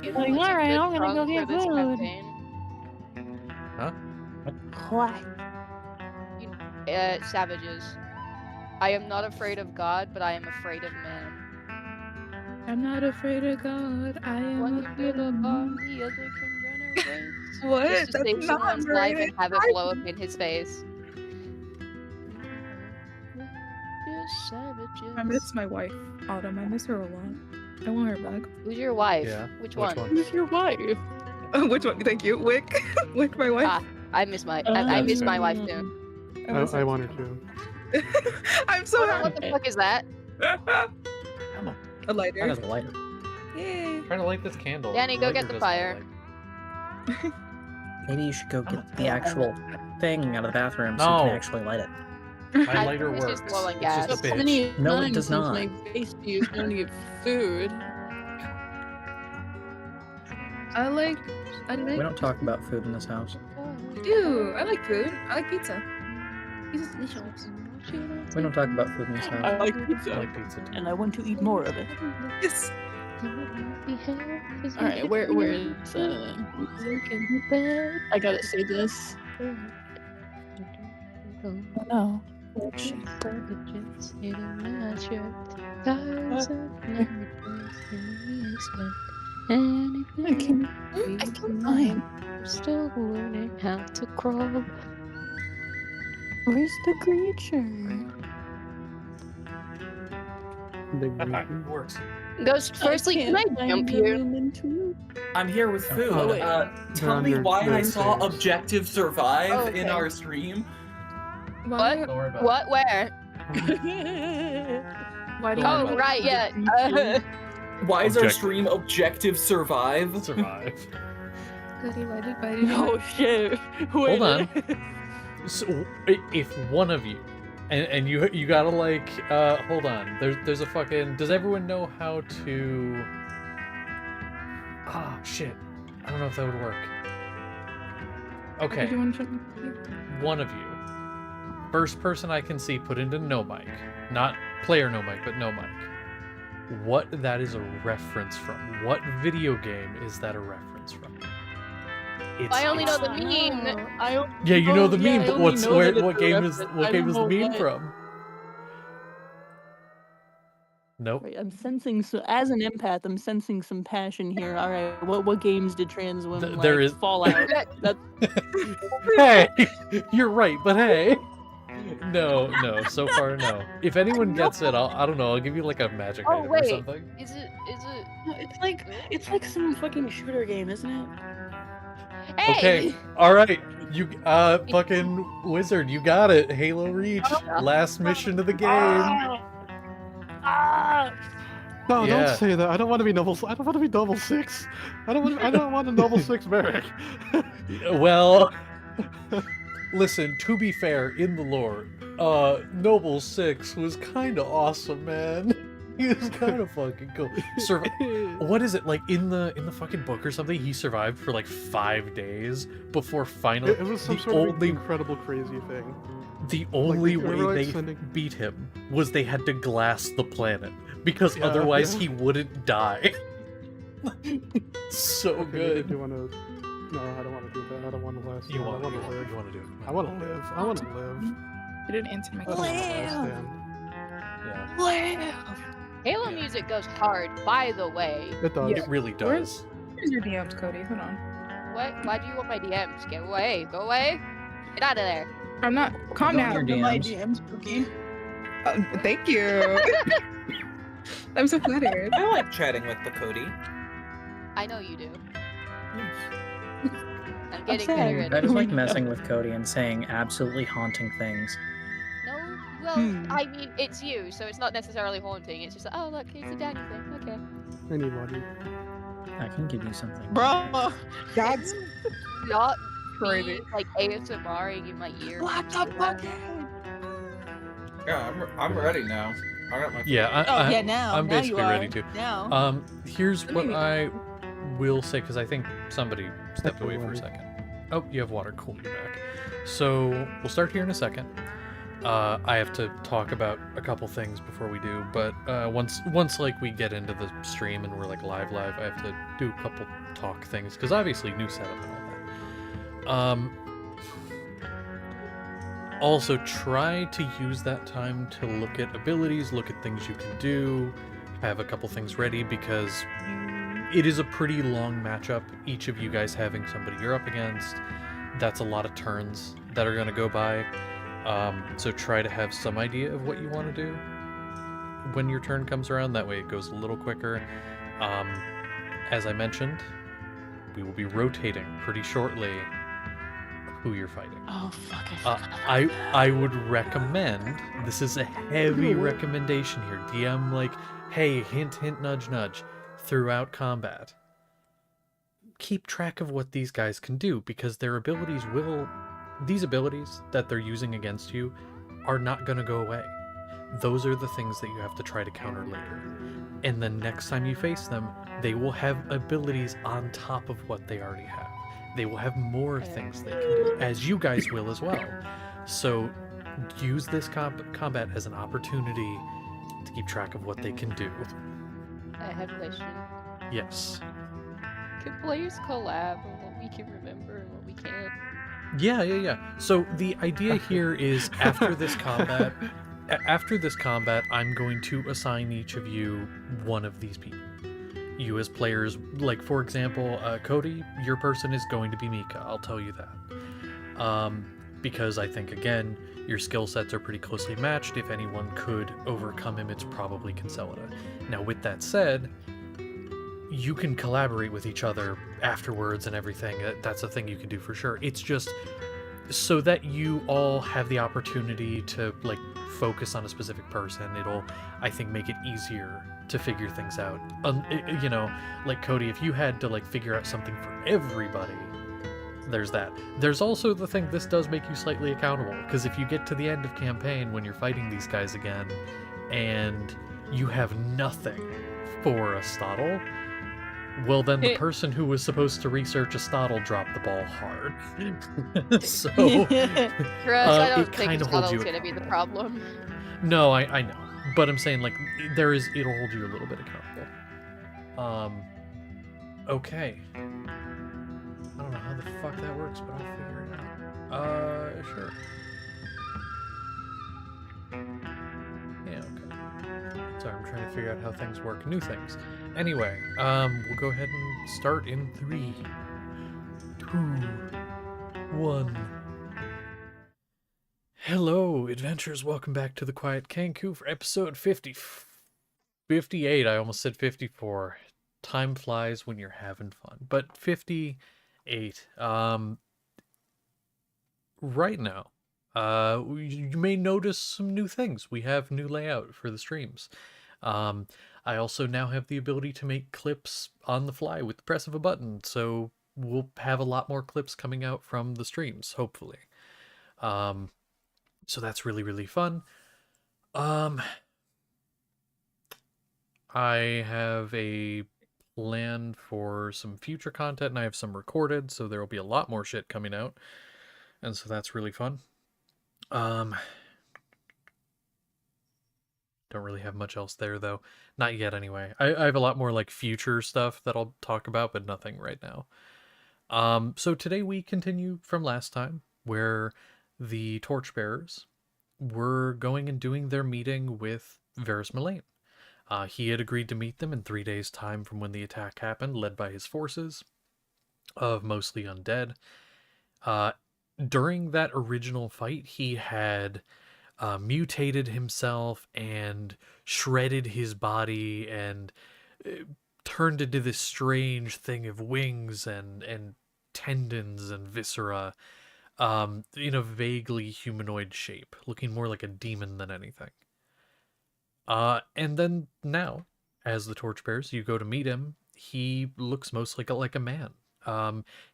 You Like, know what's a alright, good I'm gonna go song get for this food. campaign? Huh? What? Savages. I am not afraid of God, but I am afraid of man. I'm not afraid of God. I am One can afraid build a of bomb, man. the other can run a race. What? Just to That's save not someone's life very and have it blow up in his face. Just savages. I miss my wife, Autumn. I miss her a lot. I want her back. Who's your wife? Yeah. Which Which one? one? Who's your wife? Which one? Thank you. Wick. Wick, my wife. Ah, I miss my I miss my wife too. I want her to. I'm so What happy. the fuck is that? A That lighter. is a lighter. Yay. Trying to light this candle. Danny, go Lighter get the does fire. not light. Maybe you should go get the actual thing out of the bathroom so you No. can actually light it. My I lighter think it's works. just low on It's gas. just a Plenty bitch. of No, it times does since not. my face used to get food. I like. We don't talk about food in this house. Dude, I like food. I like pizza. Pizza's delicious. We don't talk about food in this I house. like I pizza, like pizza too. and I want to eat more of it. Yes. All right, where is I gotta say this. Oh no. I can't find. Still learning how to crawl. Where's the creature? Big High meeting. five. Works. Ghost, firstly, can I jump here? I'm here with food. Oh, wait. Tell me They're why I under saw stairs. Objective Survive in Okay. our stream. Why? Don't worry about What? Where? Why do you Don't Oh, worry about right, yeah. Why is our Objective. stream Objective Survive? it. Survive. Oh shit. Wait. Hold on. So, if one of you, and you gotta like, hold on. There's a fucking. Does everyone know how to? Ah, shit. I don't know if that would work. Okay, one of you. First person I can see put into no mic, not player no mic, but no mic. What that is a reference from? What video game is that a reference from? I only know the meme. Yeah, you know the meme, I but only what's know where? that What it's a game is reference. what I game don't is the know meme what. from? Nope. Right, I'm sensing so as an empath, I'm sensing some passion here. All right, what games did trans women like? There is- Fallout. That's Hey, you're right, but hey, no. So far, no. If anyone gets it, I don't know. I'll give you like a magic Oh, item or wait. something. Is it? it's like some fucking shooter game, isn't it? Hey! Okay, all right. You fucking wizard, you got it. Halo Reach, last mission of the game. No, Yeah. don't say that. I don't want to be double. I don't want to be double six. I don't want a double six barrack. Well, listen. To be fair, in the lore, Noble 6 was kind of awesome, man. He was kind of fucking cool. What is it like in the fucking book or something? He survived for like 5 days before finally. It was some the sort of only incredible, crazy thing. the only they were, way like, they sending- beat him was they had to glass the planet because Yeah, otherwise yeah. he wouldn't die. So Okay, good. Do you want to? No, I don't want to do that. I don't want to last. You I want want to to live. do it. I want to live. I want to live. You didn't answer my I don't question. want to last Yeah. stand. Halo Yeah. music goes hard, by the way. It does. Yeah. It really Where's- does. Here's your DMs, Cody. Hold on. What? Why do you want my DMs? Get away. Go away. Get out of there. I'm not. Calm Go on down. your My DMs. DMs, Cookie. Thank you. I'm so flattered. I like chatting with the Cody. I know you do. I'm I'm getting sad. better at I it. just like messing with Cody and saying absolutely haunting things. No, well, I mean, it's you, so it's not necessarily haunting. It's just like, oh, look, it's a Danny thing. Okay. I need money. I can give you something. Bro, That's Not crazy. me, like, ASMRing in my ear. what the fuck? Yeah, I'm ready now. I got my. Yeah, Oh yeah, now. I'm now you basically are. ready to. Now. Here's what me- I will say because I think somebody stepped away for a Water. second. Oh, you have water. Cool, you're back. So we'll start here in a second. I have to talk about a couple things before we do, but once like we get into the stream and we're like live, I have to do a couple talk things because obviously new setup and all that. Also, try to use that time to look at abilities, look at things you can do, have a couple things ready because it is a pretty long matchup. Each of you guys having somebody you're up against, that's a lot of turns that are going to go by. So try to have some idea of what you want to do when your turn comes around. That way it goes a little quicker. As I mentioned, we will be rotating pretty shortly who you're fighting. Oh fuck! I forgot. I would recommend, this is a heavy recommendation here, DM, like, hey, hint, hint, nudge, nudge, throughout combat. Keep track of what these guys can do, because their abilities will... These abilities that they're using against you are not going to go away. Those are the things that you have to try to counter later. And the next time you face them, they will have abilities on top of what they already have. They will have more things they can do, as you guys will as well. So use this combat as an opportunity to keep track of what they can do. I have a question. Yes. Can players collab on what we can remember and what we can't? Yeah. So the idea here is after this combat, I'm going to assign each of you one of these people. You as players, like for example, Cody, your person is going to be Mika. I'll tell you that. Because I think, again, your skill sets are pretty closely matched. If anyone could overcome him, it's probably Consolida. Now, with that said, you can collaborate with each other afterwards and everything. That's a thing you can do for sure. It's just so that you all have the opportunity to like focus on a specific person. It'll, I think, make it easier to figure things out. You know, like Cody, if you had to like figure out something for everybody, there's that. There's also the thing, this does make you slightly accountable, because if you get to the end of campaign when you're fighting these guys again and you have nothing for a Stottle, well, then the person who was supposed to research a Stottle dropped the ball hard. So, Chris, I don't it think kinda holds you Scuttle's gonna be the problem. No, I know. But I'm saying, like, it'll hold you a little bit accountable. Okay. I don't know how the fuck that works, but I'll figure it out. Sure. Yeah, okay. Sorry, I'm trying to figure out how things work. New things. Anyway, we'll go ahead and start in 3, 2, 1. Hello, adventurers. Welcome back to the Quiet Kenku for episode 58. I almost said 54. Time flies when you're having fun. But 58. Right now, you may notice some new things. We have new layout for the streams. I also now have the ability to make clips on the fly with the press of a button, so we'll have a lot more clips coming out from the streams, hopefully. So that's really, really fun. I have a plan for some future content, and I have some recorded, so there will be a lot more shit coming out, and so that's really fun. Don't really have much else there, though. Not yet, anyway. I have a lot more, like, future stuff that I'll talk about, but nothing right now. So today we continue from last time, where the Torchbearers were going and doing their meeting with Varys Mullane. He had agreed to meet them in 3 days' time from when the attack happened, led by his forces of mostly undead. During that original fight, he had mutated himself and shredded his body and turned into this strange thing of wings and tendons and viscera in a vaguely humanoid shape, looking more like a demon than anything. And then now, as the Torchbearers, you go to meet him, he looks most like a man.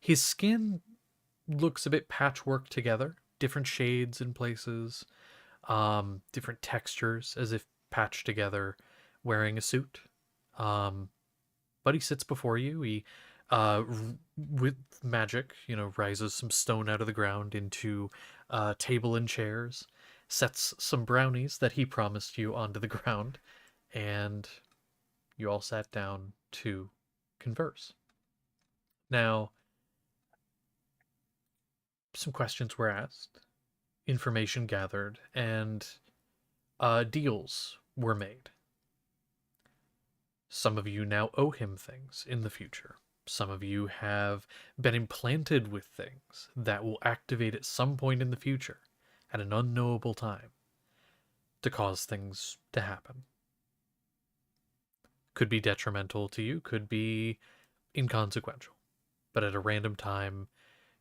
His skin looks a bit patchwork together, different shades in places, different textures as if patched together, wearing a suit. But he sits before you. He, with magic, rises some stone out of the ground into table and chairs, sets some brownies that he promised you onto the ground, and you all sat down to converse. Now, some questions were asked, information gathered, and deals were made. Some of you now owe him things in the future. Some of you have been implanted with things that will activate at some point in the future, at an unknowable time, to cause things to happen. Could be detrimental to you, could be inconsequential. But at a random time,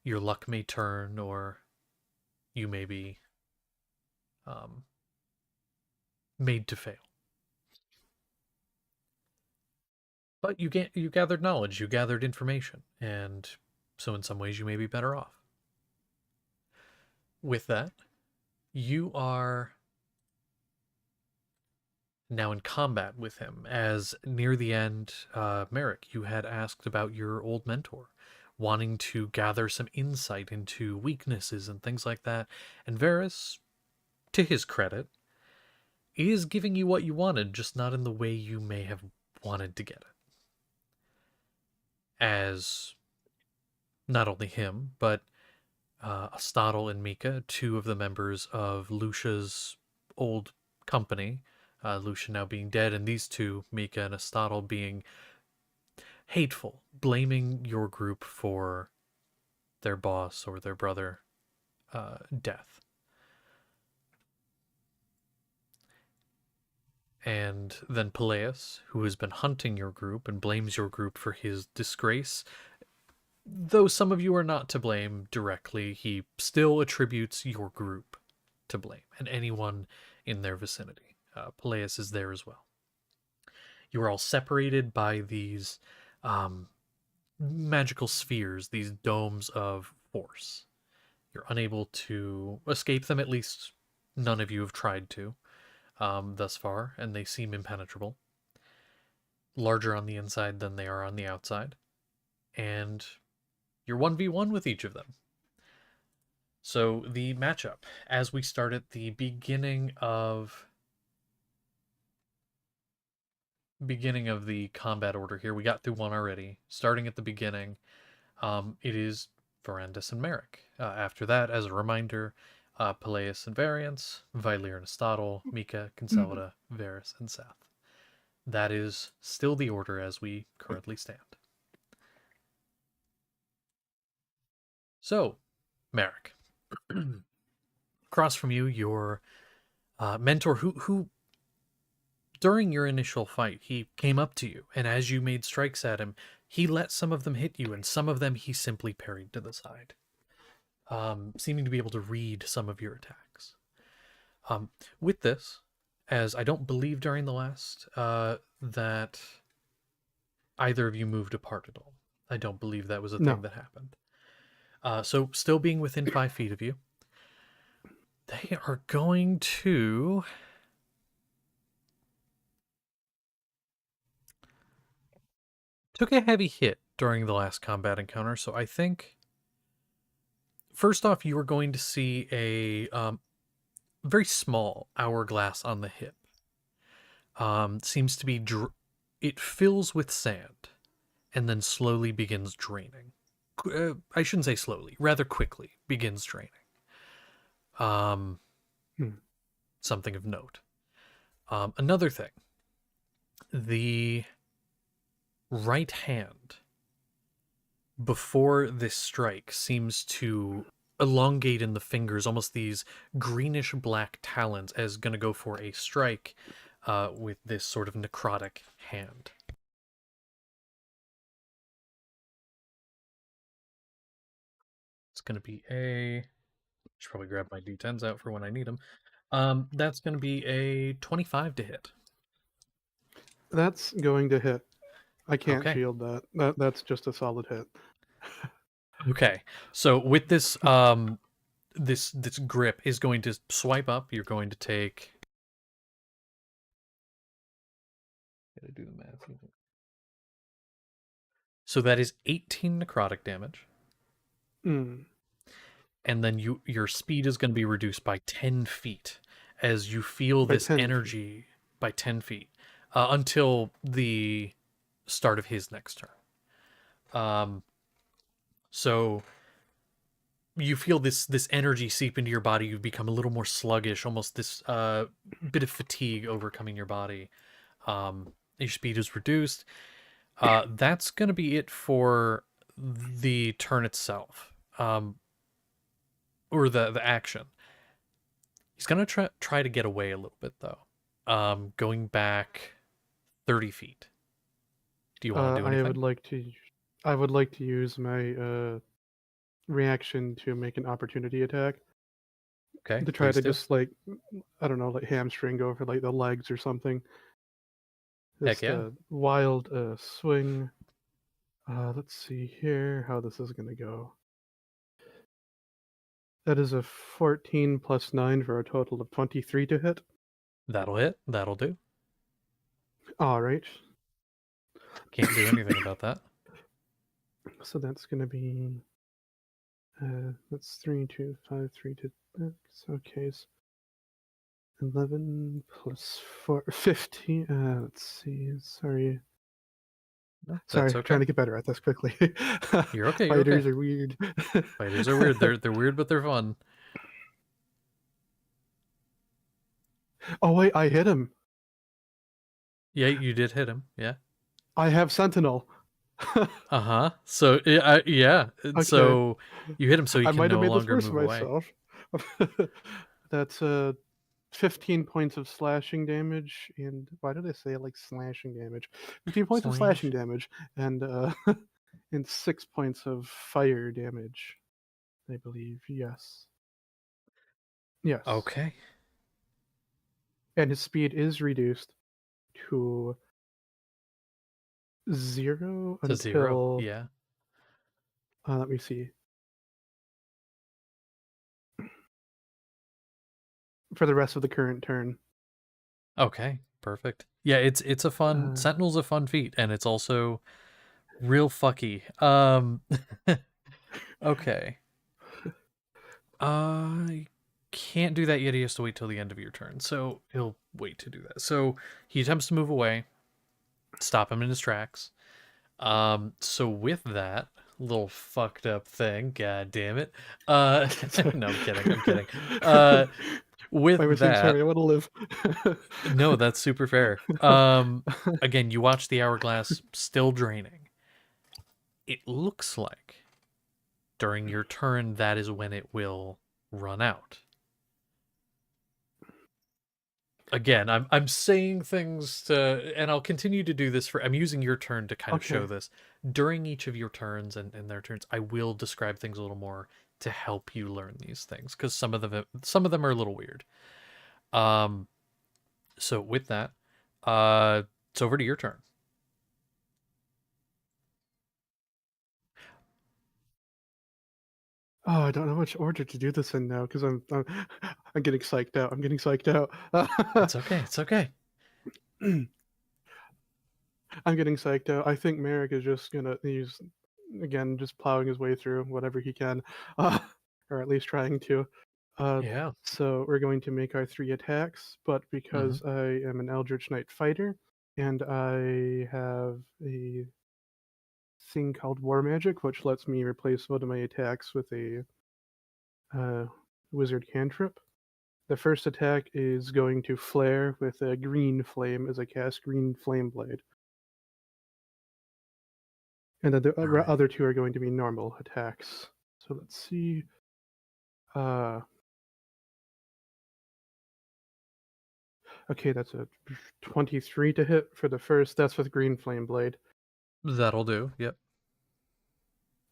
your luck may turn, or you may be made to fail. But you gathered knowledge, you gathered information, and so in some ways you may be better off. With that, you are now in combat with him, as near the end, Merrick, you had asked about your old mentor, wanting to gather some insight into weaknesses and things like that, and Varys, to his credit, is giving you what you wanted, just not in the way you may have wanted to get it. As not only him, but Astottle and Mika, two of the members of Lucia's old company, Lucia now being dead, and these two, Mika and Astottle, being hateful, blaming your group for their boss or their brother death. And then Peleus, who has been hunting your group and blames your group for his disgrace. Though some of you are not to blame directly, he still attributes your group to blame, and anyone in their vicinity. Peleus is there as well. You are all separated by these magical spheres, these domes of force. You're unable to escape them, at least none of you have tried to. Thus far, and they seem impenetrable. Larger on the inside than they are on the outside. And you're 1v1 with each of them. So the matchup, as we start at the beginning of the combat order here, we got through one already. Starting at the beginning, it is Ferendis and Merrick. After that, as a reminder, Peleus and Variance, Valir and Astottle, Mika, Conselida, Varys, and Seth. That is still the order as we currently stand. So, Merrick. Across from you, your mentor, who during your initial fight, he came up to you, and as you made strikes at him, he let some of them hit you, and some of them he simply parried to the side. Seeming to be able to read some of your attacks. With this, as I don't believe during the last that either of you moved apart at all. I don't believe that was a thing that happened. So still being within 5 feet of you, they are going to... Took a heavy hit during the last combat encounter, so I think... First off, you are going to see a very small hourglass on the hip. Seems to be... It fills with sand, and then slowly begins draining. I shouldn't say slowly, rather quickly begins draining. Something of note. Another thing. The right hand before this strike seems to elongate in the fingers, almost these greenish black talons, as gonna go for a strike with this sort of necrotic hand. It's gonna be a... Should probably grab my d10s out for when I need them. That's gonna be a 25 to hit. That's going to hit. I can't shield that. That's just a solid hit. Okay, so with this, this grip is going to swipe up. You're going to take... Gotta do the math. So that is 18 necrotic damage. and then your speed is going to be reduced by 10 feet as you feel By this 10 feet. energy by 10 feet until the start of his next turn. So you feel this energy seep into your body. You become a little more sluggish, almost this bit of fatigue overcoming your body. Your speed is reduced. That's going to be it for the turn itself, or the action. He's going to try to get away a little bit, though, going back 30 feet. Do you want to do anything? I would like to use my reaction to make an opportunity attack. Okay, To try please to do. just like, I don't know, like hamstring over like the legs or something. Heck Just yeah. a wild swing. Let's see here how this is gonna go. That is a 14 plus 9 for a total of 23 to hit. That'll hit. That'll do. All right. Can't do anything about that. So that's gonna be that's 3, 2, 5, 3 to 6. Okay, so 11 plus 4, 15. Let's see. Sorry. No, Sorry, that's I'm okay. trying to get better at this quickly. You're okay. You're Fighters okay. are weird. Fighters are weird. They're weird, but they're fun. Oh wait, I hit him. Yeah, you did hit him. Yeah. I have Sentinel. Uh-huh. So yeah. Okay. So you hit him, so he I can might have no made this longer worse move for away. myself. That's 15 points of slashing damage, and why did I say like slashing damage? 15 points of slashing damage, and and 6 points of fire damage. I believe, yes. Yes. Okay. And his speed is reduced to 0 To until 0. Yeah. let me see. For the rest of the current turn. Okay. Perfect. Yeah, it's a fun Sentinel's a fun feat, and it's also real fucky. Okay. I can't do that yet. He has to wait till the end of your turn, so he'll wait to do that. So he attempts to move away, stop him in his tracks. So with that little fucked up thing, god damn it. No, I'm kidding. With I was that, sorry, I want to live. no, that's super fair. Again, you watch the hourglass still draining. It looks like during your turn, that is when it will run out. Again, I'm saying things to, and I'll continue to do this for. I'm using your turn to kind of show this. During each of your turns and their turns, I will describe things a little more to help you learn these things, because some of them are a little weird. So with that, it's over to your turn. Oh, I don't know which order to do this in now because I'm getting psyched out. I'm getting psyched out. It's okay. It's okay. I'm getting psyched out. I think Merrick is just he's again just plowing his way through whatever he can, or at least trying to. Yeah. So we're going to make our 3 attacks, but because I am an Eldritch Knight fighter and I have a thing called War Magic, which lets me replace one of my attacks with a wizard cantrip. The first attack is going to flare with a green flame as I cast Green Flame Blade. And then the other 2 are going to be normal attacks. So let's see. Okay, that's a 23 to hit for the first. That's with Green Flame Blade. That'll do. Yep.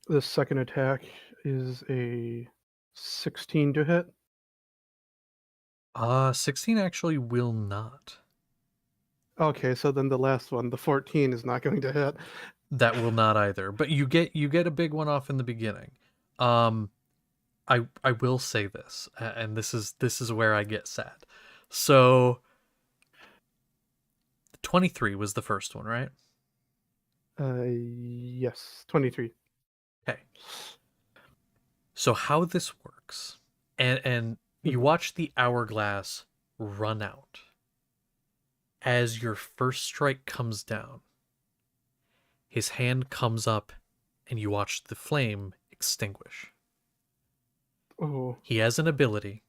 The second attack is a 16 to hit. 16 actually will not. Okay, so then the last one, the 14, is not going to hit. That will not either. But you get a big one off in the beginning. I will say this, and this is where I get sad. So 23 was the first one, right? Yes, 23. Okay. So how this works looks, and you watch the hourglass run out. As your first strike comes down, his hand comes up, and you watch the flame extinguish. Oh. He has an ability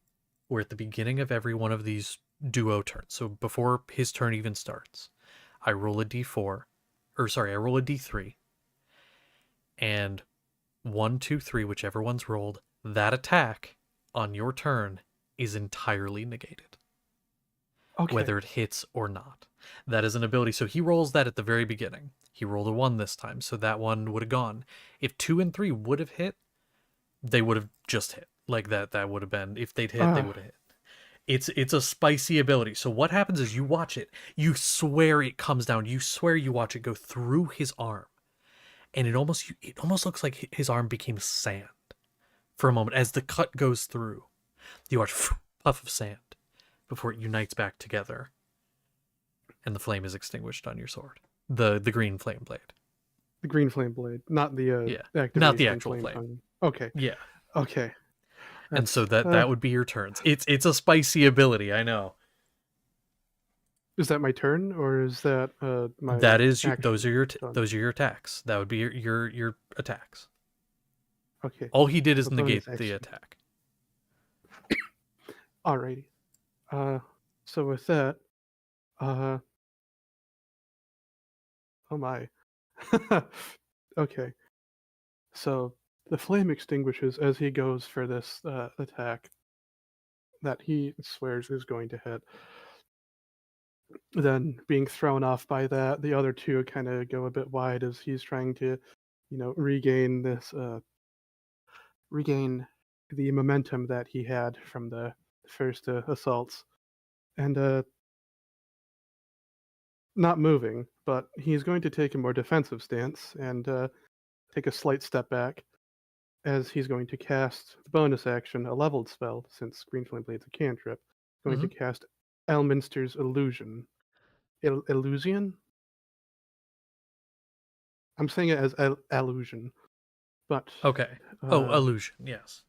where at the beginning of every one of these duo turns, so before his turn even starts, I roll a d4, I roll a d3, and 1, 2, 3, whichever one's rolled, that attack on your turn is entirely negated. Okay. Whether it hits or not. That is an ability. So he rolls that at the very beginning. He rolled a 1 this time, so that one would have gone. If 2 and 3 would have hit, they would have just hit. Like that would have been, if they'd hit, they would have hit. It's a spicy ability. So what happens is you watch it, you swear it comes down, you swear you watch it go through his arm. And it almost looks like his arm became sand for a moment as the cut goes through. You watch puff of sand before it unites back together, and the flame is extinguished on your sword. The green flame blade. The green flame blade, not the activation not the actual flame. tongue. Okay. Yeah. Okay. And so that would be your turns. It's a spicy ability, I know. Is that my turn, or is that my? That is action those are your done? those are your attacks. That would be your attacks. Okay. All he did is So bonus negate the action. attack. Alrighty. So with that, oh my. Okay. So the flame extinguishes as he goes for this attack that he swears is going to hit. Then being thrown off by that, the other two kind of go a bit wide as he's trying to, regain the momentum that he had from the first assaults, and not moving, but he's going to take a more defensive stance and take a slight step back, as he's going to cast the bonus action, a leveled spell, since Green Flame Blade's a cantrip. Going to cast Elminster's Illusion. Illusion? I'm saying it as illusion, but Okay. Illusion, yes.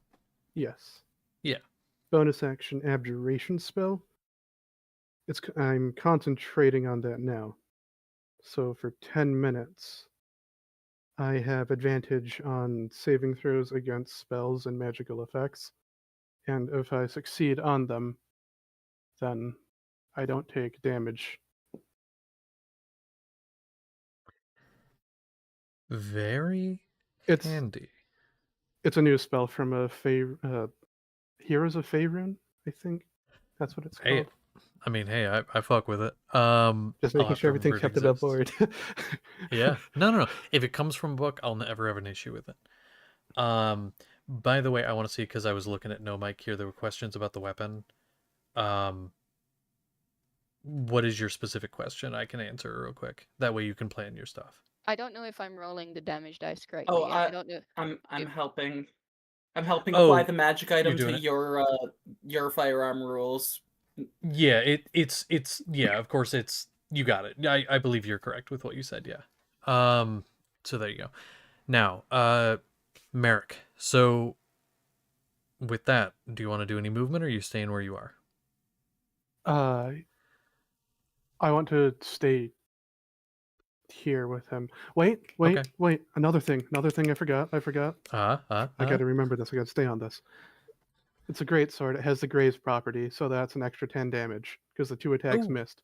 yes. Yeah. Bonus action abjuration spell. I'm concentrating on that now. So for 10 minutes, I have advantage on saving throws against spells and magical effects. And if I succeed on them, then I don't take damage. Very It's handy. It's a new spell from Heroes of Faerun, I think. That's what it's called. I mean, hey, I fuck with it. Just I'll making have sure to everything's remember kept it above exists. board. Yeah. No. If it comes from a book, I'll never have an issue with it. By the way, I want to see, because I was looking at No Mic here, there were questions about the weapon. What is your specific question? I can answer real quick. That way you can plan your stuff. I don't know if I'm rolling the damage dice correctly. Oh, and I don't know. I'm if- helping. I'm helping Oh, apply the magic item doing to it? your firearm rules. Yeah, it's yeah, of course it's, you got it. I believe you're correct with what you said, yeah. So there you go. Now, Merrick, so with that, do you want to do any movement, or are you staying where you are? I want to stay here with him. Wait. Okay. Another thing I forgot. I got to remember this. I got to stay on this. It's a great sword. It has the graze property, so that's an extra 10 damage because the 2 attacks Ooh. missed.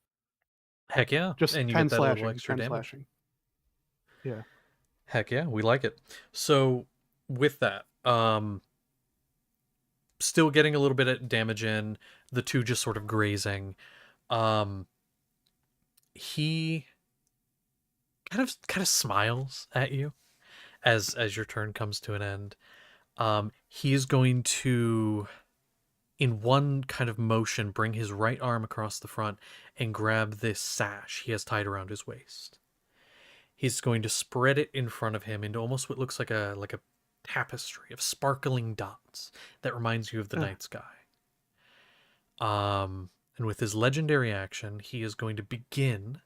Heck yeah. Just And you 10 get that slashing. little extra 10 damage. slashing. Yeah. Heck yeah, we like it. So with that, still getting a little bit of damage in, the 2 just sort of grazing. He kind of smiles at you as your turn comes to an end. He is going to, in one kind of motion, bring his right arm across the front and grab this sash he has tied around his waist. He's going to spread it in front of him into almost what looks like a tapestry of sparkling dots that reminds you of the night sky. And with his legendary action, he is going to begin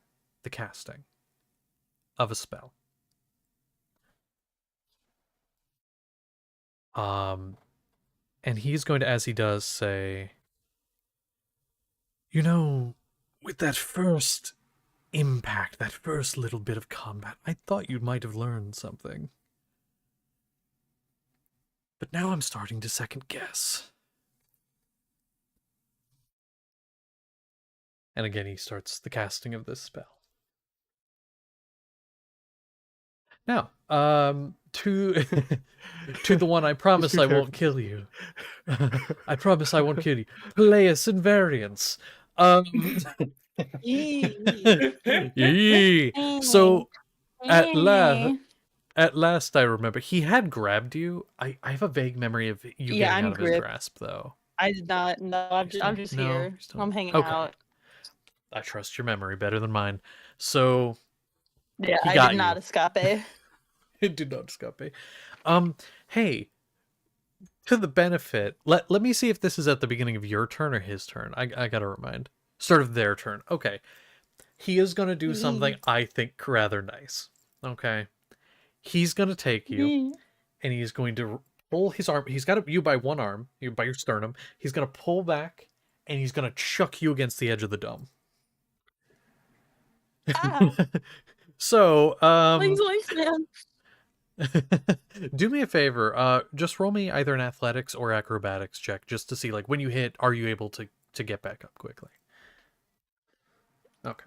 the casting of a spell. And he's going to, as he does, say, "You know, with that first impact, that first little bit of combat, I thought you might have learned something. But now I'm starting to second guess." And again, he starts the casting of this spell. Now, to to the one I promise I won't kill you. I promise I won't kill you. Peleus Invariance. Yee. So at last I remember he had grabbed you. I have a vague memory of you Yeah, getting I'm out of his gripped. grasp, though. I did not. No, I'm just No, here. you're still- I'm hanging Okay. out. I trust your memory better than mine. So Yeah, he I got did not you. escape. It did not escape. Hey, to the benefit, let me see if this is at the beginning of your turn or his turn. I gotta remind. Start of their turn. Okay. He is gonna do something I think rather nice. Okay. He's gonna take you and he's going to pull his arm. He's got you by one arm, you by your sternum. He's gonna pull back and he's gonna chuck you against the edge of the dome. So, Please, man. do me a favor. Just roll me either an athletics or acrobatics check just to see, like, when you hit, are you able to get back up quickly? Okay.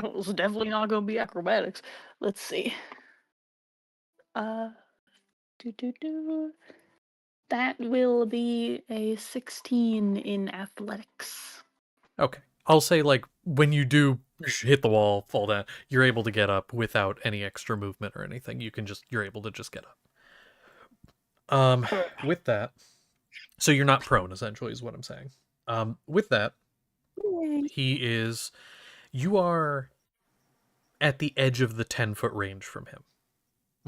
It's definitely not gonna be acrobatics. Let's see. That will be a 16 in athletics. Okay. I'll say, like, when you do hit the wall, fall down, you're able to get up without any extra movement or anything. You're able to just get up. With that, so you're not prone, essentially, is what I'm saying. With that, you are at the edge of the 10-foot range from him.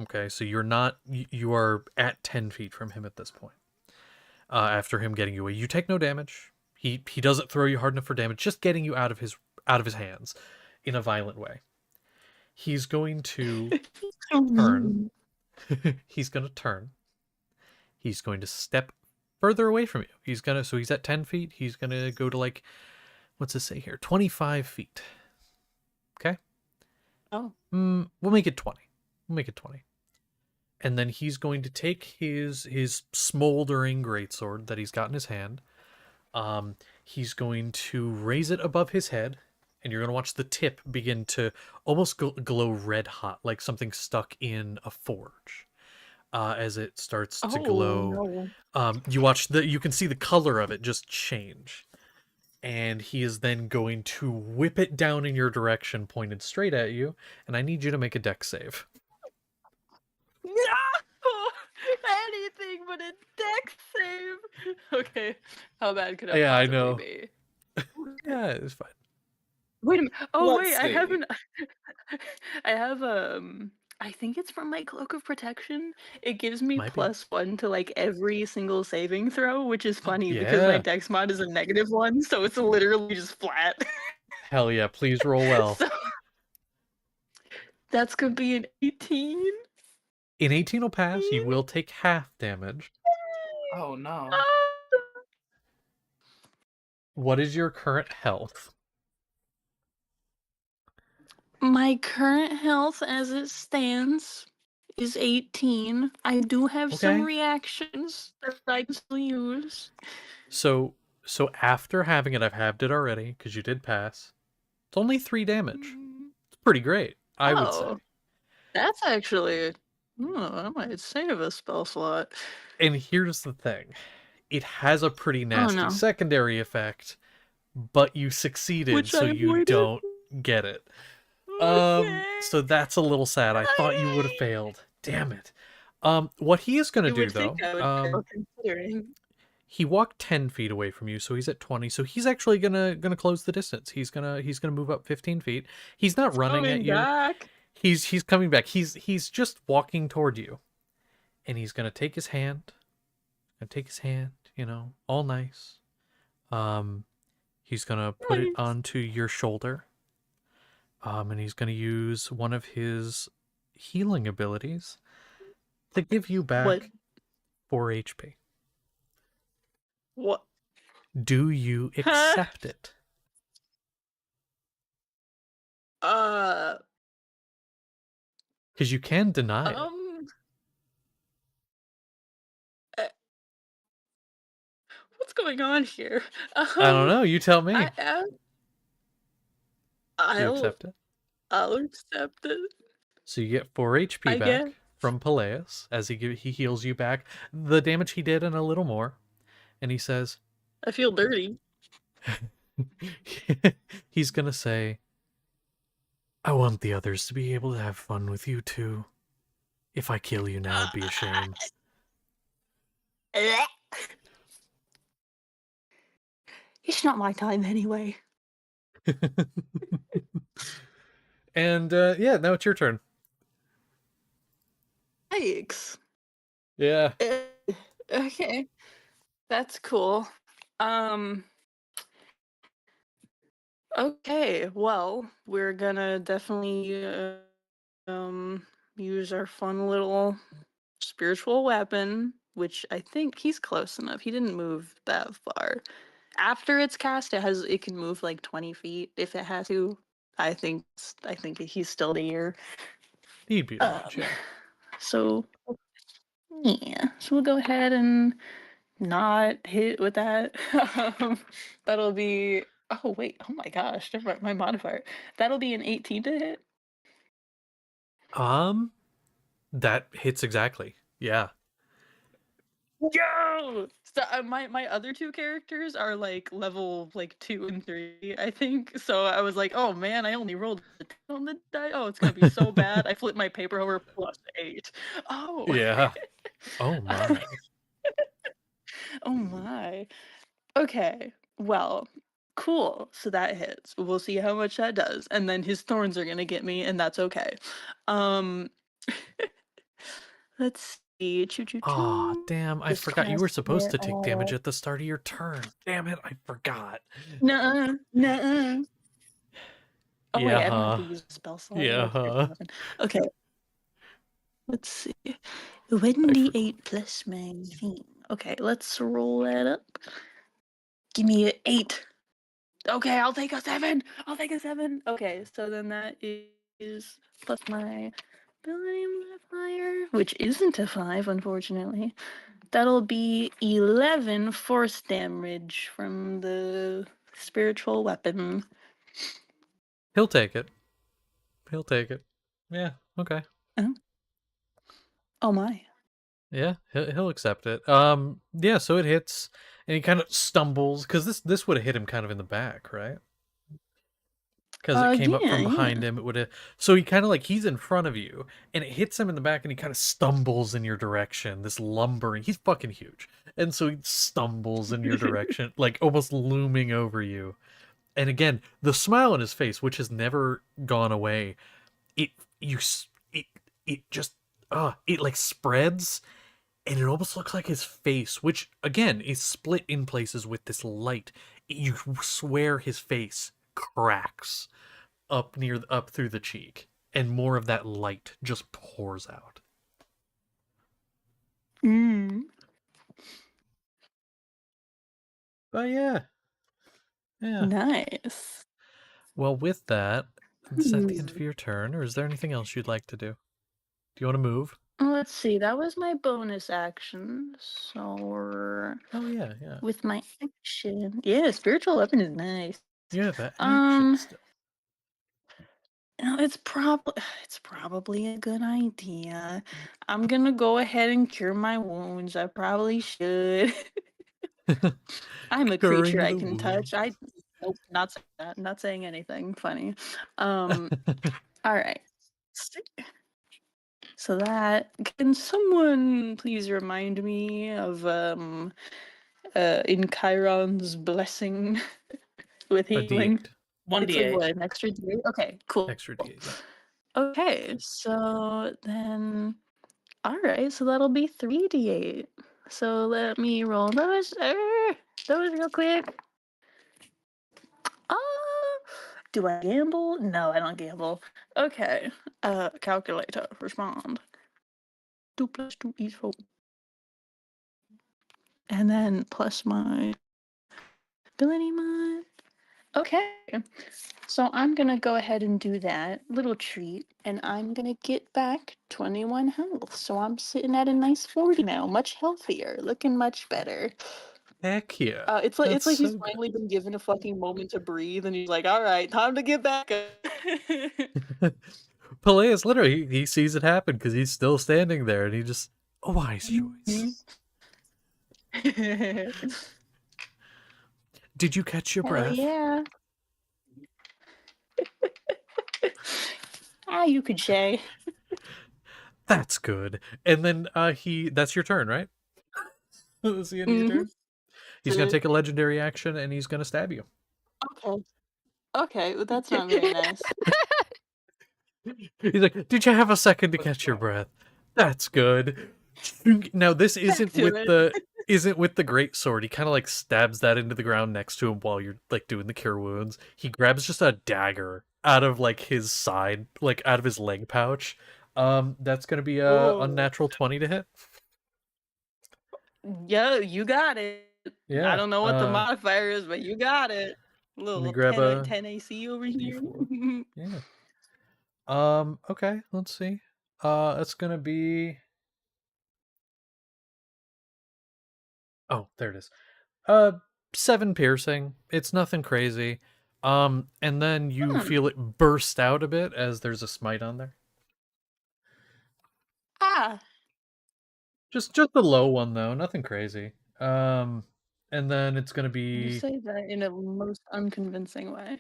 Okay, so you are at 10 feet from him at this point. After him getting you away, you take no damage. He doesn't throw you hard enough for damage, just getting you out of his hands in a violent way. He's going to turn. He's going to turn. He's going to step further away from you. So he's at 10 feet. He's going to go to, like, what's it say here? 25 feet. Okay? Oh. We'll make it 20. And then he's going to take his smoldering greatsword that he's got in his hand. He's going to raise it above his head, and you're going to watch the tip begin to almost glow red hot, like something stuck in a forge. As it starts to glow, no. you can see the color of it just change. And he is then going to whip it down in your direction, pointed straight at you, and I need you to make a dex save. Anything but a dex save. Okay, how bad could it Yeah, I possibly know. be? Yeah, it's fine. Wait a minute. Oh Let's wait, I see. haven't. I have I think it's from my cloak of protection. It gives me Might be. +1 to like every single saving throw, which is funny because my Yeah. dex mod is a -1, so it's literally just flat. Hell yeah, please roll well. So, that's gonna be an 18. In 18 will pass, you will take half damage. Oh no. What is your current health? My current health as it stands is 18. I do have some Okay. reactions that I can still use. So after having it, I've halved it already, because you did pass. It's only 3 damage. It's pretty great, I would say. That's actually... I might save a spell slot. And here's the thing. It has a pretty nasty no. secondary effect, but you succeeded, Which so I you avoided. don't get it. So that's a little sad. I thought you would have failed. Damn it. What he is going to do, though, considering. he walked 10 feet away from you, so he's at 20. So he's actually gonna close the distance. He's gonna move up 15 feet. He's not running at you. Back. He's coming back. He's just walking toward you, and he's gonna take his hand. You know, all nice. He's gonna put it onto your shoulder. And he's gonna use one of his healing abilities to give you back 4 HP. What? Do you Huh? accept it? Because you can deny it. Uh, what's going on here? I don't know. You tell me. You I'll accept it. I'll accept it. So you get 4 HP I back guess. from Peleus as he heals you back the damage he did and a little more. And he says, I feel dirty. he's gonna say, I want the others to be able to have fun with you too. If I kill you now, it'd be a shame. It's not my time anyway. And yeah, now it's your turn. Yikes. Yeah. Okay. That's cool. Okay, well, we're gonna definitely use our fun little spiritual weapon, which I think he's close enough. He didn't move that far. After it's cast, it can move like 20 feet if it has to. I think he's still there. He'd be a range, yeah. So yeah, so we'll go ahead and not hit with that. That'll be. Oh wait! Oh my gosh! Never mind, my modifier. That'll be an 18 to hit. That hits exactly. Yeah. Yo! So my other two characters are like level like 2 and 3, I think. So I was like, oh man, I only rolled a 10 on the die. Oh, it's gonna be so bad. I flipped my paper over +8. Oh. Yeah. Oh my. Oh my. Okay. Well, cool. So that hits. We'll see how much that does. And then his thorns are gonna get me, and that's okay. Let's see. Choo choo Aw, choo. damn, I Just forgot you were cast supposed it to take damage all. at the start of your turn. Damn it, I forgot. Nuh-uh. Nuh-uh. Oh wait, I don't have to Yeah. use a spell slot. Yeah. Okay. Let's see. 1d8 plus my thing. Okay, let's roll that up. Give me an 8. Okay, I'll take a 7. I'll take a 7. Okay, so then that is plus my ability modifier, which isn't a 5, unfortunately. That'll be 11 force damage from the spiritual weapon. He'll take it. He'll take it. Yeah, okay. Oh my. Yeah, he'll accept it. Yeah, so it hits, and he kind of stumbles, because this would have hit him kind of in the back, right? Because it came up from behind him, it would have. So he kind of like he's in front of you, and it hits him in the back, and he kind of stumbles in your direction. This lumbering, he's fucking huge, and so he stumbles in your direction, like almost looming over you. And again, the smile on his face, which has never gone away, it just it like spreads, and it almost looks like his face, which again is split in places with this light. You swear his face cracks up through the cheek, and more of that light just pours out. But yeah. Nice. Well, with that, is that the end of your turn, or is there anything else you'd like to do? Do you want to move? Let's see. That was my bonus action. So Oh yeah. with my action, yeah, spiritual weapon is nice. You have action still. No, it's probably a good idea. I'm gonna go ahead and cure my wounds. I probably should. I'm a creature I can touch. Nope, not saying that. Not saying anything funny. All right. So that, can someone please remind me of in Chiron's blessing with healing? One It's like D8. what, an extra D8? Okay, cool. Extra D8, yeah. Okay, so then, all right, so that'll be 3d8. So let me roll those real quick. Do I gamble? No, I don't gamble. Okay, calculator, respond. 2 + 2 = 4. and then plus my ability mod. Okay. So I'm gonna go ahead and do that little treat, and I'm gonna get back 21 health. So I'm sitting at a nice 40 now, much healthier, looking much better. Heck yeah. It's That's like he's so good. finally been given a fucking moment to breathe, and he's like, "All right, time to get back." Peleus literally he sees it happen because he's still standing there, and he just a wise choice. Did you catch your Hell breath? yeah. You could say. That's good. And then that's your turn, right? That's the end of your Mm-hmm. turn. He's gonna take a legendary action and he's gonna stab you. Okay. Okay, well, that's not very nice. He's like, "Did you have a second to catch your breath? That's good." Now this isn't to with it. the great sword. He kind of like stabs that into the ground next to him while you're like doing the cure wounds. He grabs just a dagger out of like his side, like out of his leg pouch. That's gonna be a Ooh. unnatural 20 to hit. Yo, you got it. I Yeah. don't know what the modifier is, but you got it. Let me Little grab 10, a 10 AC over here. D4. Yeah. Okay, let's see. It's gonna be. Oh, there it is. 7 piercing. It's nothing crazy. And then you feel it burst out a bit as there's a smite on there. Ah. Just a low one though, nothing crazy. And then it's gonna You be say that in a most unconvincing way.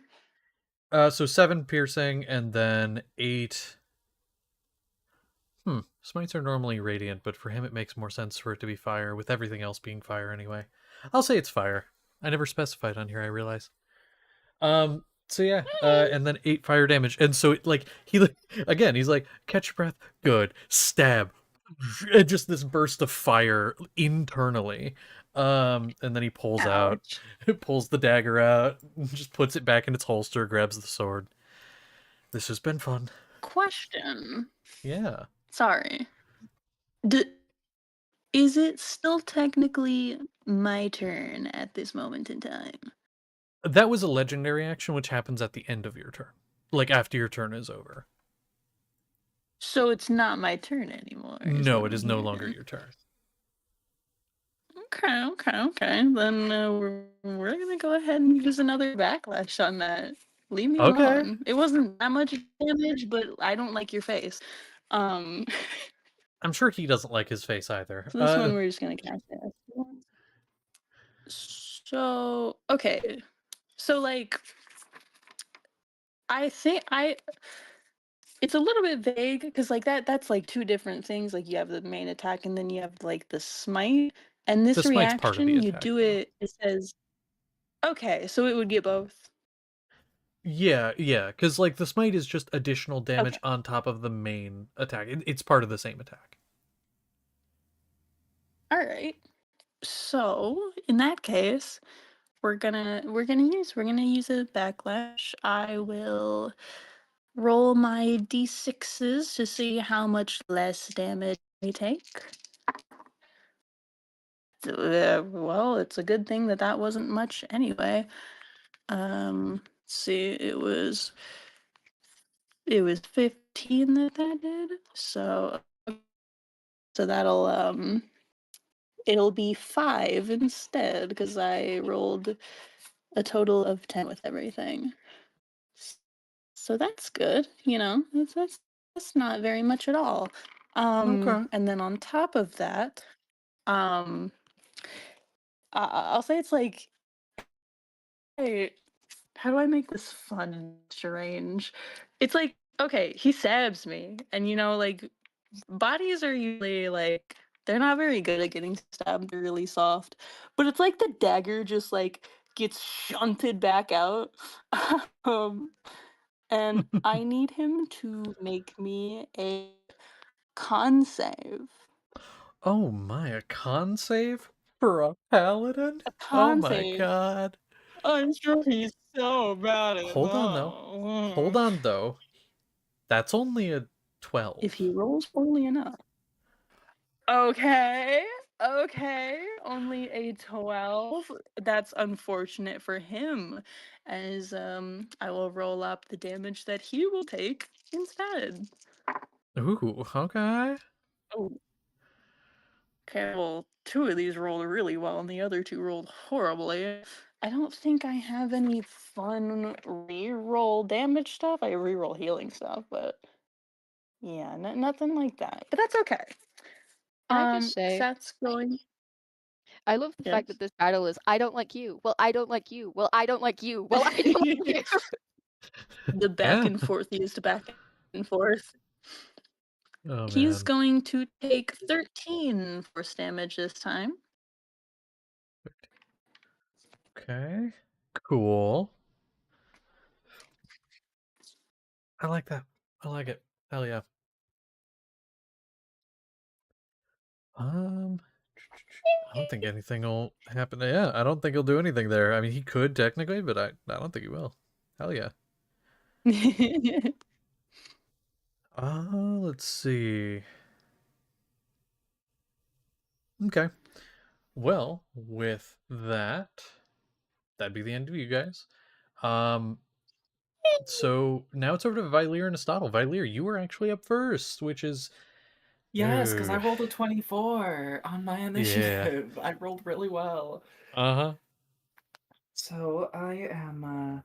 so 7 piercing and then 8. Smites are normally radiant, but for him it makes more sense for it to be fire, with everything else being fire anyway. I'll say it's fire. I never specified on here, I realize. So yeah, and then 8 fire damage. And so it, like again, he's like, catch your breath, good, stab. And just this burst of fire internally. And then he pulls out, pulls the dagger out, just puts it back in its holster, grabs the sword. This has been fun. Question. Yeah. Sorry. Is it still technically my turn at this moment in time? That was a legendary action, which happens at the end of your turn. Like, after your turn is over. So it's not my turn anymore. No, it is no longer your turn. Okay. Then we're gonna go ahead and use another backlash on that. Leave me alone. It wasn't that much damage, but I don't like your face. I'm sure he doesn't like his face either. So this one we're just gonna cast it. So okay. So like I think it's a little bit vague because like that's like two different things. Like you have the main attack and then you have like the smite. And this The smite's part of the reaction, you attack, do it. It says, okay, so it would get both. Yeah, because like the smite is just additional damage on top of the main attack. It's part of the same attack. All right. So in that case, we're gonna use a backlash. I will roll my d6s to see how much less damage I take. Well, it's a good thing that wasn't much anyway. Let's see, it was 15 that did. So that'll it'll be 5 instead because I rolled a total of 10 with everything. So that's good, that's not very much at all. Okay. And then on top of that, I'll say it's like, hey, how do I make this fun and strange? It's like, okay, he stabs me, and like bodies are usually like they're not very good at getting stabbed. They're really soft, but it's like the dagger just like gets shunted back out. And I need him to make me a con save. Oh my, a con save for a paladin? A Oh con my save. god. I'm sure he's so bad at it. Hold on though. That's only a 12. If he rolls poorly enough. Okay. Okay, only a 12. That's unfortunate for him, as I will roll up the damage that he will take instead. Ooh, okay. Oh. Okay, well, 2 of these rolled really well, and the other 2 rolled horribly. I don't think I have any fun reroll damage stuff. I reroll healing stuff, but yeah, nothing like that. But that's okay. Can I just say, Seth's going. I love the fact Yes. that this battle is I don't like you. Well, I don't like you. Well, I don't like you. Well, I don't like you. The back Yeah. and forth used back and forth. Oh He's man. going to take 13 force damage this time. Okay. Cool. I like that. I like it. Hell yeah. I don't think anything will happen. Yeah, I don't think he'll do anything there. I mean, he could technically, but I don't think he will. Hell yeah. Let's see. Okay. Well, with that, that'd be the end of you guys. So now it's over to Vyleer and Astottle. Vyleer, you were actually up first, which is Yes, because I rolled a 24 on my initiative. I rolled really well. Uh-huh. So I am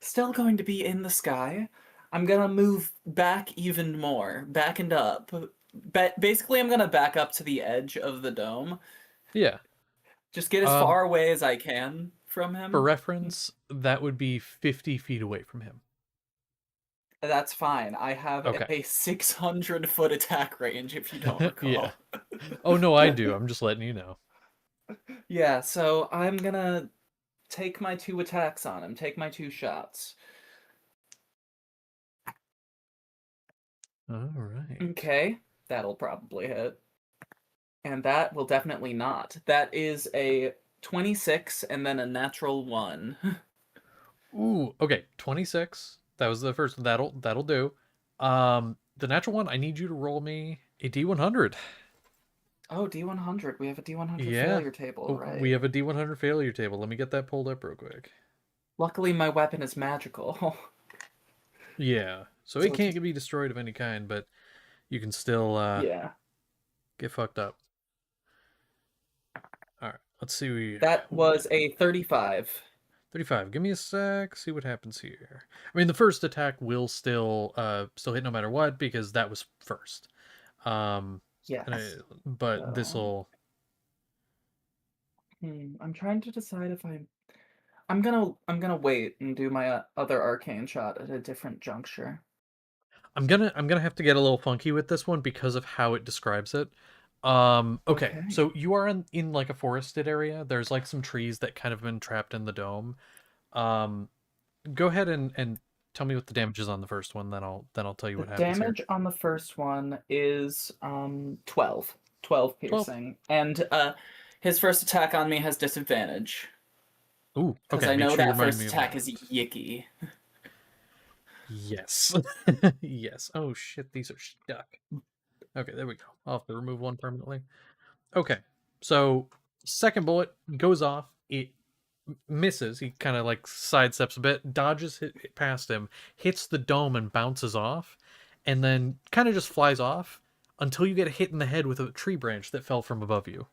still going to be in the sky. I'm gonna move back even more, back and up. Basically, I'm gonna back up to the edge of the dome. Yeah. Just get as far away as I can from him. For reference, that would be 50 feet away from him. That's fine. I have Okay. a 600-foot attack range, if you don't recall. Yeah. Oh, no, I do. I'm just letting you know. Yeah, so I'm gonna take my 2 attacks on him, take my 2 shots. All right. Okay, that'll probably hit. And that will definitely not. That is a 26 and then a natural 1. Ooh, okay, 26. That was the first. That'll do. The natural one, I need you to roll me a D100. Oh, D100. We have a D100 Yeah. failure table, right? We have a D100 failure table. Let me get that pulled up real quick. Luckily, my weapon is magical. Yeah. So it can't be destroyed of any kind, but you can still yeah. get fucked up. All right. Let's see. That was a 35. 35. Give me a sec. See what happens here. I mean, the first attack will still hit no matter what because that was first. Yes. But this'll. I'm trying to decide if I'm gonna wait and do my other arcane shot at a different juncture. I'm gonna have to get a little funky with this one because of how it describes it. Okay. So you are in like a forested area. There's like some trees that kind of been trapped in the dome. Go ahead and tell me what the damage is on the first one, then I'll tell you what happens. Damage here. on the first one is 12 piercing, 12. And his first attack on me has disadvantage. Ooh, because I know that first attack is yicky. Yes. Yes. Oh shit, these are stuck. Okay, there we go. I'll have to remove one permanently. Okay, so second bullet goes off. It misses. He kind of like sidesteps a bit, dodges past him, hits the dome and bounces off, and then kind of just flies off until you get hit in the head with a tree branch that fell from above you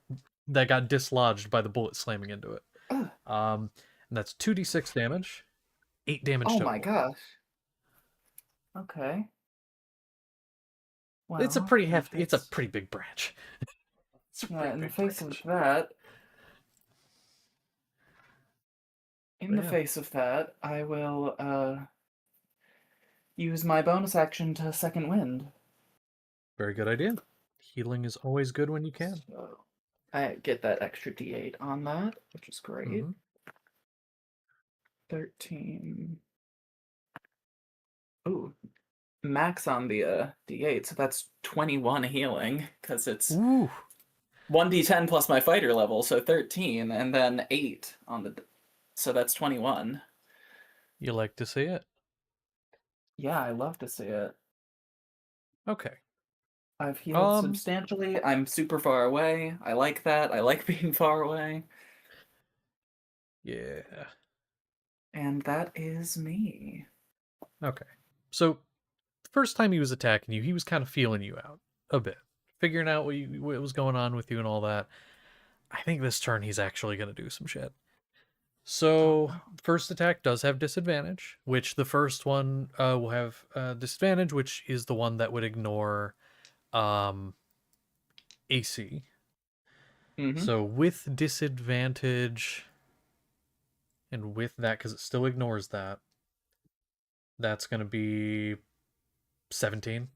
that got dislodged by the bullet slamming into it. And that's 2d6 damage, 8 damage total. Oh my gosh. Okay. Well, it's a pretty hefty. It's a pretty big branch. Yeah, in the face of that. In the face of that, I will use my bonus action to second wind. Very good idea. Healing is always good when you can. So I get that extra D8 on that, which is great. Mm-hmm. 13. Ooh. Max on the D8, so that's 21 healing, because it's 1d10 plus my fighter level, so 13, and then 8 on the... So that's 21. You like to see it? Yeah, I love to see it. Okay. I've healed substantially. I'm super far away. I like that. I like being far away. Yeah. And that is me. Okay. So, the first time he was attacking you, he was kind of feeling you out a bit, figuring out what was going on with you and all that. I think this turn he's actually going to do some shit. So, first attack does have disadvantage, which the first one will have disadvantage, which is the one that would ignore AC. So, with disadvantage, and with that, because it still ignores that, that's going to be 17.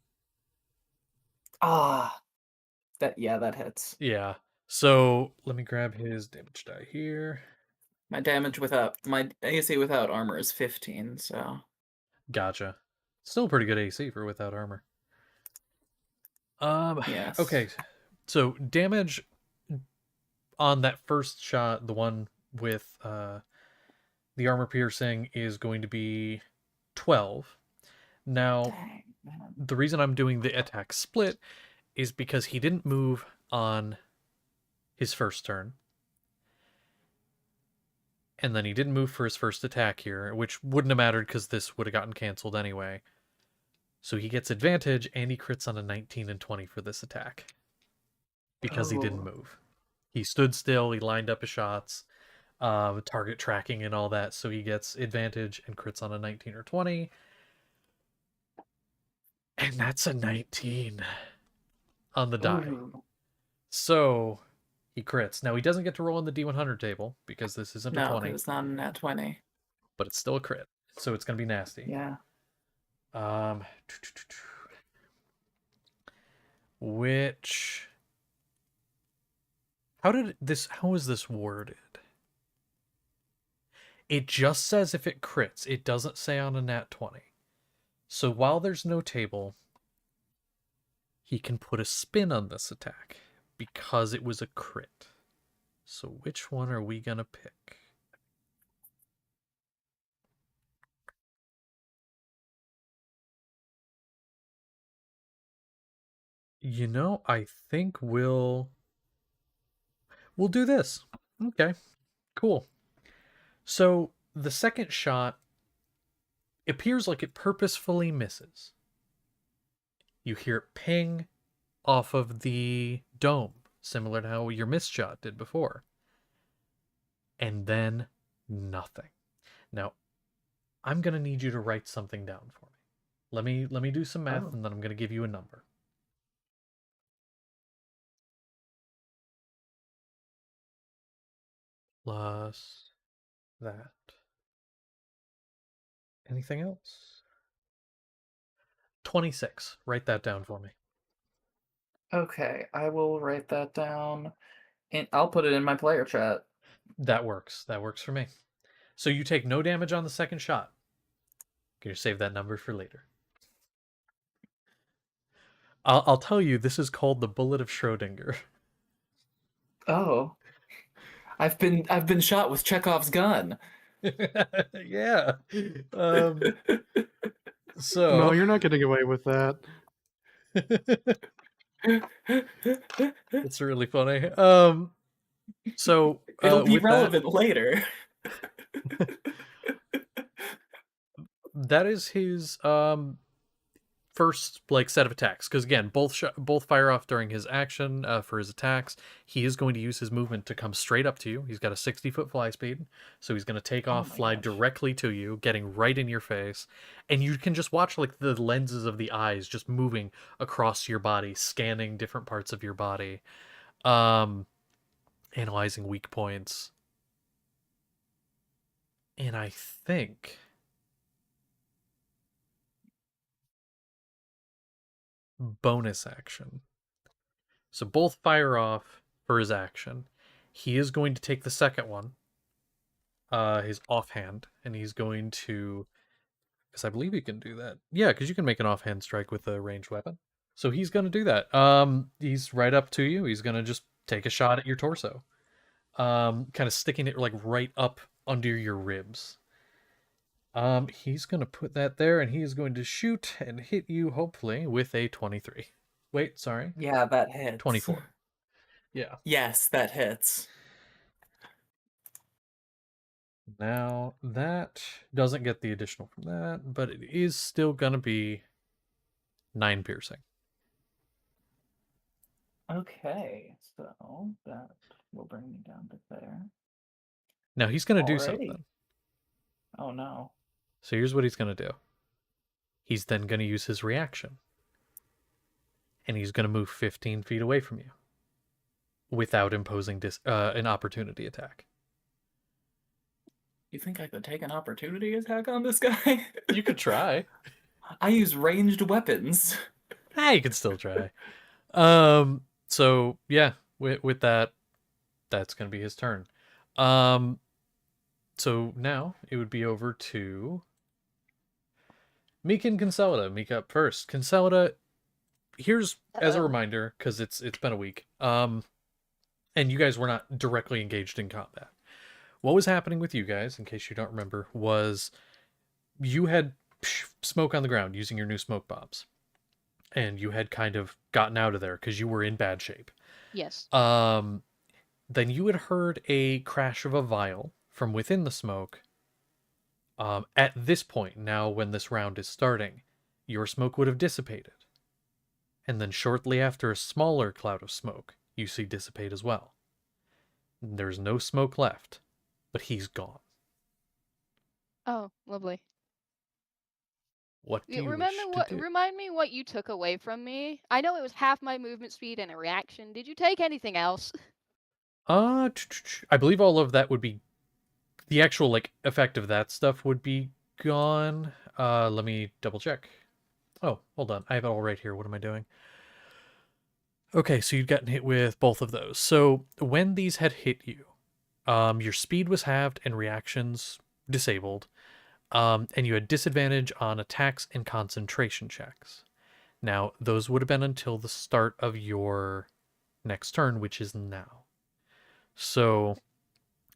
That hits. Yeah. So, let me grab his damage die here. My AC without armor is 15, so. Gotcha. Still pretty good AC for without armor. Yes. Okay. So damage on that first shot, the one with the armor piercing, is going to be 12. Now, Dang, man. the reason I'm doing the attack split is because he didn't move on his first turn. And then he didn't move for his first attack here, which wouldn't have mattered because this would have gotten canceled anyway. So he gets advantage, and he crits on a 19 and 20 for this attack. Because he didn't move. He stood still, he lined up his shots, target tracking and all that, so he gets advantage and crits on a 19 or 20. And that's a 19 on the die. Ooh. So he crits. Now he doesn't get to roll on the D100 table because this isn't a 20. No, it's not a nat 20. But it's still a crit, so it's going to be nasty. Yeah. Which... How is this worded? It just says if it crits. It doesn't say on a nat 20. So while there's no table, he can put a spin on this attack because it was a crit. So which one are we going to pick? You know, I think we'll do this. Okay, cool. So the second shot appears like it purposefully misses. You hear it ping off of the dome, similar to how your missed shot did before. And then nothing. Now, I'm going to need you to write something down for me. Let me do some math, and then I'm going to give you a number. Plus that. Anything else? 26. Write that down for me. Okay, I will write that down. And I'll put it in my player chat. That works. That works for me. So you take no damage on the second shot. Can you save that number for later? I'll tell you, this is called the Bullet of Schrodinger. Oh. I've been shot with Chekhov's gun. Yeah. So No, you're not getting away with that. It's really funny. So it'll be with relevant later. That is his first set of attacks, because again, both fire off during his action for his attacks. He is going to use his movement to come straight up to you. He's got a 60-foot fly speed, so he's going to take off, fly directly to you, getting right in your face, and you can just watch the lenses of the eyes just moving across your body, scanning different parts of your body, analyzing weak points. And I think bonus action. So both fire off for his action. He is going to take the second one, his offhand, and he's going to, because I believe you can do that. Yeah, because you can make an offhand strike with a ranged weapon. So he's going to do that. He's right up to you. He's going to just take a shot at your torso, kind of sticking it right up under your ribs. He's going to put that there, and he is going to shoot and hit you, hopefully, with a 23. Wait, sorry. Yeah, that hits. 24. Yeah. Yes, that hits. Now, that doesn't get the additional from that, but it is still going to be 9 piercing. Okay, so that will bring me down to there. Now, he's going to do Alrighty. something. Oh no. So here's what he's going to do. He's then going to use his reaction. And he's going to move 15 feet away from you without imposing an opportunity attack. You think I could take an opportunity attack on this guy? You could try. I use ranged weapons. You could still try. So yeah, with that, that's gonna be his turn. So now it would be over to Mika and Consolida. Mika up first. Consolida, here's as a reminder, because it's been a week. And you guys were not directly engaged in combat. What was happening with you guys, in case you don't remember, was you had smoke on the ground using your new smoke bombs. And you had kind of gotten out of there because you were in bad shape. Yes. Then you had heard a crash of a vial from within the smoke. At this point, now when this round is starting, your smoke would have dissipated. And then shortly after, a smaller cloud of smoke you see dissipate as well. There's no smoke left, but he's gone. Oh, lovely. What do you Remember wish what? to do? Remind me what you took away from me. I know it was half my movement speed and a reaction. Did you take anything else? I believe all of that would be the actual like effect of that stuff would be gone. Let me double check. Oh, hold on. I have it all right here. What am I doing? Okay, so you'd gotten hit with both of those. So when these had hit you, your speed was halved and reactions disabled. And you had disadvantage on attacks and concentration checks. Now, those would have been until the start of your next turn, which is now. So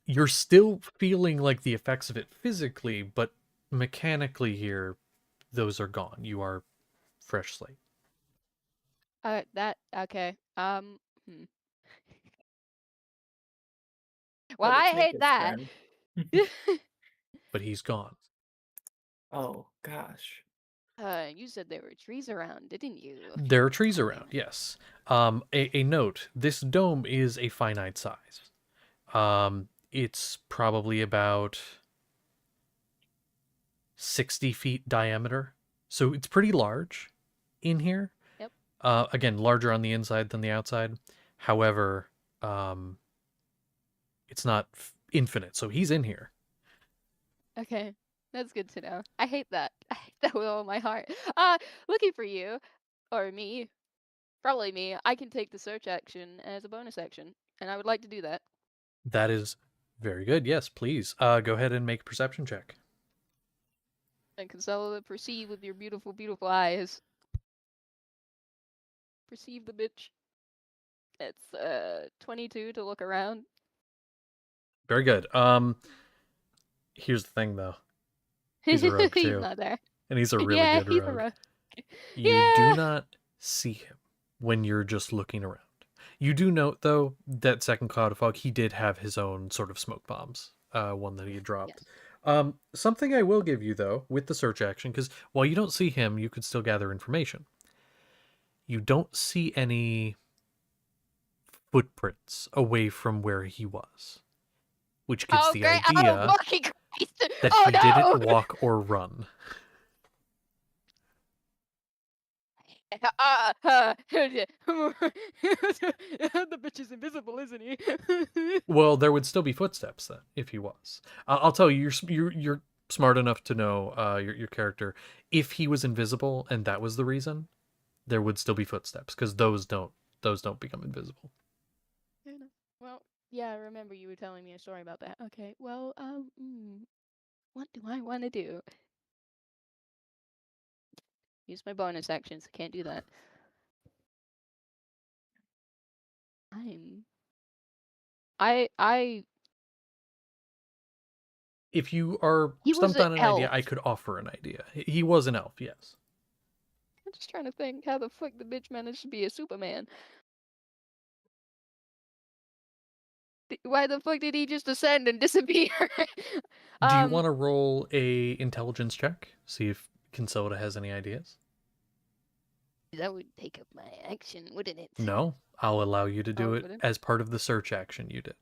you're still feeling like the effects of it physically, but mechanically here, those are gone. You are fresh slate. Okay. Hmm. Well, Well, I it's hate Mika's that. turn. But he's gone. Oh gosh. You said there were trees around, didn't you? There are trees around, yes. A note, this dome is a finite size. It's probably about 60 feet diameter. So it's pretty large in here. Yep. Again, larger on the inside than the outside. However, it's not infinite. So he's in here. Okay. That's good to know. I hate that. I hate that with all my heart. Looking for you. Or me. Probably me. I can take the search action as a bonus action. And I would like to do that. That is very good. Yes, please. Go ahead and make a perception check. And Consolida, perceive with your beautiful, beautiful eyes. Perceive the bitch. It's 22 to look around. Very good. Here's the thing though. He's a rogue He's too. not there. And he's a really Yeah, good he's rogue. a rogue. You Yeah. do not see him when you're just looking around. You do note, though, that second cloud of fog, he did have his own sort of smoke bombs, one that he had dropped. Yes. Something I will give you, though, with the search action, because while you don't see him, you could still gather information. You don't see any footprints away from where he was, which gives the great. idea Oh, fucking Christ. that Oh, he no. didn't walk or run. The bitch is invisible, isn't he? Well, there would still be footsteps then, if he was. I'll tell you, you're smart enough to know your character. If he was invisible and that was the reason, there would still be footsteps because those don't become invisible. Fair enough. Well, yeah, I remember you were telling me a story about that. Okay, well, what do I want to do? Use my bonus actions. I can't do that. If you are He was stumped an on an idea, elf. I could offer an idea. He was an elf, yes. I'm just trying to think how the fuck the bitch managed to be a Superman. Why the fuck did he just ascend and disappear? Do you want to roll a intelligence check? See if Kinsota has any ideas? That would take up my action, wouldn't it? No, I'll allow you to do Oh, it wouldn't? as part of the search action you did.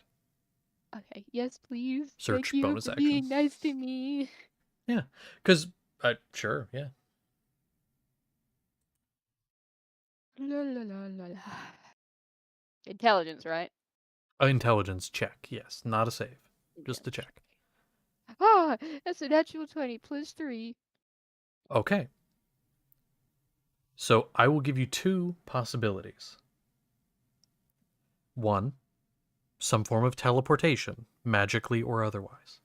Okay, yes, please. Search Thank you bonus for action. being nice to me. Yeah, because, sure, yeah. La, la, la, la, la. Intelligence, right? Intelligence check, yes. Not a save. Just a check. Ah, that's a natural 20 plus 3. Okay. So I will give you two possibilities. One, some form of teleportation, magically or otherwise.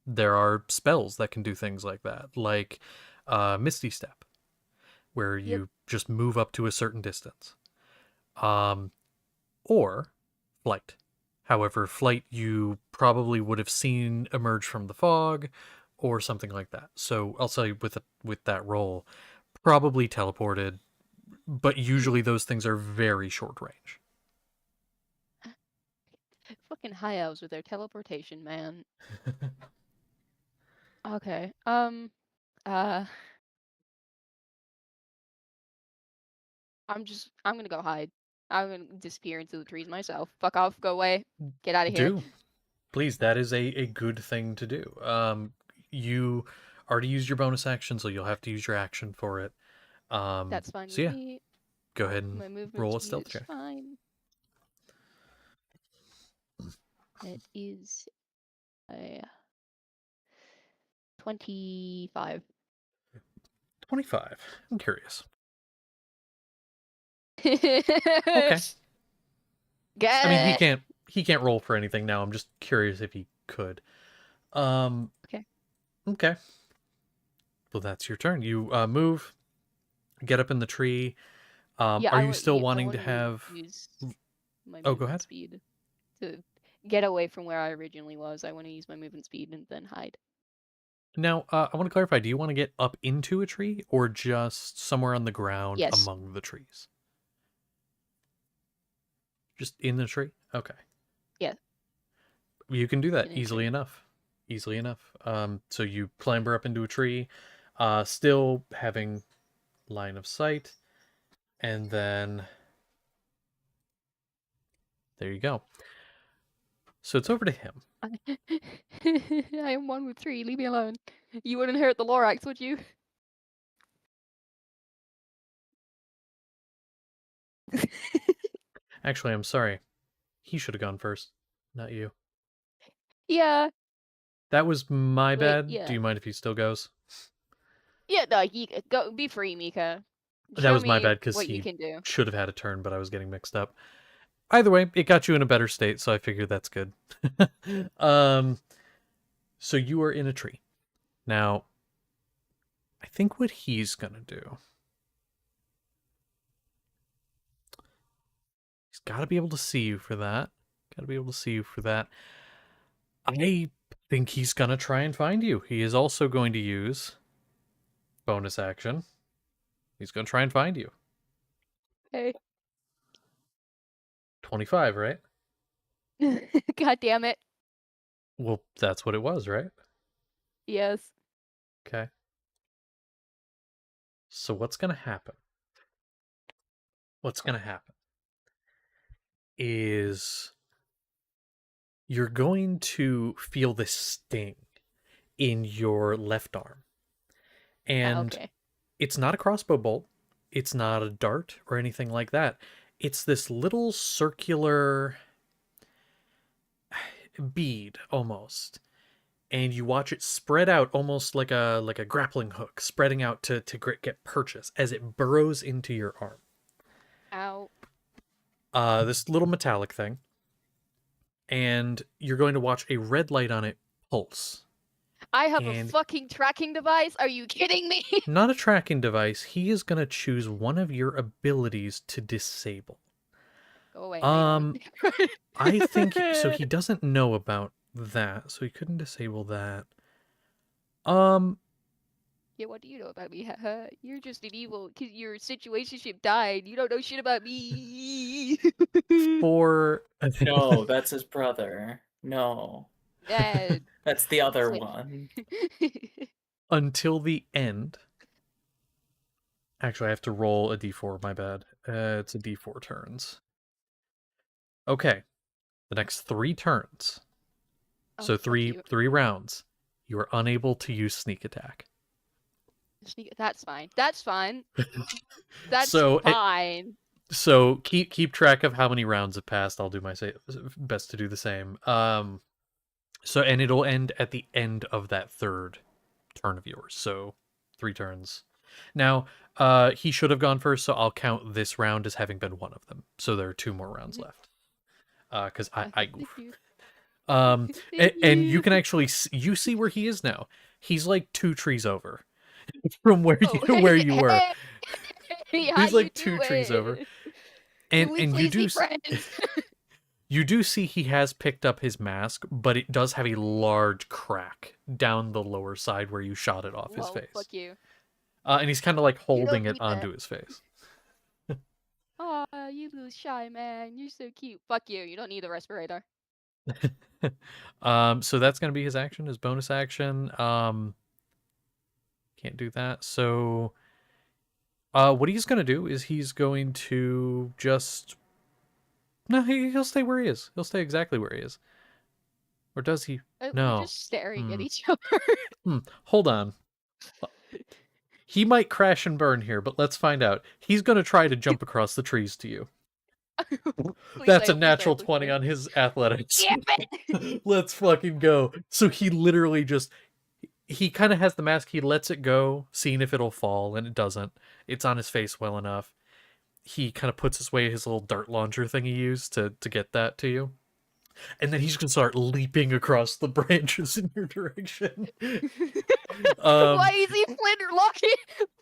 There are spells that can do things like that, like Misty Step, where you just move up to a certain distance. Or flight. However, flight you probably would have seen emerge from the fog or something like that. So I'll tell you with that roll, probably teleported, but usually those things are very short range. Fucking high elves with their teleportation, man. Okay. I'm gonna go hide. I'm gonna disappear into the trees myself. Fuck off, go away. Get out of here. Do. Please, that is a good thing to do. You already used your bonus action, so you'll have to use your action for it. That's fine So with yeah, me. go ahead and My movement roll a speed stealth is check. fine. It is a 25. 25. I'm curious. Okay. I mean, he can't roll for anything now. I'm just curious if he could. Okay. Okay. Well, that's your turn. You move, get up in the tree. Yeah, Are you still wanting to wanted have? use my Oh, go movement ahead. speed to get away from where I originally was. I want to use my movement speed and then hide. Now, I want to clarify. Do you want to get up into a tree or just somewhere on the ground Yes. among the trees? Just in the tree? Okay. Yeah. You can do that In a easily tree. enough. Easily enough. So you clamber up into a tree, still having line of sight, and then there you go. So it's over to him. I am one with tree. Leave me alone. You wouldn't hurt the Lorax, would you? Actually, I'm sorry. He should have gone first, not you. Yeah. That was my Wait, bad. yeah. Do you mind if he still goes? Yeah, no, go be free, Mika. That was my me bad because what you he can do. should have had a turn, but I was getting mixed up. Either way, it got you in a better state, so I figured that's good. So you are in a tree. Now, I think what he's gonna do. He's got to be able to see you for that. Got to be able to see you for that. I think he's gonna try and find you. He is also going to use bonus action. He's gonna try and find you. Hey. 25, right? God damn it. Well, that's what it was, right? Yes. Okay. So what's gonna happen? What's gonna happen is you're going to feel this sting in your left arm. And Okay. it's not a crossbow bolt. It's not a dart or anything like that. It's this little circular bead almost. And you watch it spread out almost like a grappling hook, spreading out to get purchase as it burrows into your arm. Ow. This little metallic thing. And you're going to watch a red light on it pulse. I have a And fucking tracking device? Are you kidding me? not a tracking device. He is going to choose one of your abilities to disable. Go away. I think so. He doesn't know about that, so he couldn't disable that. Yeah, what do you know about me? You're just an evil because your situationship died. You don't know shit about me. For No, that's his brother. No, Dad. that's the other Wait. one. until the end. Actually, I have to roll a d4. My bad. It's a d4 turns. Okay, the next 3 turns. Oh, So fuck three you. 3 rounds. You are unable to use sneak attack. That's fine. That's fine. That's So fine. so keep track of how many rounds have passed. I'll do my best to do the same. So and it'll end at the end of that 3rd turn of yours. So 3 turns. Now, he should have gone first, so I'll count this round as having been one of them. So there are 2 more rounds left. Because I Thank goof. you. And Thank you you. can actually you see where he is now. He's like 2 trees over from where Oh, where you were. hey, how He's you like 2 trees over. doing? And Can we and please be friends? you do see he has picked up his mask, but it does have a large crack down the lower side where you shot it off his Well, face. fuck you. And he's kind of like You don't holding it need that. onto his face. Aw, you little shy man. You're so cute. Fuck you. You don't need a respirator. So that's gonna be his action, his bonus action. Can't do that. So, what he's gonna do is he's going to just no, he'll stay where he is. He'll stay exactly where he is. Or does he? We're No. just staring at Hmm. each other. Hold on. He might crash and burn here, but let's find out. He's gonna try to jump across the trees to you. Please That's say a it, please say natural it, please 20 say it. on his athletics. Damn it! Let's fucking go. So he literally just he kind of has the mask, he lets it go, seeing if it'll fall, and it doesn't. It's on his face well enough. He kind of puts away his little dart launcher thing he used to get that to you. And then he's gonna start leaping across the branches in your direction. Why is he Flint locking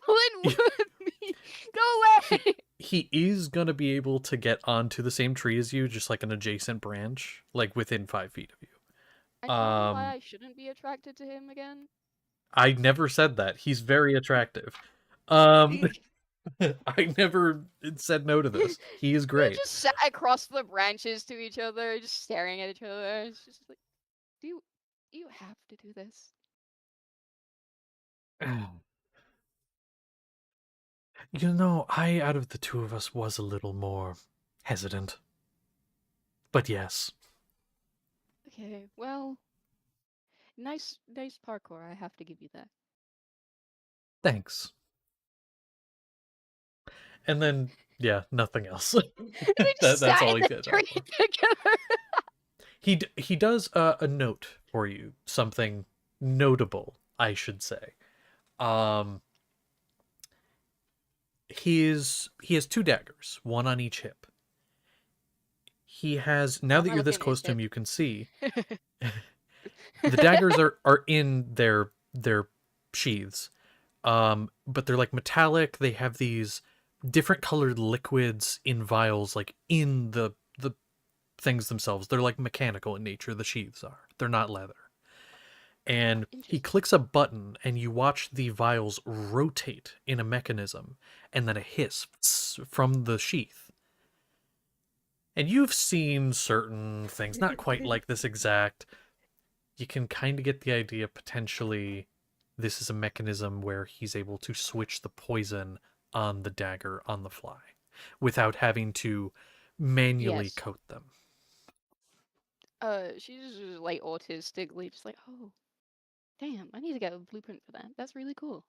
Flint with me? Go away! He is gonna be able to get onto the same tree as you, just like an adjacent branch, like within 5 feet of you. I don't know why I shouldn't be attracted to him again. I never said that. He's very attractive. I never said no to this. He is We great. just sat across the branches to each other, just staring at each other. It's just like, do you have to do this? You know, I, out of the 2 of us, was a little more hesitant. But yes. Okay, well, nice parkour. I have to give you that. Thanks. And then, yeah, nothing else. We just That's sat all in he the did. tree together. He does a note for you, something notable, I should say. He has 2 daggers, one on each hip. He has, now Why that am I you're this looking at close his to him, hip? you can see the daggers are in their sheaths, but they're like metallic. They have these different colored liquids in vials, like in the things themselves. They're like mechanical in nature. The sheaths are. They're not leather. And he Interesting. clicks a button, and you watch the vials rotate in a mechanism, and then a hiss from the sheath. And you've seen certain things, not quite like this exact. You can kind of get the idea potentially this is a mechanism where he's able to switch the poison on the dagger on the fly without having to manually Yes. coat them. She's just like autistically, just like, oh, damn, I need to get a blueprint for that. That's really cool.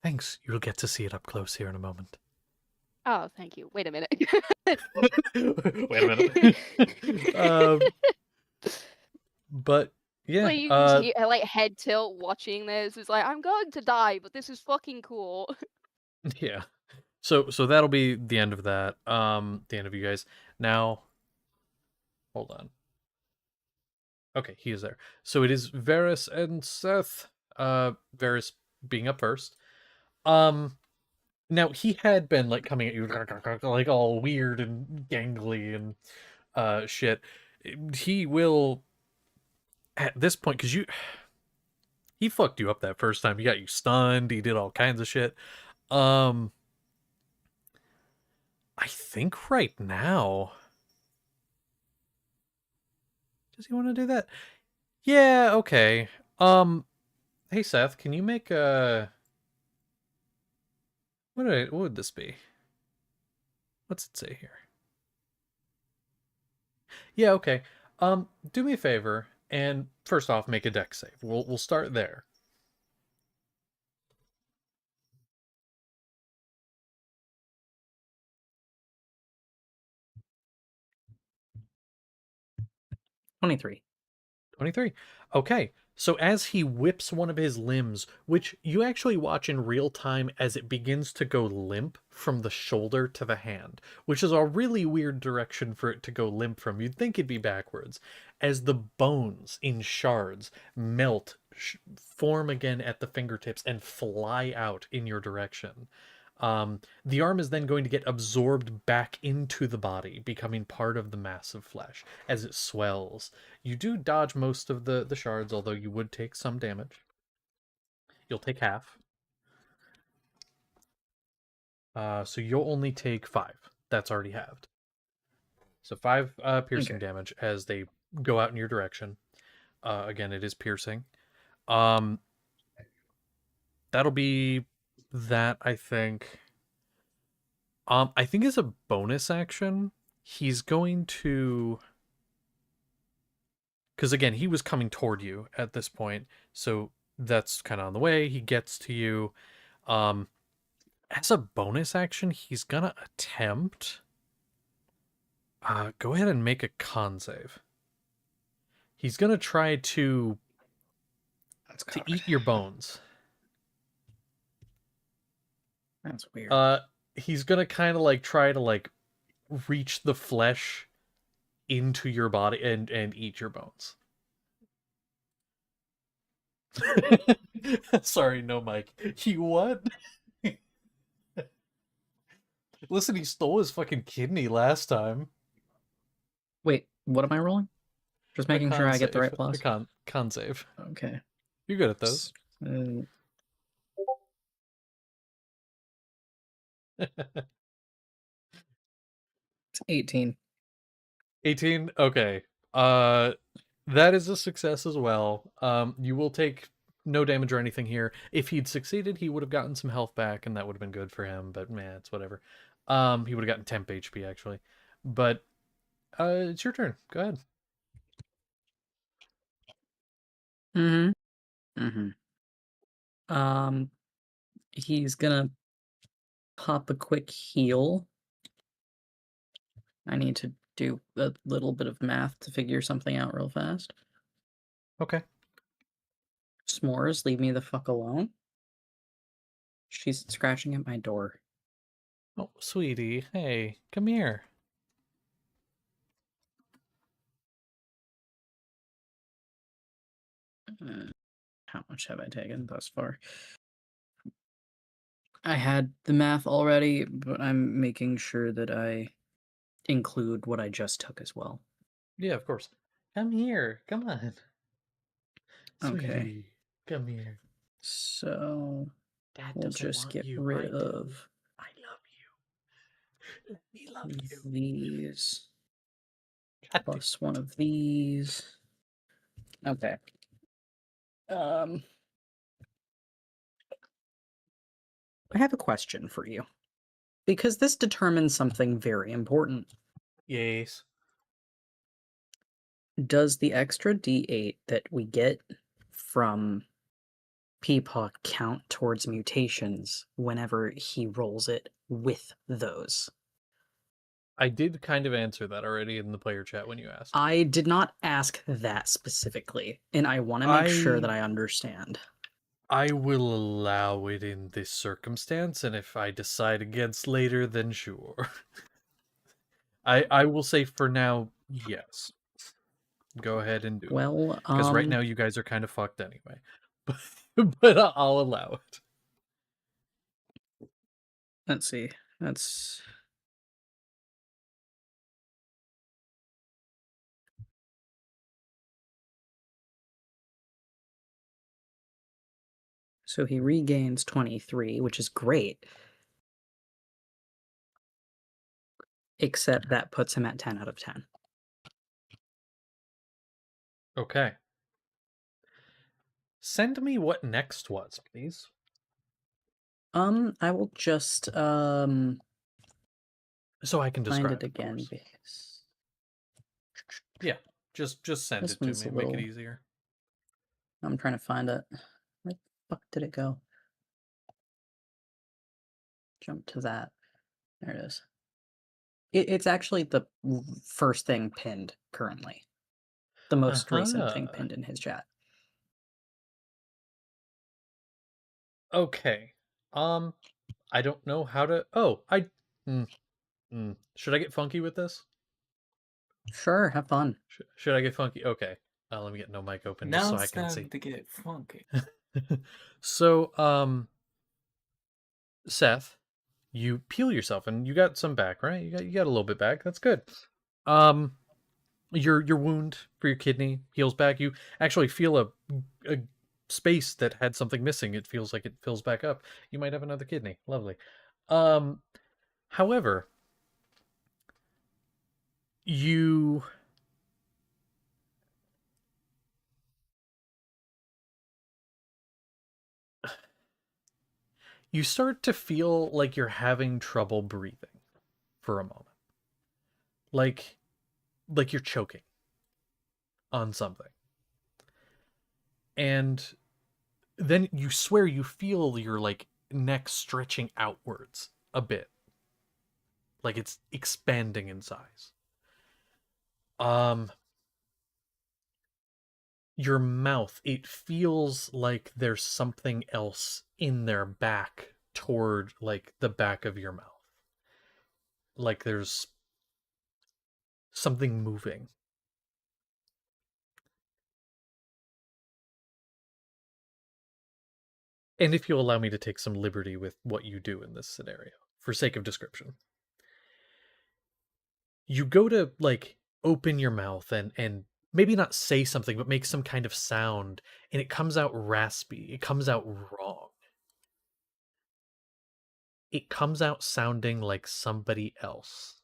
Thanks. You'll get to see it up close here in a moment. Oh, thank you. Wait a minute. Wait a minute. But yeah, Like, you can see her, like, head tilt watching this. It's like, I'm going to die, but this is fucking cool. yeah. So that'll be the end of that. The end of you guys. Now, hold on. Okay, he is there. So it is Varys and Seth. Varys being up first. Now he had been like coming at you like all weird and gangly and shit. He will at this point, because he fucked you up that first time. He got you stunned. He did all kinds of shit. Um, I think right now, does he want to do that? Yeah, okay. Hey Seth, can you make a what would this be? What's it say here? Yeah, okay. Do me a favor and first off make a deck save. We'll start there. $23. 23. Okay. So as he whips one of his limbs, which you actually watch in real time as it begins to go limp from the shoulder to the hand, which is a really weird direction for it to go limp from. You'd think it'd be backwards. As the bones in shards melt, form again at the fingertips, and fly out in your direction. The arm is then going to get absorbed back into the body, becoming part of the mass of flesh as it swells. You do dodge most of the shards, although you would take some damage. You'll take half. So you'll only take 5. That's already halved. So 5 piercing damage as they go out in your direction. Again, it is piercing. That'll be that, I think. I think as a bonus action, he's going to, because again, he was coming toward you at this point, so that's kind of on the way. He gets to you. As a bonus action, he's gonna attempt. Go ahead and make a con save. He's gonna try to eat your bones. That's weird. He's gonna kind of like try to like reach the flesh into your body and eat your bones. Sorry, no mic. He what? Listen, he stole his fucking kidney last time. Wait, what am I rolling? Just making sure I get the right A plus. con save. Okay. You're good at those. It's 18. 18. Okay. That is a success as well. You will take no damage or anything here. If he'd succeeded, he would have gotten some health back, and that would have been good for him. But man, it's whatever. He would have gotten temp HP actually. But it's your turn. Go ahead. Mm-hmm. He's gonna pop a quick heal. I need to do a little bit of math to figure something out real fast. Okay. S'mores, leave me the fuck alone. She's scratching at my door. Oh, sweetie. Hey, come here. How much have I taken thus far? I had the math already, but I'm making sure that I include what I just took as well. Yeah, of course. Come here. Come on. Okay. Sweetie, come here. So Dad we'll doesn't just want get you. rid I do. of I love you. Let me love you. these God plus one of these. Okay. I have a question for you. Because this determines something very important. yes. Does the extra D8 that we get from Peepaw count towards mutations whenever he rolls it with those? I did kind of answer that already in the player chat when you asked. I did not ask that specifically, and I want to make sure that I understand. I will allow it in this circumstance, and if I decide against later, then sure. I will say for now, yes. Go ahead and do it. Well, Because right now you guys are kind of fucked anyway. But I'll allow it. let's see. That's So he regains 23, which is great. Except that puts him at 10 out of 10. Okay. Send me what next was, please. I will just So I can find describe it again. Of course. Because Yeah, just send this it to one's me. a Make it little. easier. I'm trying to find it. Where the fuck did it go? Jump to that. There it is. It's actually the first thing pinned currently. The most recent thing Uh-huh. pinned in his chat. Okay. I don't know how to. Oh, should I get funky with this? Sure, have fun. Should I get funky? Okay. Let me get no mic open just Now so I it's can see. time to get funky. So, Seth, you peel yourself and you got some back, right? You got a little bit back. That's good. Um, your wound for your kidney heals back. You actually feel a space that had something missing. It feels like it fills back up. You might have another kidney. Lovely. However, you you start to feel like you're having trouble breathing for a moment. Like you're choking on something. And then you swear you feel your like neck stretching outwards a bit. Like it's expanding in size. Um your mouth, it feels like there's something else in their back toward like the back of your mouth. Like there's something moving. And if you'll allow me to take some liberty with what you do in this scenario, for sake of description, you go to like open your mouth and maybe not say something, but make some kind of sound, and it comes out raspy. It comes out wrong. It comes out sounding like somebody else.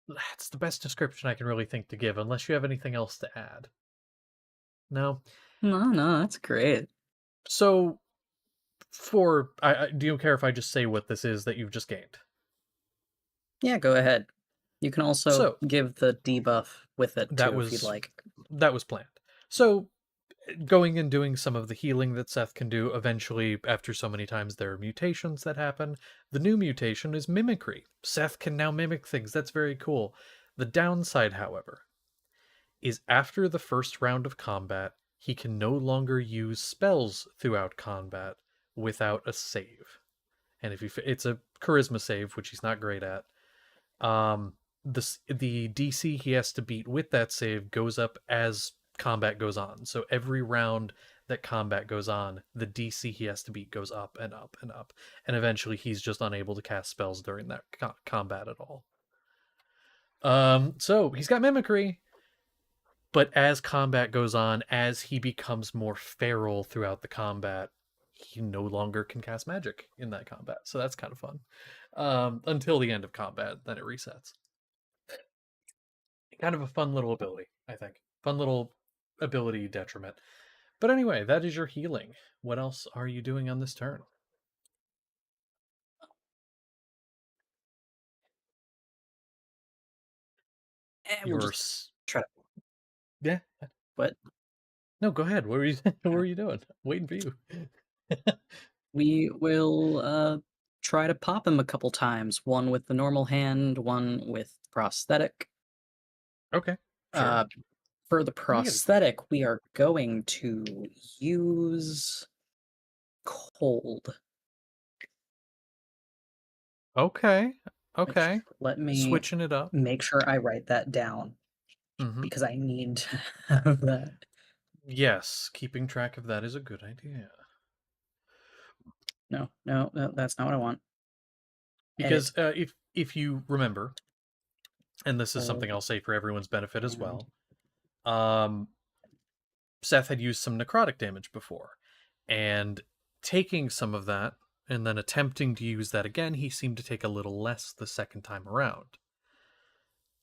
That's the best description I can really think to give, unless you have anything else to add. No? No, that's great. So, do you care if I just say what this is that you've just gained? Yeah, go ahead. You can also So, give the debuff with it that too, if you'd was like. that was planned. So, going and doing some of the healing that Seth can do, eventually, after so many times there are mutations that happen. The new mutation is mimicry. Seth can now mimic things. That's very cool. The downside, however, is after the first round of combat, he can no longer use spells throughout combat without a save. And if it's a charisma save, which he's not great at. The DC he has to beat with that save goes up as combat goes on. So every round that combat goes on, the DC he has to beat goes up and up and up, and eventually he's just unable to cast spells during that combat at all. So he's got mimicry, but as combat goes on, as he becomes more feral throughout the combat, he no longer can cast magic in that combat. So that's kind of fun. Until the end of combat, then it resets. Kind of a fun little ability, I think. Fun little ability detriment. But anyway, that is your healing. What else are you doing on this turn? We'll Your just try to. yeah. What? No, go ahead. What were you what were you doing? Waiting for you. We will try to pop him a couple times. One with the normal hand, one with prosthetic. Okay. Sure. For the Let me get prosthetic, we are going to use cold. Okay. Which, Okay. let me Switching it up. make sure I write that down Mm-hmm. because I need to have that. Yes, keeping track of that is a good idea. No, that's not what I want. Because if you remember, and this is something I'll say for everyone's benefit as And- well. Seth had used some necrotic damage before, and taking some of that and then attempting to use that again, he seemed to take a little less the second time around.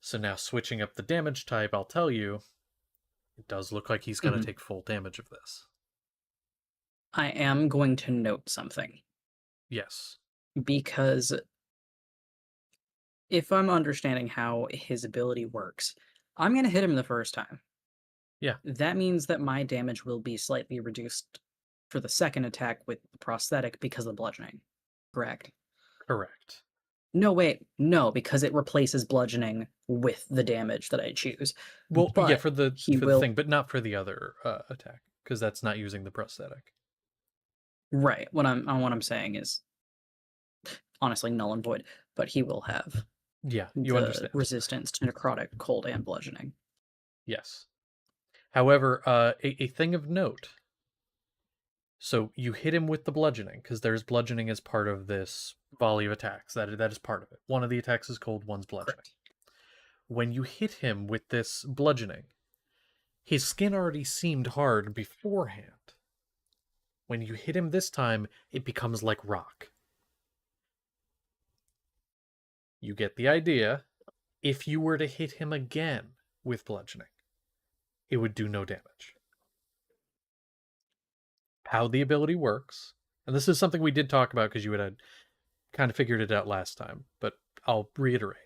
So now switching up the damage type, I'll tell you, it does look like he's going to take full damage of this. I am going to note something. Yes. Because if I'm understanding how his ability works, I'm going to hit him the first time. Yeah. That means that my damage will be slightly reduced for the second attack with the prosthetic because of the bludgeoning. Correct? Correct. No, wait. No, because it replaces bludgeoning with the damage that I choose. Well, but yeah, for the will... thing, but not for the other attack, because that's not using the prosthetic. Right. What I'm saying is honestly null and void, but he will have you understand resistance to necrotic, cold, and bludgeoning. Yes. However, a thing of note. So you hit him with the bludgeoning, because there's bludgeoning as part of this volley of attacks. That is part of it. One of the attacks is cold, one's bludgeoning. Correct. When you hit him with this bludgeoning, his skin already seemed hard beforehand. When you hit him this time, it becomes like rock. You get the idea. If you were to hit him again with bludgeoning, it would do no damage. How the ability works, and this is something we did talk about because you had kind of figured it out last time, but I'll reiterate.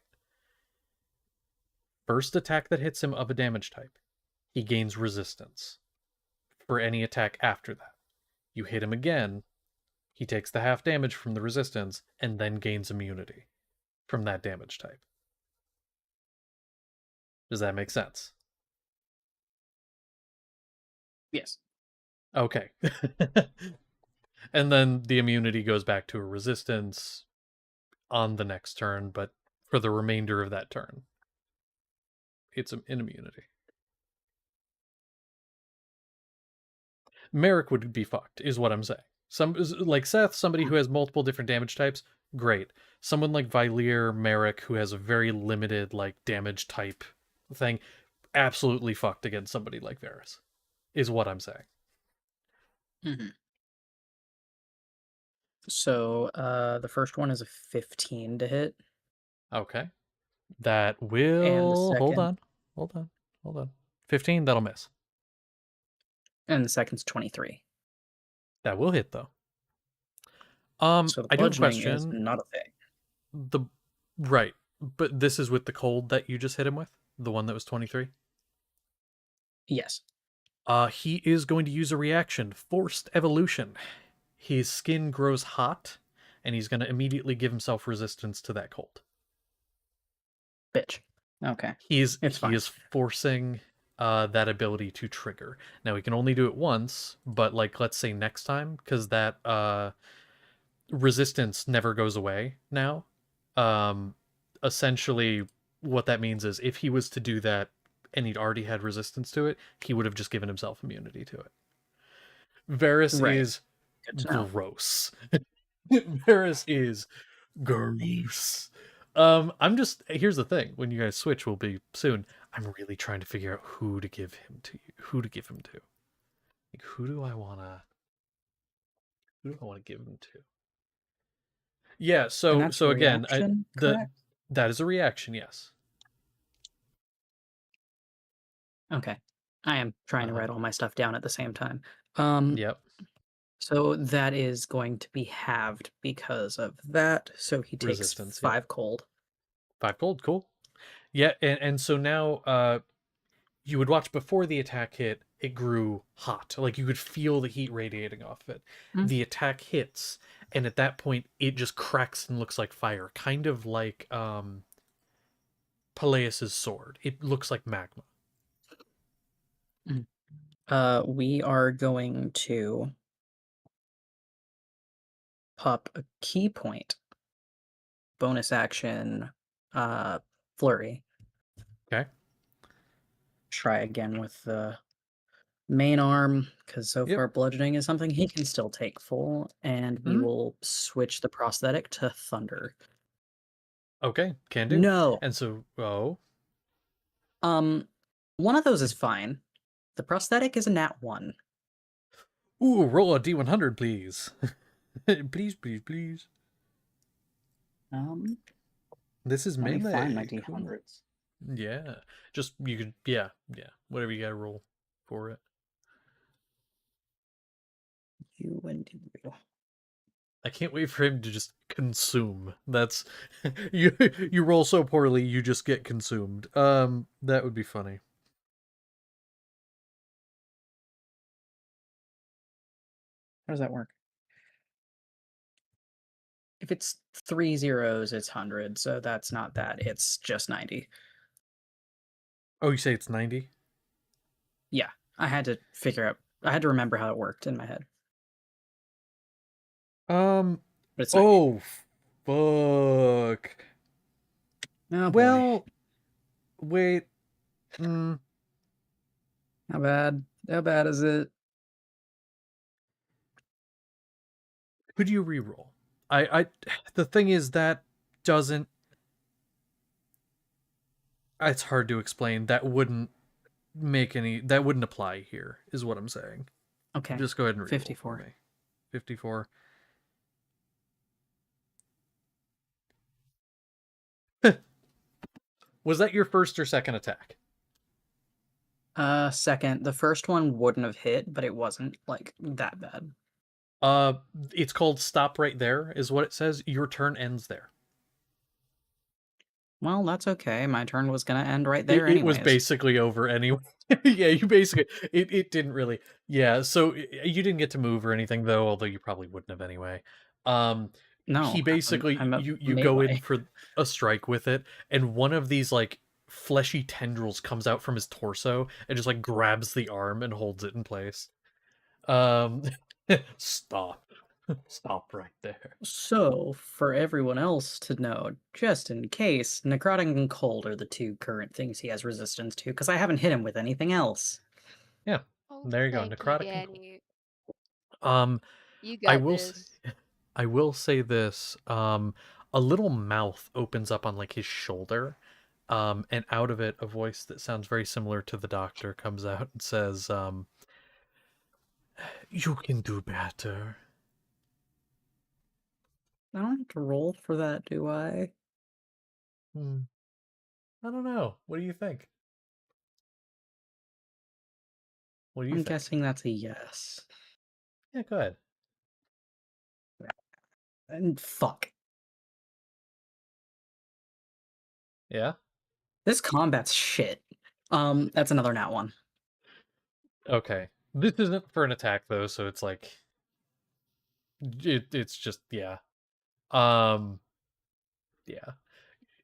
First attack that hits him of a damage type, he gains resistance for any attack after that. You hit him again, he takes the half damage from the resistance and then gains immunity from that damage type. Does that make sense? Yes. Okay. And then the immunity goes back to a resistance on the next turn, but for the remainder of that turn, it's an immunity. Merrick would be fucked, is what I'm saying. Like Seth, somebody who has multiple different damage types, great. Someone like Vylir, Merrick, who has a very limited like damage type thing, absolutely fucked against somebody like Varys, is what I'm saying. Mm-hmm. So the first one is a 15 to hit. Okay. That will... And the second... Hold on. 15, that'll miss. And the second's 23. That will hit, though. So the I do have a bludgeoning question. is not a thing. Right. But this is with the cold that you just hit him with? The one that was 23? Yes. He is going to use a reaction. Forced evolution. His skin grows hot, and he's going to immediately give himself resistance to that cold. Bitch. Okay. He is forcing that ability to trigger. Now, he can only do it once, but like, let's say next time, because that resistance never goes away now. Essentially, what that means is if he was to do that and he'd already had resistance to it, he would have just given himself immunity to it. Varys is gross. Varys is gross. Here's the thing. When you guys switch, will be soon. I'm really trying to figure out who to give him to. Like, who do I want to give him to? Yeah. So again, that is a reaction. Yes. Okay. I am trying to write all my stuff down at the same time. Yep. So that is going to be halved because of that. So he takes resistance, 5 cold. 5 cold, cool. Yeah, and so now you would watch before the attack hit, it grew hot. Like you could feel the heat radiating off of it. Mm. The attack hits, and at that point it just cracks and looks like fire. Kind of like Peleus's sword. It looks like magma. We are going to pop a key point. Bonus action, flurry. Okay. Try again with the main arm, because so far bludgeoning is something he can still take full, and we will switch the prosthetic to thunder. Okay, can do. No. And so, One of those is fine. The prosthetic is a nat 1. Ooh, roll a D100, please. Please, please, please. This is Let me find my melee. Cool. D100s. Yeah. Just, you could, yeah. Whatever you gotta roll for it. You and you. I can't wait for him to just consume. That's you roll so poorly you just get consumed. That would be funny. How does that work? If it's 3 zeros, it's 100, so that's not that. It's just 90. Oh, you say it's 90? Yeah, I had to remember how it worked in my head. But it's 90. oh fuck. Oh, boy. Well, wait. How bad? How bad is it? Could you reroll? I the thing is that doesn't. It's hard to explain. That wouldn't apply here, is what I'm saying. Okay. Just go ahead and reroll 54. for me. 54. Was that your first or second attack? Second. The first one wouldn't have hit, but it wasn't like that bad. It's called stop right there, is what it says. Your turn ends there. Well, that's okay. My turn was gonna end right there It was anyways. basically over anyway. Yeah, you basically it didn't really. Yeah, so you didn't get to move or anything though, although you probably wouldn't have anyway. No, he basically I'm a you go in melee. for a strike with it, and one of these like fleshy tendrils comes out from his torso and just like grabs the arm and holds it in place. Stop. Stop right there. So, for everyone else to know, just in case, necrotic and cold are the two current things he has resistance to, because I haven't hit him with anything else. Yeah. Oh, There you go. thank Necrotic you, and cold. Daddy. You I got will this. I will say this. A little mouth opens up on like his shoulder. And out of it, a voice that sounds very similar to the doctor comes out and says, "You can do better." I don't have to roll for that, do I? I don't know. What do you think? What do you I'm think? guessing that's a yes. Yeah, go ahead. And fuck. Yeah? This combat's shit. That's another nat 1. Okay. This isn't for an attack though, so it's like it's just yeah. Yeah.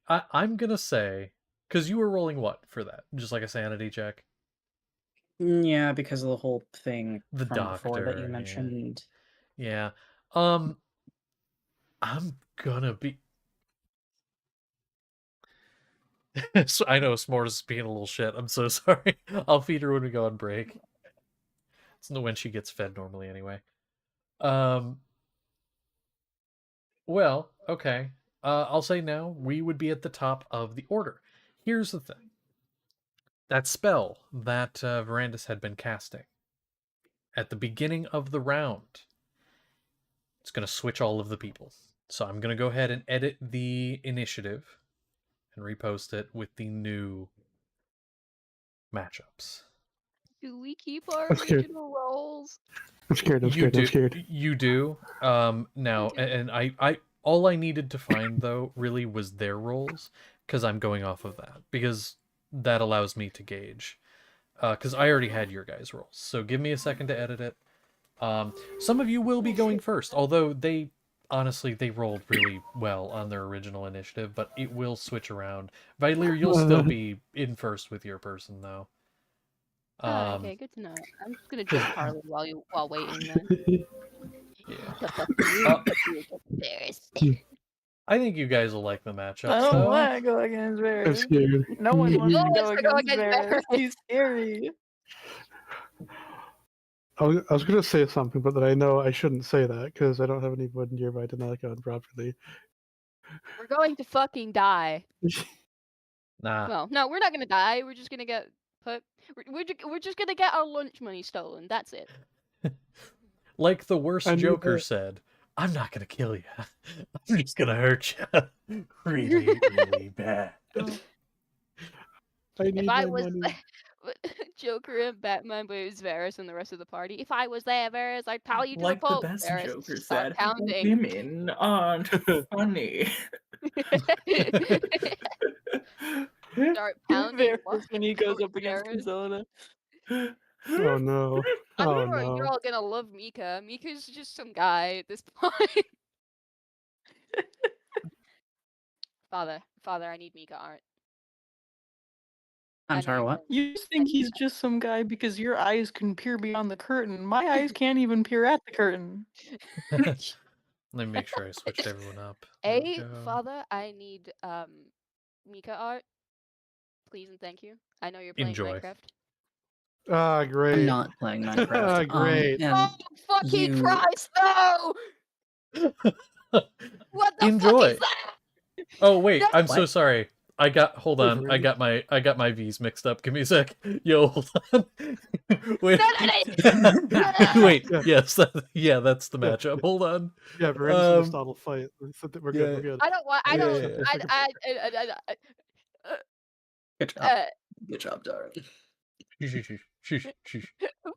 I'm gonna say, because you were rolling what for that? Just like a sanity check? Yeah, because of the whole thing The from before that you doctor, yeah. mentioned. Yeah. I'm gonna be. So, I know S'mores is being a little shit. I'm so sorry. I'll feed her when we go on break. It's not when she gets fed normally, anyway. Well, okay. I'll say now we would be at the top of the order. Here's the thing. That spell that Verandis had been casting at the beginning of the round, it's going to switch all of the people. So I'm going to go ahead and edit the initiative and repost it with the new matchups. Do we keep our I'm scared. original roles? I'm scared. I'm scared. I'm scared. You do. Now, do. and I all I needed to find though really was their roles, because I'm going off of that, because that allows me to gauge. Because I already had your guys' roles, so give me a second to edit it. Some of you will be going first, although they honestly they rolled really well on their original initiative, but it will switch around. Valier, you'll still be in first with your person though. Oh, okay, good to know. I'm just gonna drink Harley while waiting then. Yeah. The fuck you first. I think you guys will like the matchup. I don't though. want to go against I'm Barry. scared. No one wants No to one go wants to go against against Barry. Barry. He's scary. I was going to say something, but then I know I shouldn't say that because I don't have any wood nearby to knock on properly. We're going to fucking die. Nah. Well, no, we're not gonna die. We're just gonna get put. We're just gonna get our lunch money stolen. That's it. Like the worst I need Joker that. said, I'm not gonna kill you. I'm just gonna hurt you. Really, really bad. I If need I my was money. Joker and Batman, but it was Varys and the rest of the party. If I was there, Varys, I'd tell you to the Like the Pope. best Varys, Joker start said, counting. women aren't funny. Start pounding. Varys when he goes up against Varys. Kazona. Oh no. I'm Oh sure no. you're all gonna love Mika. Mika's just some guy at this point. Father, I need Mika art. I I'm know sorry, you're what? gonna- You just think he's just some guy because your eyes can peer beyond the curtain. My eyes can't even peer at the curtain. Let me make sure I switched everyone up. There we go. Father, I need Mika art. Please and thank you. I know you're playing Enjoy. Minecraft. Ah, I'm great. not playing Minecraft. Great. And Oh fucking you- Christ, no! What the fuck Enjoy. is that? Oh wait, No! I'm so What? sorry. Hold Wait, on. I Randy. got my V's mixed up. Give me a sec. Yo, hold on. Wait. No! Wait. Yeah. Yes. Yeah, that's the Yeah. matchup. Hold on. Yeah, Brandon's and Aristotle fight. We're good. yeah. We're good. I don't want. I Yeah, don't. yeah, Good job. Uh, Good job, darling. Shush.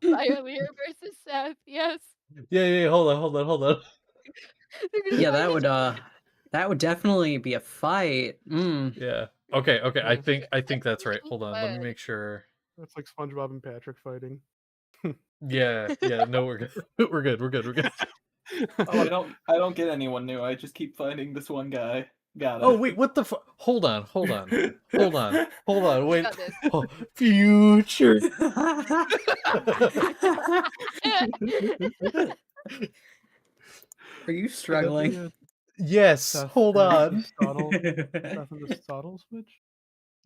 Violator versus Seth. Yes. Yeah. Hold on. Yeah, that would definitely be a fight. Yeah. Okay. Yeah. I think that's right. Hold on. Let me make sure. That's like SpongeBob and Patrick fighting. Yeah. No, we're good. We're good. Oh, I don't get anyone new. I just keep finding this one guy. Got it. Oh wait, what the fuck? Hold on. Wait. Got this. Oh, future. Are you struggling? Yes. Seth Hold and on. Seth and the Stottle switch?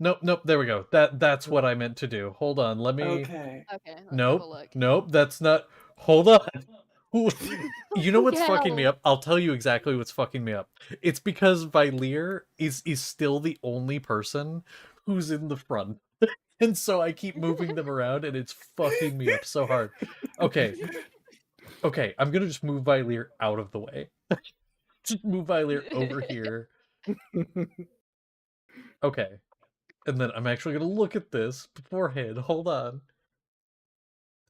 Nope. There we go. That's what I meant to do. Hold on. Let me. Okay. Okay. Let's have a Nope. look. Nope. That's not. Hold on. You know what's fucking me Hell. up? I'll tell you exactly what's fucking me up. It's because Vylir is still the only person who's in the front. And so I keep moving them around and it's fucking me up so hard. Okay, I'm gonna just move Vylir out of the way. Just move Vylir over here. Okay. And then I'm actually gonna look at this beforehand. Hold on.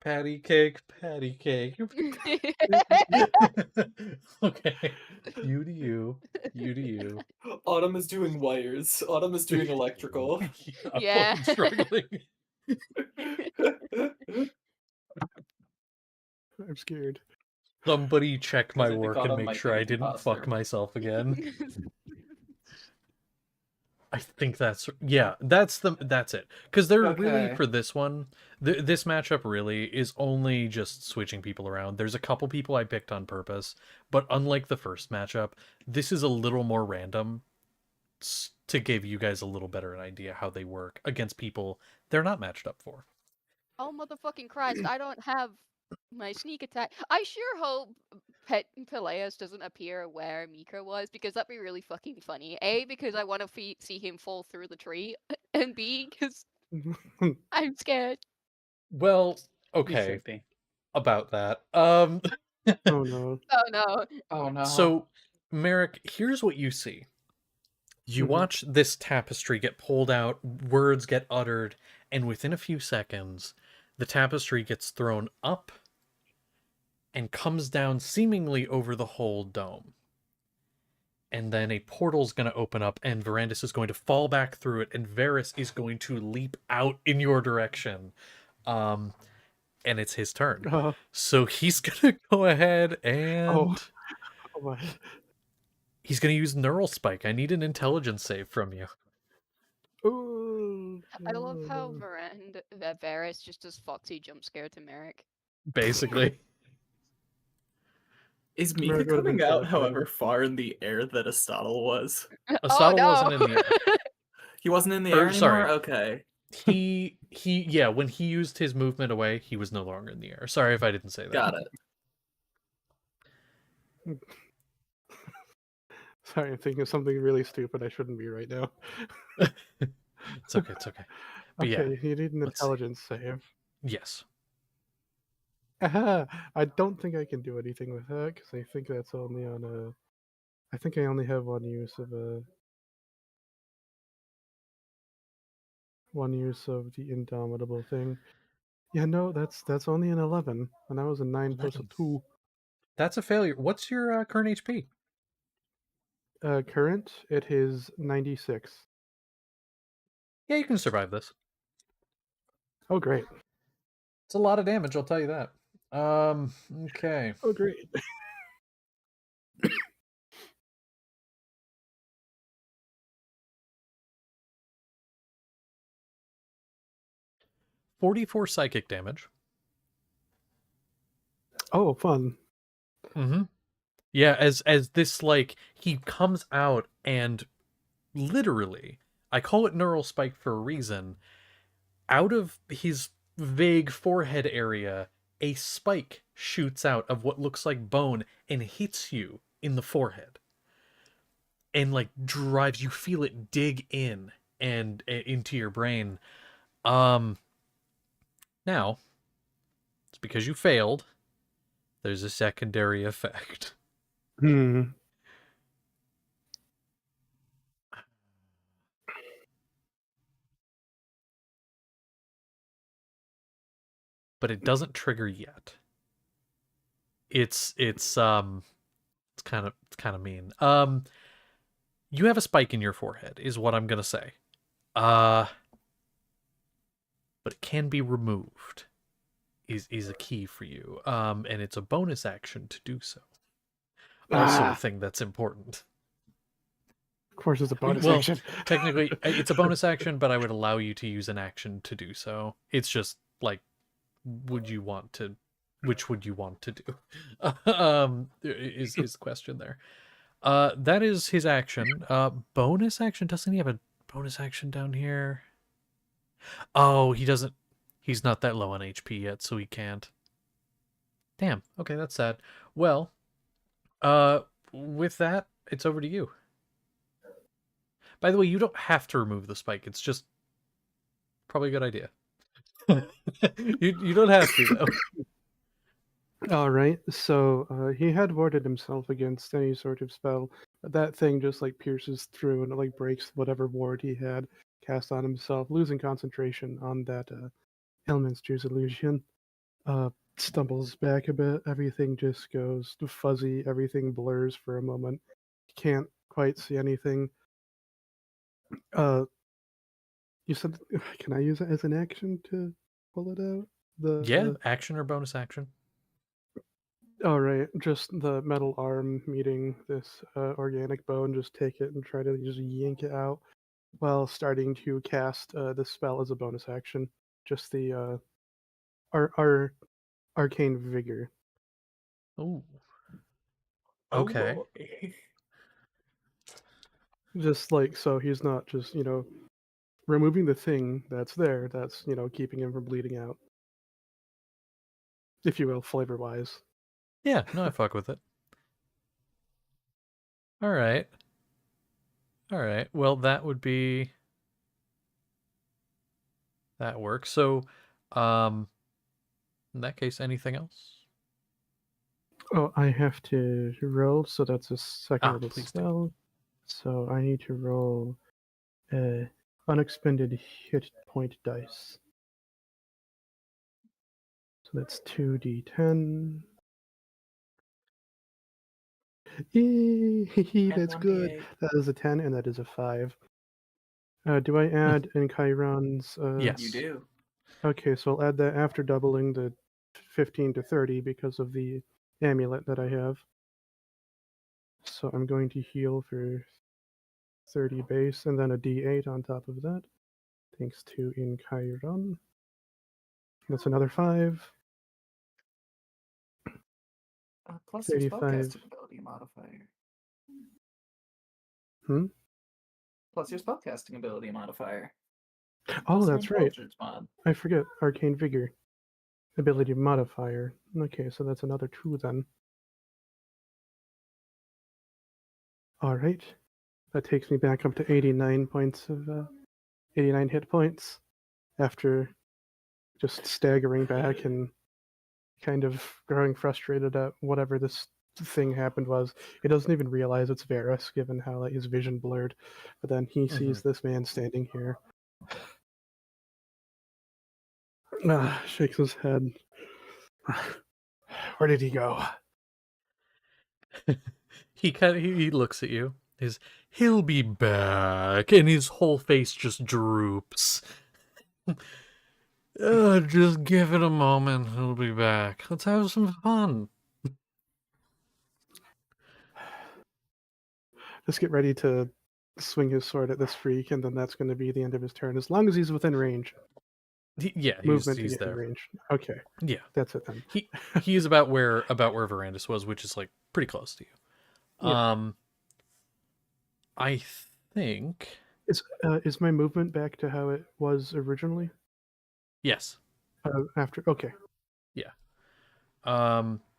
Patty cake. Okay. You to you. Autumn is doing wires. Autumn is doing electrical. I'm Yeah. fucking struggling. I'm scared. Somebody check my I think work and Autumn make might sure be I an didn't imposter. fuck myself again. I think that's that's it. Because they're really Okay. for this one, this matchup really is only just switching people around. There's a couple people I picked on purpose, but unlike the first matchup, this is a little more random to give you guys a little better an idea how they work against people they're not matched up for. Oh motherfucking Christ! I don't have my sneak attack. I sure hope Peleus doesn't appear where Mika was, because that'd be really fucking funny. A, because I want to see him fall through the tree, and B, because I'm scared. Well, You okay, should be. about that. Oh no. Oh no. Oh no. So, Merrick, here's what you see. You Mhm. watch this tapestry get pulled out, words get uttered, and within a few seconds, the tapestry gets thrown up and comes down seemingly over the whole dome. And then a portal's going to open up, and Verandis is going to fall back through it, and Varys is going to leap out in your direction. And it's his turn. So he's going to go ahead and... Oh my. He's going to use Neural Spike. I need an intelligence save from you. Ooh. I love how Varys just does Foxy jump scare to Merrick. Basically. Is Mika Merrick would've been coming out, terrified. however far in the air that Aristotle was? Asada no. wasn't in the air. He wasn't in the Or, air anymore? sorry. Okay. Yeah, when he used his movement away, he was no longer in the air. Sorry if I didn't say that. Got it. Sorry, I'm thinking of something really stupid I shouldn't be right now. It's okay. It's okay. But yeah, Okay, you need an let's see. intelligence save. Yes. Aha! I don't think I can do anything with that because I think that's only on a. I think I only have one use of the indomitable thing. Yeah, no, that's only an 11, and that was a 9 plus a 11. 2. That's a failure. What's your current HP? Current, it is 96. Yeah, you can survive this. Oh, great. It's a lot of damage, I'll tell you that. Okay. Oh, great. 44 psychic damage. Oh, fun. Mm-hmm. Yeah, as this, like, he comes out and literally, I call it neural spike for a reason. Out of his vague forehead area, a spike shoots out of what looks like bone and hits you in the forehead. And like drives, you feel it dig in and into your brain. Now, it's because you failed. There's a secondary effect. Hmm. But it doesn't trigger yet. It's kind of mean. You have a spike in your forehead, is what I'm gonna say. Uh, but it can be removed. Is a key for you. And it's a bonus action to do so. Also, a Ah, thing that's important. of course, it's a bonus Well, action. technically, it's a bonus action, but I would allow you to use an action to do so. It's just like, would you want to? Which would you want to do? Is the question there? That is his action. Bonus action. Doesn't he have a bonus action down here? Oh, he doesn't. He's not that low on HP yet, so he can't. Damn. Okay, that's sad. Well, uh, with that, it's over to you. By the way, you don't have to remove the spike. It's just probably a good idea. You don't have to though. All right, so he had warded himself against any sort of spell. But that thing just like pierces through and it like breaks whatever ward he had cast on himself, losing concentration on that Elminster's illusion. Stumbles back a bit. Everything just goes fuzzy. Everything blurs for a moment. Can't quite see anything. You said, can I use it as an action to pull it out? Yeah, action or bonus action. All right, just the metal arm meeting this organic bone. Just take it and try to just yank it out while starting to cast the spell as a bonus action. Just the our arcane vigor. Ooh. Oh Okay. boy. Just like so, he's not just removing the thing that's there. That's keeping him from bleeding out, if you will, flavor wise. Yeah, no, I fuck with it. All right. All right. Well, that would be that works. So, um, in that case, anything else? Oh, I have to roll, so that's a second level Please do. spell. So I need to roll unexpended hit point dice. So that's 2d10. Yay, that's good. 1d8. That is a 10 and that is a 5. Do I add in Chiron's? Yes. You do. Okay, so I'll add that after doubling the 15 to 30 because of the amulet that I have. So I'm going to heal for 30 base and then a d8 on top of that. Thanks to in Chiron. That's another 5. Plus your 35. spellcasting ability modifier. Hmm? Plus your spellcasting ability modifier. Oh, Plus your that's right. intelligence mod. I forget. Arcane Vigor. Ability modifier. Okay, so that's another 2 then. Alright. That takes me back up to 89 points of 89 hit points after just staggering back and kind of growing frustrated at whatever this thing happened was. He doesn't even realize it's Varus, given how his vision blurred. But then he sees this man standing here. Shakes his head. Where did he go? He looks at you. He'll be back, and his whole face just droops. Just give it a moment. He'll be back. Let's have some fun. Just get ready to swing his sword at this freak, and then that's going to be the end of his turn, as long as he's within range. Movement he's to get there. in range. Okay. Yeah, that's it then. He's about where Verandis was, which is like pretty close to you. Yeah. I think is my movement back to how it was originally? Yes. After okay. Yeah.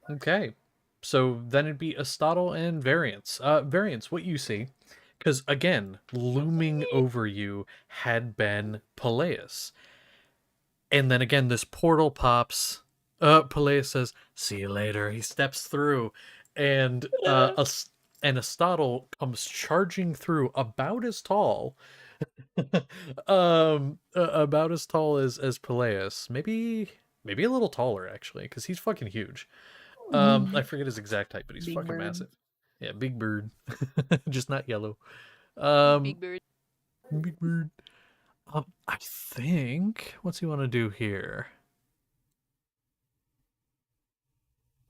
Okay. So then it'd be Aristotle and Variance. Variance, what you see, because again, looming over you had been Peleus. And then again, this portal pops. Peleus says, "See you later." He steps through, and Aristotle comes charging through, about as tall, about as tall as Peleus. Maybe a little taller actually, because he's fucking huge. I forget his exact height, but he's Big fucking bird. massive. Yeah, big bird, just not yellow. Big bird. Big bird. I think, what's he want to do here?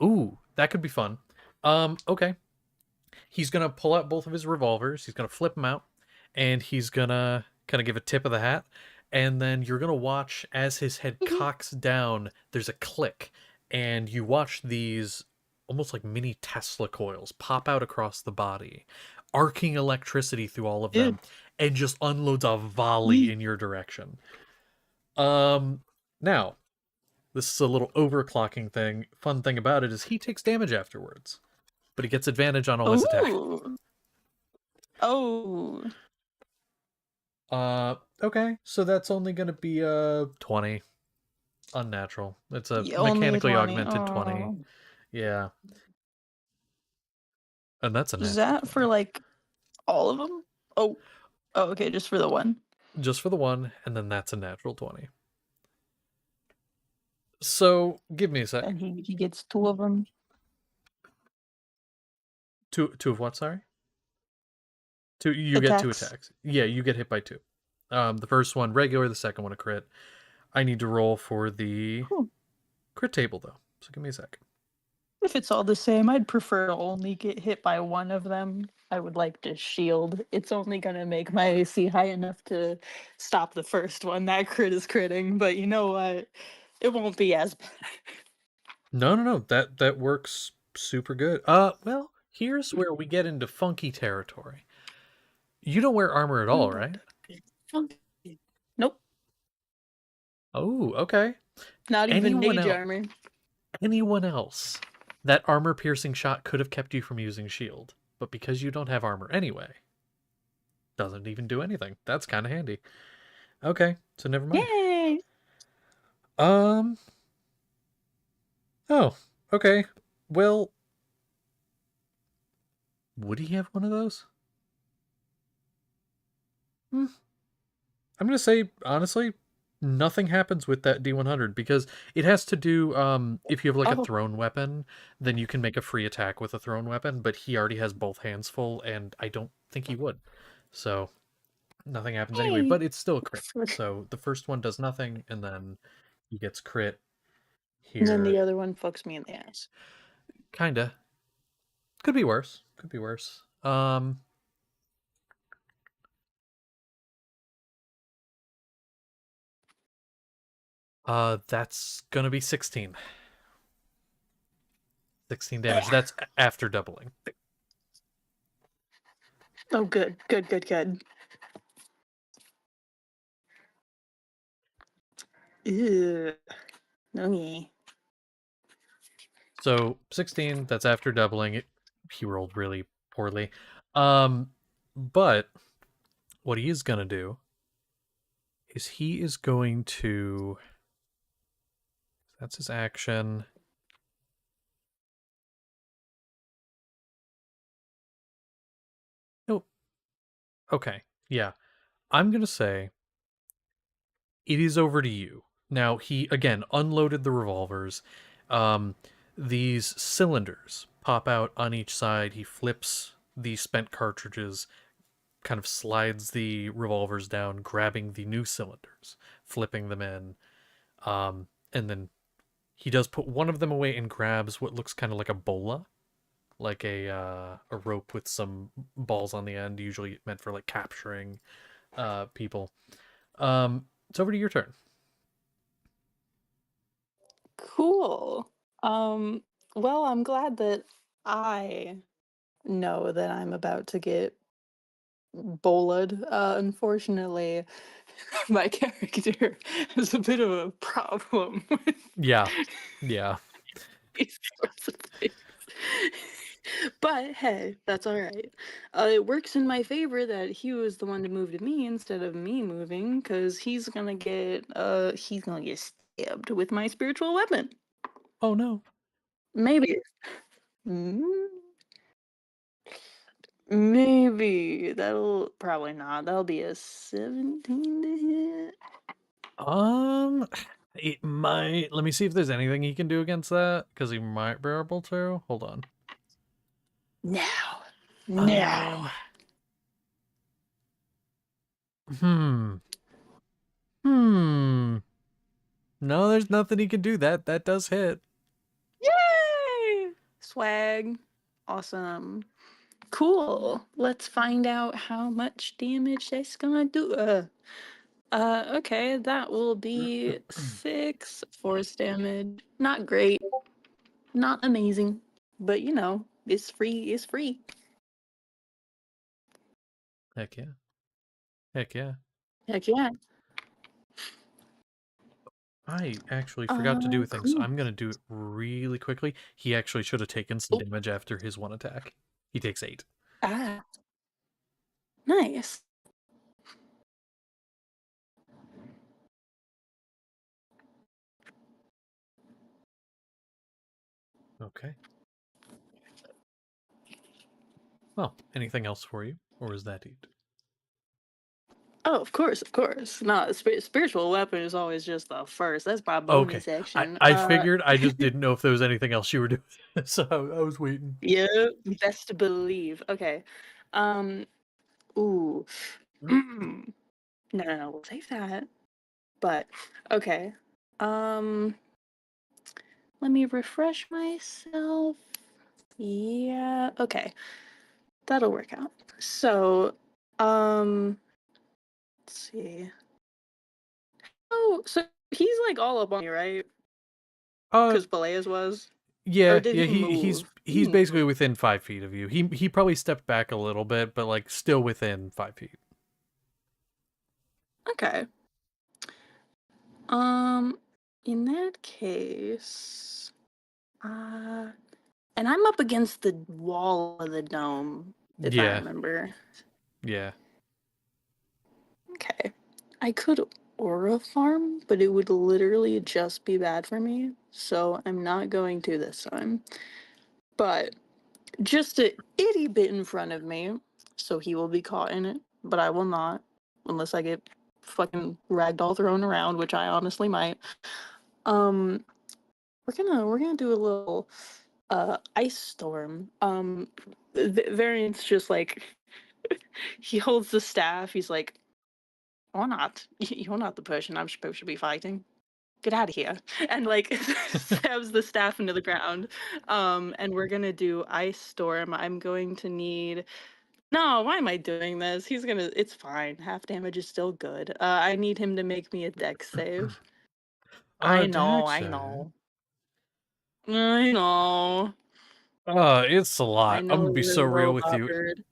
Ooh, that could be fun. Okay. He's gonna pull out both of his revolvers. He's gonna flip them out, and he's gonna kind of give a tip of the hat. And then you're gonna watch as his head cocks down. There's a click, and you watch these almost like mini Tesla coils pop out across the body, arcing electricity through all of them, and just unloads a volley in your direction. Now, this is a little overclocking thing. Fun thing about it is he takes damage afterwards, but he gets advantage on all his attacks. Oh. Okay, so that's only gonna be 20. Unnatural. It's a Only mechanically 20. augmented 20. Yeah. And that's a natural Is that 20. for like all of them? Oh, okay, just for the one. Just for the one, and then that's a natural 20. So give me a sec. And he gets 2 of them. Two of what? Sorry. You get 2 Attacks. attacks. Yeah, you get hit by 2. The first one regular, the second one a crit. I need to roll for the crit table though, so give me a sec. If it's all the same, I'd prefer to only get hit by one of them. I would like to shield. It's only gonna make my AC high enough to stop the first one. That crit is critting, but you know what? It won't be as bad. No. That works super good. Well, here's where we get into funky territory. You don't wear armor at all, right? Nope. Oh, okay. Not even Anyone mage else? armor. Anyone else, that armor-piercing shot could have kept you from using shield, but because you don't have armor anyway, doesn't even do anything. That's kind of handy. Okay, so never mind. Yay! Oh, okay. Well, would he have one of those? I'm gonna say honestly, nothing happens with that D100 because it has to do. If you have like a thrown weapon, then you can make a free attack with a thrown weapon. But he already has both hands full, and I don't think he would. So nothing happens anyway. But it's still a crit. So the first one does nothing, and then he gets crit. Here, And then the other one fucks me in the ass. Kinda. Could be worse. Could be worse. That's gonna be 16. 16 damage. That's after doubling. Oh, good. Ew. Okay. So 16, that's after doubling it. He rolled really poorly. But what he is gonna do is he is going to... That's his action. Nope. Okay, yeah. I'm going to say it is over to you. Now, he, again, unloaded the revolvers. These cylinders pop out on each side. He flips the spent cartridges, kind of slides the revolvers down, grabbing the new cylinders, flipping them in. And then he does put one of them away and grabs what looks kind of like a bola, like a rope with some balls on the end, usually meant for like capturing people. It's over to your turn. Cool. Well, I'm glad that I know that I'm about to get bowled. Unfortunately, my character has a bit of a problem with Yeah. Yeah. these sorts of things. But hey, that's all right. It works in my favor that he was the one to move to me instead of me moving, because he's gonna get stabbed with my spiritual weapon. Oh no. Maybe. Maybe that'll probably not. That'll be a 17 to hit. It might. Let me see if there's anything he can do against that, because he might be able to. Hold on. Now. No, there's nothing he can do. That does hit. Yay! Swag. Awesome. Cool. Let's find out how much damage that's gonna do. Okay, that will be 6 force damage. Not great. Not amazing. But you know, it's free. It's free. Heck yeah. Heck yeah. Heck yeah. I actually forgot to do a thing, so Cool. I'm gonna do it really quickly. He actually should have taken some damage after his one attack. He takes 8. Ah. Nice. Okay. Well, anything else for you, or is that it? Oh, of course, of course. No, spiritual weapon is always just the first. That's my Okay. bonus action. I figured. I just didn't know if there was anything else you were doing, so I was waiting. Yeah, best to believe. Okay. Ooh. No, we'll save that. But okay. Um, let me refresh myself. Yeah, okay. That'll work out. So, let's see. Oh, so he's like all up on you, right? Because Peleus was? Or Yeah, did yeah. he move? He's basically within 5 feet of you. He probably stepped back a little bit, but like still within 5 feet. Okay. In that case, and I'm up against the wall of the dome, if I Yeah. remember. Yeah. Okay. I could aura farm, but it would literally just be bad for me, so I'm not going to this time. But just a itty bit in front of me, so he will be caught in it, but I will not, unless I get fucking ragdoll thrown around, which I honestly might. We're gonna do a little ice storm. Variant's just like he holds the staff. He's like, "Or not. You're not the person I'm supposed to be fighting. Get out of here!" And like stabs the staff into the ground. And we're gonna do ice storm. I'm going to need. No, why am I doing this? He's gonna. It's fine. Half damage is still good. I need him to make me a dex save. I know. Dex I save. know. I know. It's a lot. I I'm know gonna be so little real with robot you. bird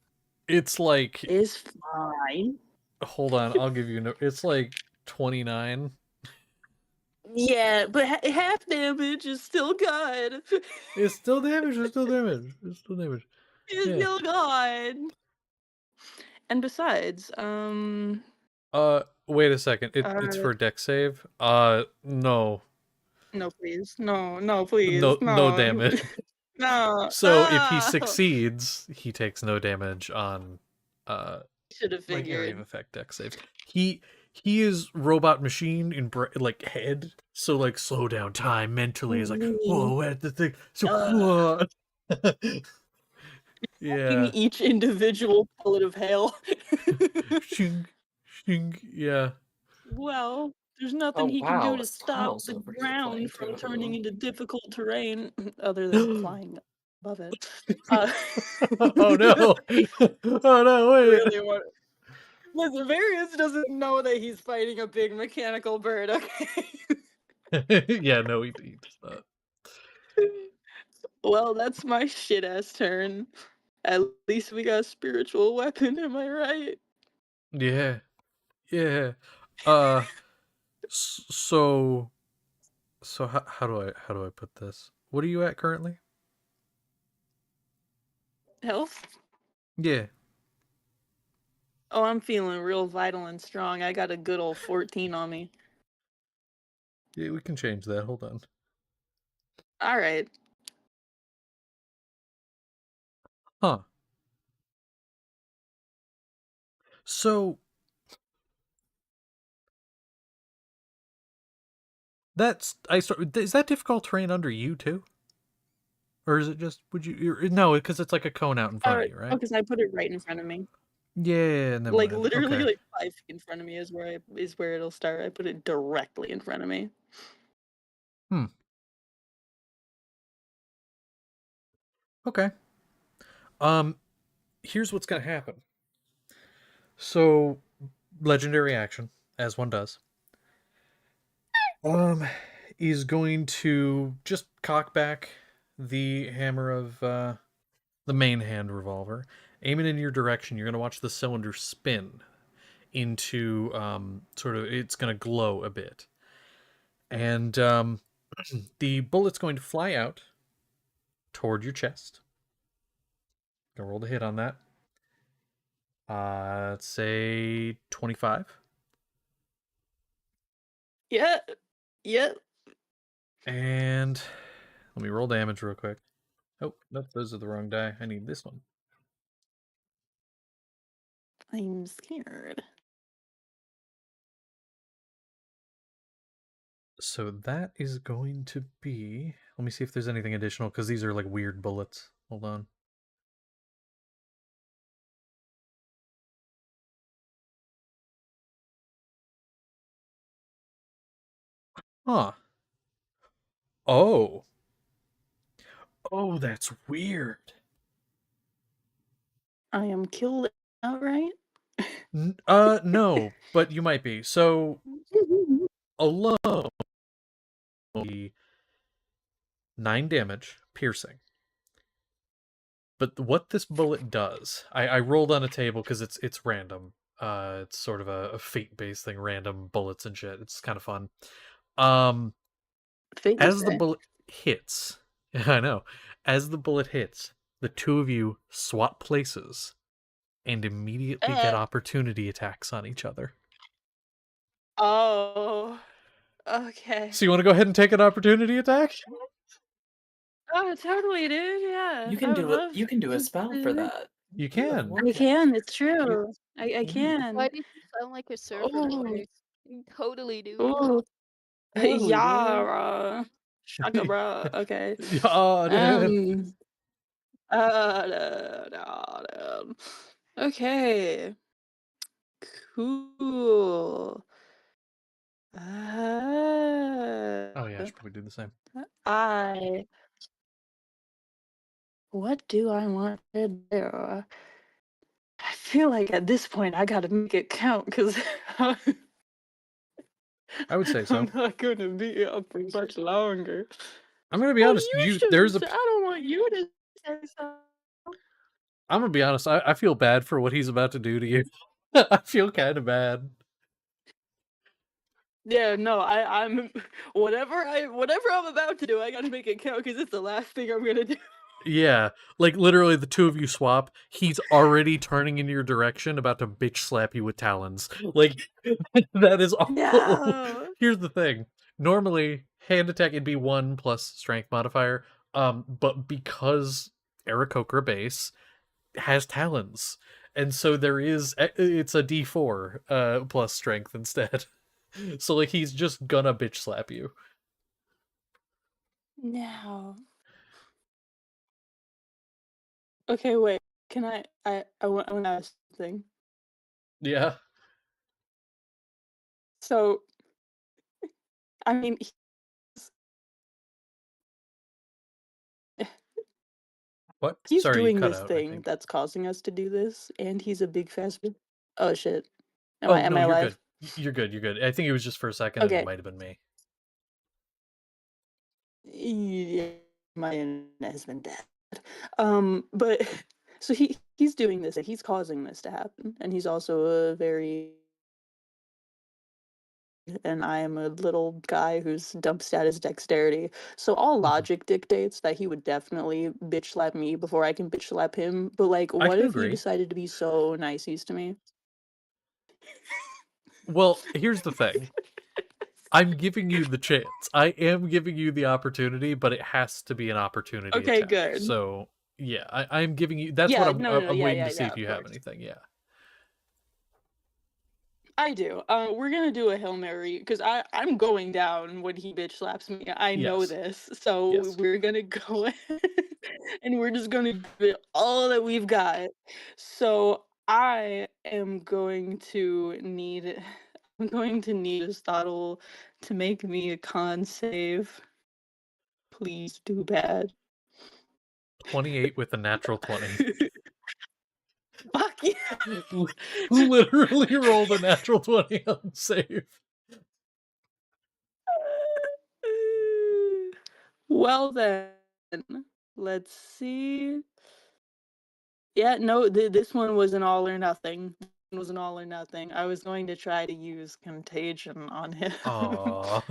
It's like, is fine. hold on, I'll give you it's like 29. Yeah, but half damage is still good. It's still damage. It's still damage. It's still damage. It's Yeah. still good. And besides, Uh, wait a second. It's for a deck save. No, No, please. No, please. no No. damage. No. So if he succeeds, he takes no damage on Should have like area of figured. effect deck saves. He is robot machine in like head, so like slow down time mentally is like whoa at the thing. So whoa. Give me Yeah. each individual pellet of hail. Shing, shing. Yeah. Well, there's nothing Oh he can do wow, to a stop tunnel's the over here playing ground from turning too. into difficult terrain, other than flying above it. Uh, Oh no. Oh no, wait. really want. Listen, Various doesn't know that he's fighting a big mechanical bird. Okay. Yeah, no, he does not. Well, that's my shit ass turn. At least we got a spiritual weapon. Am I right? Yeah. Yeah. So how do I put this? What are you at currently? Health. Yeah. Oh, I'm feeling real vital and strong. I got a good old 14 on me. Yeah, we can change that. Hold on. All right. Huh. So is that difficult terrain under you too? Or is it just no, because it's like a cone out in front of you, right? Because I put it right in front of me. Yeah, never Like mind. literally, Okay. like 5 feet in front of me is where it'll start. I put it directly in front of me. Okay. Here's what's gonna happen. So, legendary action, as one does. Is going to just cock back the hammer of the main hand revolver, aim it in your direction. You're gonna watch the cylinder spin into sort of it's gonna glow a bit, and the bullet's going to fly out toward your chest. Gonna roll the hit on that. Let's say 25. Yeah. Yeah. And let me roll damage real quick. Oh, nope, those are the wrong die. I need this one. I'm scared. So that is going to be. Let me see if there's anything additional because these are like weird bullets. Hold on. Huh. Oh. Oh, that's weird. I am killed outright. No, but you might be. So alone, 9 damage, piercing. But what this bullet does, I rolled on a table because it's random. It's sort of a fate-based thing, random bullets and shit. It's kind of fun. Fate, As the say. bullet hits, I know. As the bullet hits, the two of you swap places and immediately get opportunity attacks on each other. Oh. Okay. So you want to go ahead and take an opportunity attack? Oh, totally, dude. Yeah. You can do it. You can do a spell for that. You You have can. one I cast. can. It's true. I can. Why did you sound like a surfer Oh. boy? You totally do. Ooh. Totally, Yeah. Shaka, bruh. Okay. Yeah, dude. Okay. Cool. Oh yeah, I should probably do the same. What do I want to do? I feel like at this point I gotta make it count because I would say so. I'm not gonna be up for much longer. I'm gonna be honest. You There's should. a. I don't want you to say so. I'm gonna be honest. I feel bad for what he's about to do to you. I feel kind of bad. Yeah, no, I'm whatever I'm about to do. I gotta make it count because it's the last thing I'm gonna do. Yeah, like literally the two of you swap. He's already turning in your direction, about to bitch slap you with talons. Like that is all. No. Here's the thing. Normally, hand attack it'd be 1 plus strength modifier. But because Aarakocra base has talons, and so it's a D4 plus strength instead. So like he's just gonna bitch slap you. No. Okay, wait. Can I want to ask something. Yeah. So, I mean, What? he's Sorry, you doing cut this out, I thing think. that's causing us to do this, and he's a big fast. Oh shit! Oh, Am no, I you're alive? good. You're good, you're good. I think it was just for a second and it Okay. might have been me. Yeah, my internet has been dead. But so he's doing this, and he's causing this to happen, and he's also a very. And I am a little guy whose dump stat is dexterity. So all Mhm. logic dictates that he would definitely bitch slap me before I can bitch slap him. But like, I what can if he agree. decided to be so niceys to me? Well, here's the thing. I'm giving you the chance. I am giving you the opportunity, but it has to be an opportunity Okay, attack. good. So, yeah, I'm giving you. That's what Yeah, I'm. no, I'm yeah, waiting yeah, to see yeah, if of you have course. anything. Yeah. I do. We're gonna do a Hail Mary because I'm going down when he bitch slaps me. I know Yes. this. So Yes. we're gonna go ahead and we're just gonna give it all that we've got. So I am going to need I'm going to need Aristotle to make me a con save. Please do bad. 28 with a natural 20. Fuck yeah. Literally rolled a natural 20 on save. Well then, let's see. Yeah, no, this one was an all or nothing. It was an all or nothing. I was going to try to use contagion on him. Aw.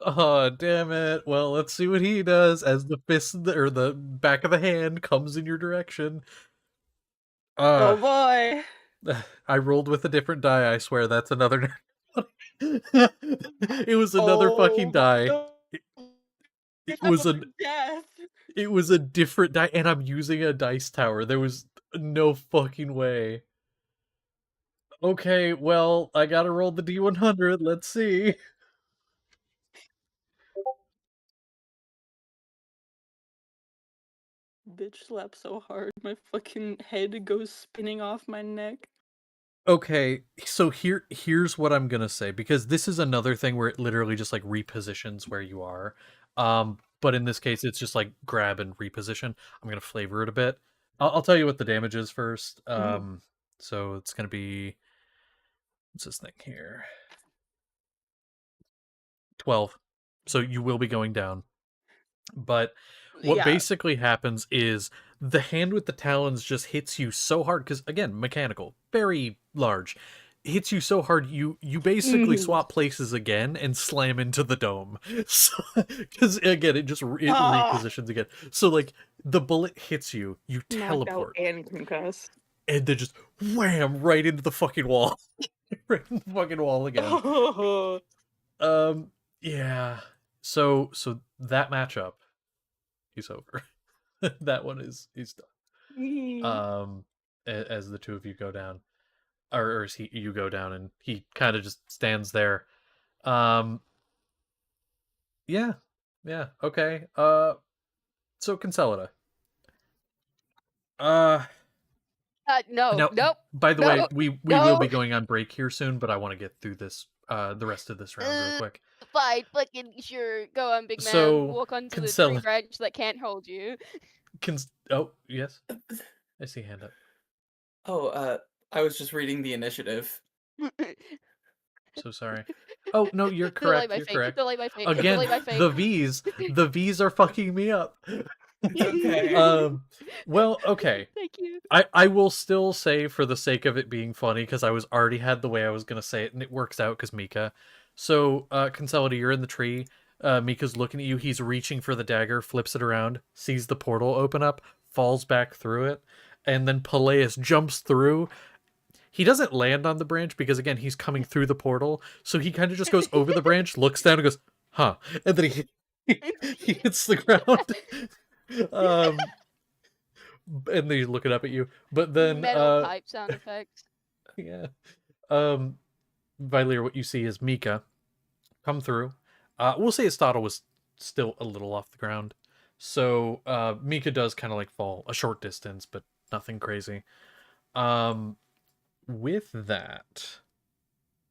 Oh, damn it. Well, let's see what he does as the fist or the back of the hand comes in your direction. Oh Uh, boy. I rolled with a different die, I swear. That's another. It was another fucking Oh my die. god. It, We it have was a our death. it was a different die, and I'm using a dice tower. There was no fucking way. Okay, well, I gotta roll the D100. Let's see. Bitch slap so hard my fucking head goes spinning off my neck. Okay, so here's what I'm gonna say, because this is another thing where it literally just like repositions where you are. But in this case, it's just like grab and reposition. I'm gonna flavor it a bit. I'll tell you what the damage is first. So it's gonna be, what's this thing here? 12. So you will be going down. But what Yeah. basically happens is the hand with the talons just hits you so hard, because again, mechanical, very large, hits you so hard you basically Mhm. swap places again and slam into the dome. So because again it Ah, repositions again. So like the bullet hits you, you knocked out teleport, and concussed. and then just wham right into the fucking wall, right in the fucking wall again. Oh. Um, yeah. So that matchup is over. That one is done. As the two of you go down, or as you go down, and he kind of just stands there. Um, yeah, yeah, okay. So Consolida. Uh, No, Now, nope, by the way, no, we will no. be going on break here soon, but I want to get through this, the rest of this round real quick. Fine, fucking sure. Go on, big man. So Walk onto the tree Consolida, branch that can't hold you. oh yes, I see hand up. Oh, I was just reading the initiative. So sorry. Oh no, you're Delay correct. my You're fate. correct. Delay my fate. Again, Delay my fate. the V's are fucking me up. Okay. Well, okay. Thank you. I will still say, for the sake of it being funny, because I was already had the way I was gonna say it, and it works out because Mika. So, Consolida, you're in the tree. Mika's looking at you. He's reaching for the dagger, flips it around, sees the portal open up, falls back through it, and then Peleus jumps through. He doesn't land on the branch because, again, he's coming through the portal. So he kind of just goes over the branch, looks down, and goes, huh. And then he hits the ground. And then he's looking up at you. But then... Metal pipe sound effects. Yeah. Valier, what you see is Mika come through. We'll say Aristotle was still a little off the ground. So Mika does kind of like fall a short distance, but nothing crazy. With that,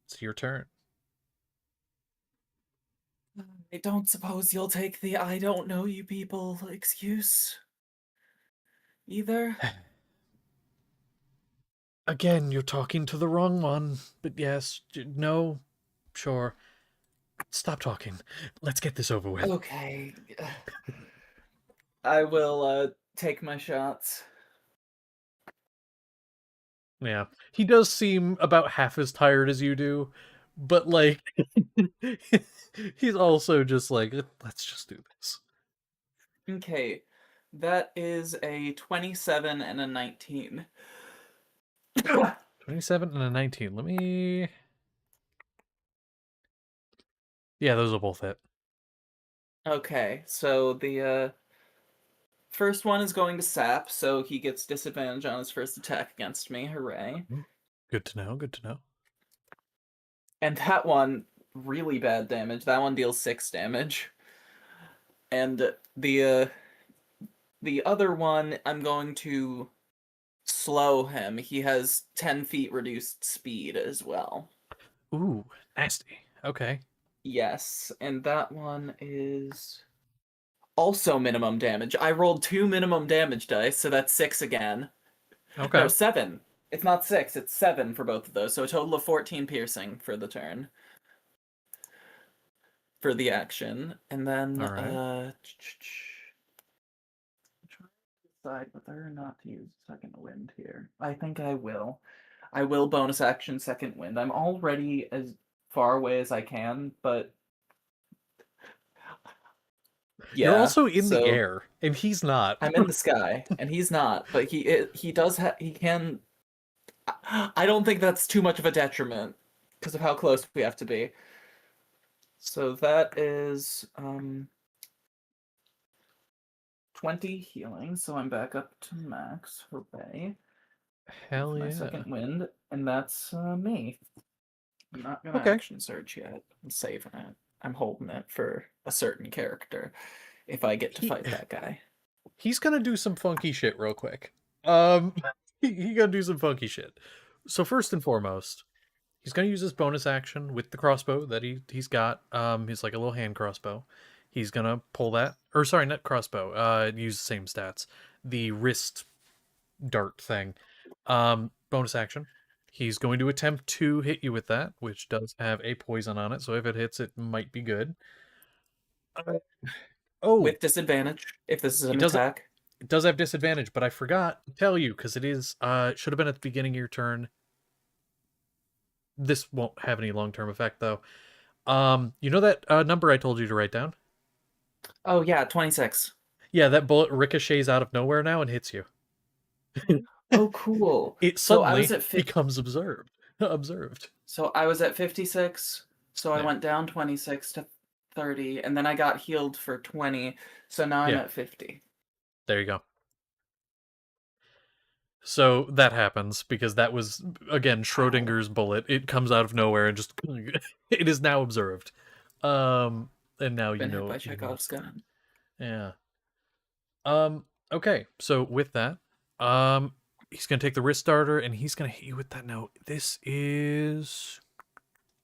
it's your turn. I don't suppose you'll take the I don't know you people excuse either? Again, you're talking to the wrong one. But yes, no, sure. Stop talking. Let's get this over with. Okay. I will take my shots. Yeah. He does seem about half as tired as you do, but like he's also just like, let's just do this. Okay. That is a 27 and a 19. 27 and a 19. Let me... Yeah, those will both hit. Okay, so the first one is going to Sap, so he gets disadvantage on his first attack against me. Hooray. Good to know, good to know. And that one, really bad damage. That one deals 6 damage. And the other one, I'm going to slow him. He has 10 feet reduced speed as well. Ooh, nasty. Okay. Yes, and that one is also minimum damage. I rolled 2 minimum damage dice, so that's 6 again. Okay. No, 7. It's not 6, it's 7 for both of those, so a total of 14 piercing for the turn. For the action. And then, All right. try to decide whether or not to use second wind here. I think I will. I will bonus action second wind. I'm already as far away as I can, but yeah. You're also in so the air, and he's not. I'm in the sky, and he's not, but he does he can. I don't think that's too much of a detriment because of how close we have to be. So that is 20 healing, so I'm back up to max. Hooray. Hell My yeah. second wind, and that's me. I'm not gonna Okay. action surge yet. I'm saving it. I'm holding it for a certain character if I get to fight that guy. He's gonna do some funky shit real quick. He gonna do some funky shit. So first and foremost, he's gonna use his bonus action with the crossbow that he's got. He's like a little hand crossbow. He's gonna pull that, or sorry, not crossbow. Use the same stats. The wrist dart thing. Bonus action. He's going to attempt to hit you with that, which does have a poison on it. So if it hits, it might be good. Oh, With disadvantage, if this is an It doesn't- attack. it does have disadvantage, but I forgot to tell you because it is should have been at the beginning of your turn. This won't have any long-term effect though. You know that number I told you to write down? Oh yeah, 26. Yeah, that bullet ricochets out of nowhere now and hits you. Oh cool. It So I suddenly was at becomes observed. So I was at 56, so I Yeah. went down 26 to 30, and then I got healed for 20, so now I'm Yeah. at 50. There you go. So that happens because that was again Schrodinger's bullet. It comes out of nowhere and just it is now observed. And now you Been know. hit by you know. Chekhov's gun. Yeah. Okay, so with that, he's gonna take the wrist starter and he's gonna hit you with that. Now, this is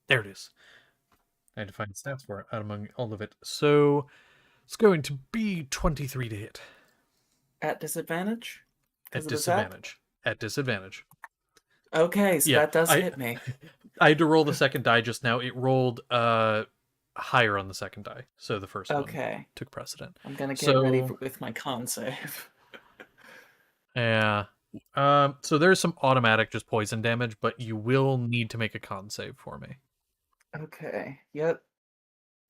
there it is. I had to find stats for it out among all of it. So it's going to be 23 to hit. At disadvantage? At 'Cause of the zap? disadvantage. At disadvantage. Okay, so Yeah, that does hit me. I had to roll the second die just now. It rolled higher on the second die, so the first one Okay. took precedent. I'm gonna get ready So- with my con save. Yeah. So there's some automatic just poison damage, but you will need to make a con save for me. Okay, yep.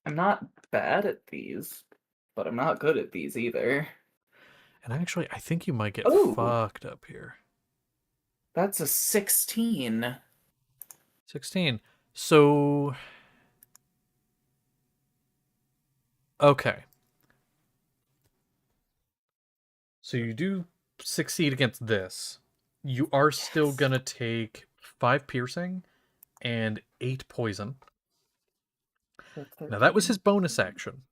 I'm not bad at these, but I'm not good at these either. And actually, I think you might get Ooh. fucked up here. That's a 16. 16. So... Okay. So you do succeed against this. You are still Yes. gonna take 5 piercing and 8 poison. So Now that was 13. his bonus action,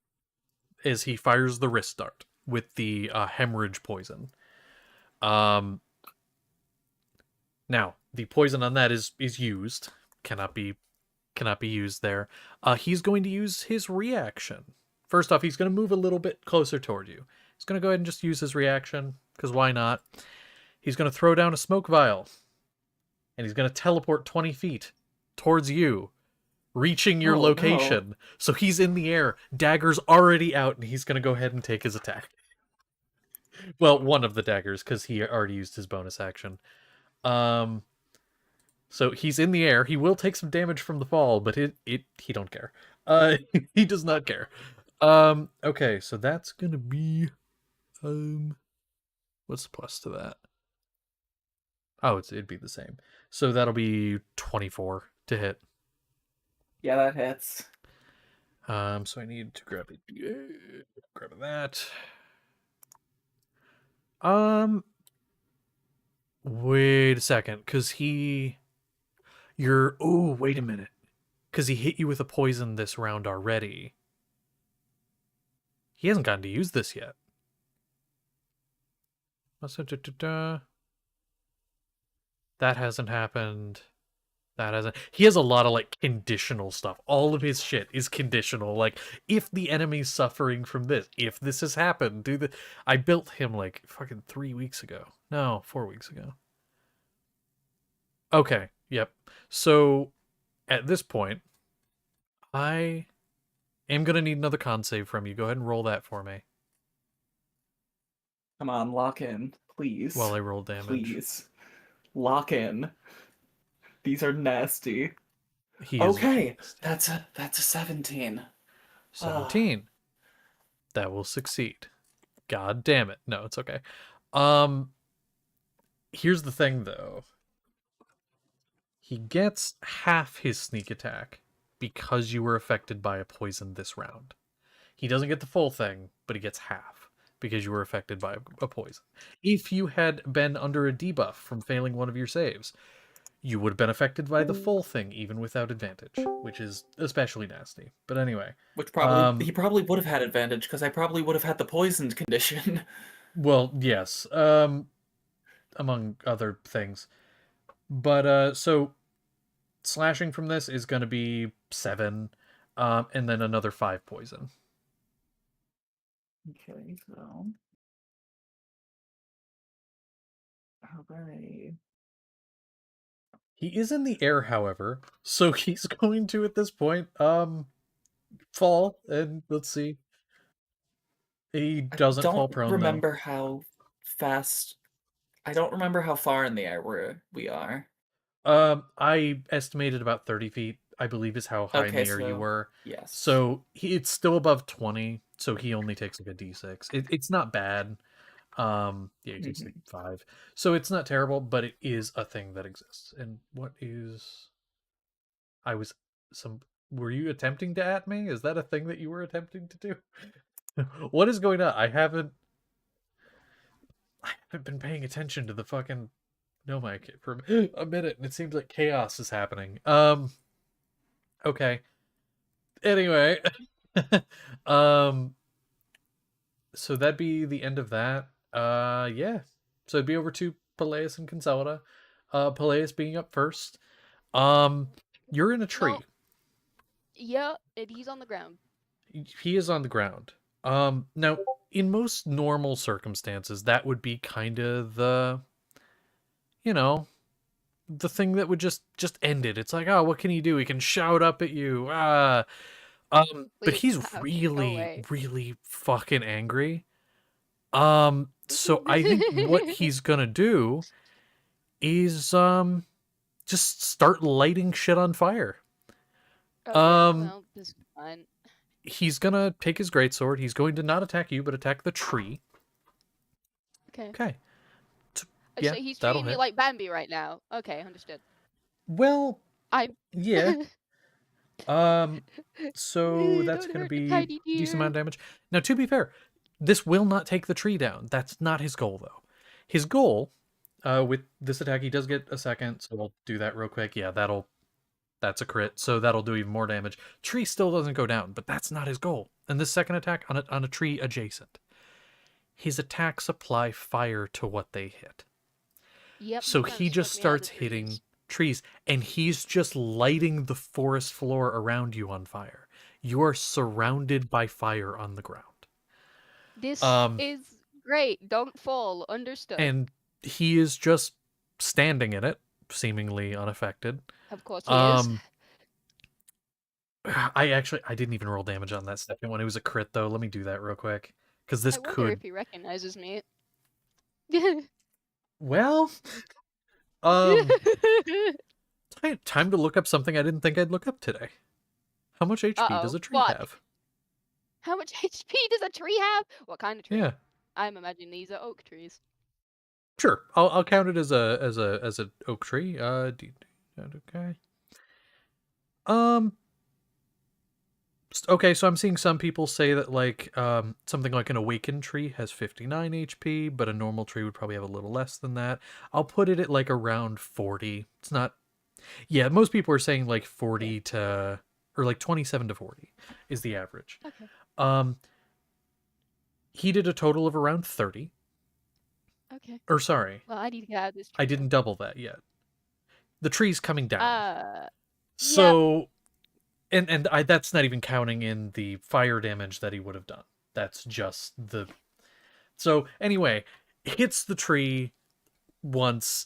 as he fires the wrist dart with the hemorrhage poison. Now the poison on that is used, cannot be used there. He's going to use his reaction. First off, he's going to move a little bit closer toward you. He's going to go ahead and just use his reaction, because why not? He's going to throw down a smoke vial, and he's going to teleport 20 feet towards you, reaching your Oh, location. no. So he's in the air, dagger's already out, and he's going to go ahead and take his attack. Well, one of the daggers, because he already used his bonus action. So he's in the air. He will take some damage from the fall, but he don't care. He does not care. Okay, so that's gonna be what's the plus to that? Oh, it'd be the same. So that'll be 24 to hit. Yeah, that hits. So I need to grab that. Wait a second, cause oh, wait a minute. Because he hit you with a poison this round already. He hasn't gotten to use this yet. That hasn't happened. That hasn't. He has a lot of like conditional stuff. All of his shit is conditional. Like, if the enemy's suffering from this, if this has happened, do the. I built him like fucking 3 weeks ago. No, 4 weeks ago. Okay, yep. So at this point, I am gonna need another con save from you. Go ahead and roll that for me. Come on, lock in, please. While I roll damage. Please. Lock in. These are nasty. Okay, that's a 17. 17. That will succeed. God damn it. No, it's okay. Here's the thing though. He gets half his sneak attack because you were affected by a poison this round. He doesn't get the full thing, but he gets half because you were affected by a poison. If you had been under a debuff from failing one of your saves, you would have been affected by the full thing even without advantage, which is especially nasty. But anyway. Which probably he probably would have had advantage because I probably would have had the poisoned condition. Well, yes. Among other things. But so slashing from this is going to be 7, and then another 5 poison. Okay, so alright. He is in the air, however, so he's going to at this point fall, and let's see. He doesn't fall prone though. Remember how fast. I don't remember how far in the air we are. I estimated about 30 feet, I believe, is how high in the air you were. Yes. So it's still above 20, so he only takes like a d6. It's not bad. Yeah, he takes like 5. So it's not terrible, but it is a thing that exists. And what is... Were you attempting to at me? Is that a thing that you were attempting to do? What is going on? I haven't been paying attention to the fucking mic for a minute, and it seems like chaos is happening. Okay. Anyway. So that'd be the end of that. Yeah. So it'd be over to Peleus and Consolida. Peleus being up first. You're in a tree. Well, yeah, and he's on the ground. He is on the ground. Now, in most normal circumstances, that would be kind of the, the thing that would just end it. It's like, oh, what can he do? He can shout up at you. But he's really, really fucking angry. So I think what he's gonna do is just start lighting shit on fire. Okay, well, this is fine. he's gonna take his greatsword. He's going to not attack you, but attack the tree. Okay. Okay. So Yeah, he's that'll treating me hit. like Bambi right now. Okay, understood. Well, I'm. yeah. So that's Don't gonna hurt the be tiny decent amount of deer. damage. Now, to be fair, this will not take the tree down. That's not his goal, though. His goal, with this attack, he does get a second, so we'll do that real quick. Yeah, that's a crit, so that'll do even more damage. Tree still doesn't go down, but that's not his goal. And this second attack on a tree adjacent, his attacks apply fire to what they hit. Yep, So he's trying to he suck just me out of the starts hitting trees. trees, and he's just lighting the forest floor around you on fire. You are surrounded by fire on the ground. This Um, is great. Don't fall. Understood. and he is just standing in it, seemingly unaffected. Of course he is. I didn't even roll damage on that second one. It was a crit though. Let me do that real quick, because this I wonder could. if he recognizes me. Well, um, time to look up something I didn't think I'd look up today. How much HP does Uh-oh. a tree Fuck. have? How much HP does a tree have? What kind of tree? Yeah, I'm imagining these are oak trees. sure. I'll count it as an oak tree. Okay. Um. Okay, so I'm seeing some people say that like something like an awakened tree has 59 HP, but a normal tree would probably have a little less than that. I'll put it at like around 40. It's not. Yeah, most people are saying like 40 to or like 27 to 40 is the average. Okay. He did a total of around 30. Okay. Or sorry, Well, I need to get out of this I tree. didn't double that yet. The tree's coming down. Yep. So and that's not even counting in the fire damage that he would have done. That's just the. So anyway, hits the tree once.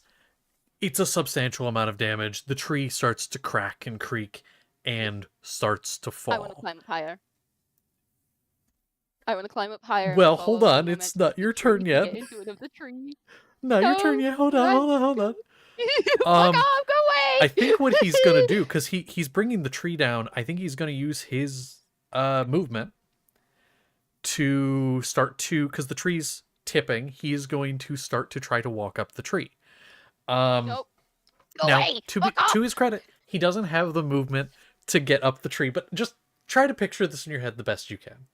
It's a substantial amount of damage. The tree starts to crack and creak and starts to fall. I want to climb up higher. I want to climb up higher. Well, And hold follow on. the It's momentum not of the your tree turn to yet. Get into it of the tree. Not your turn yet. Hold on. Fuck off! Go away! I think what he's gonna do, because he's bringing the tree down. I think he's gonna use his movement to start to, because the tree's tipping. He is going to start to try to walk up the tree. Nope. Go Now, away! to his credit, he doesn't have the movement to get up the tree, but just try to picture this in your head the best you can.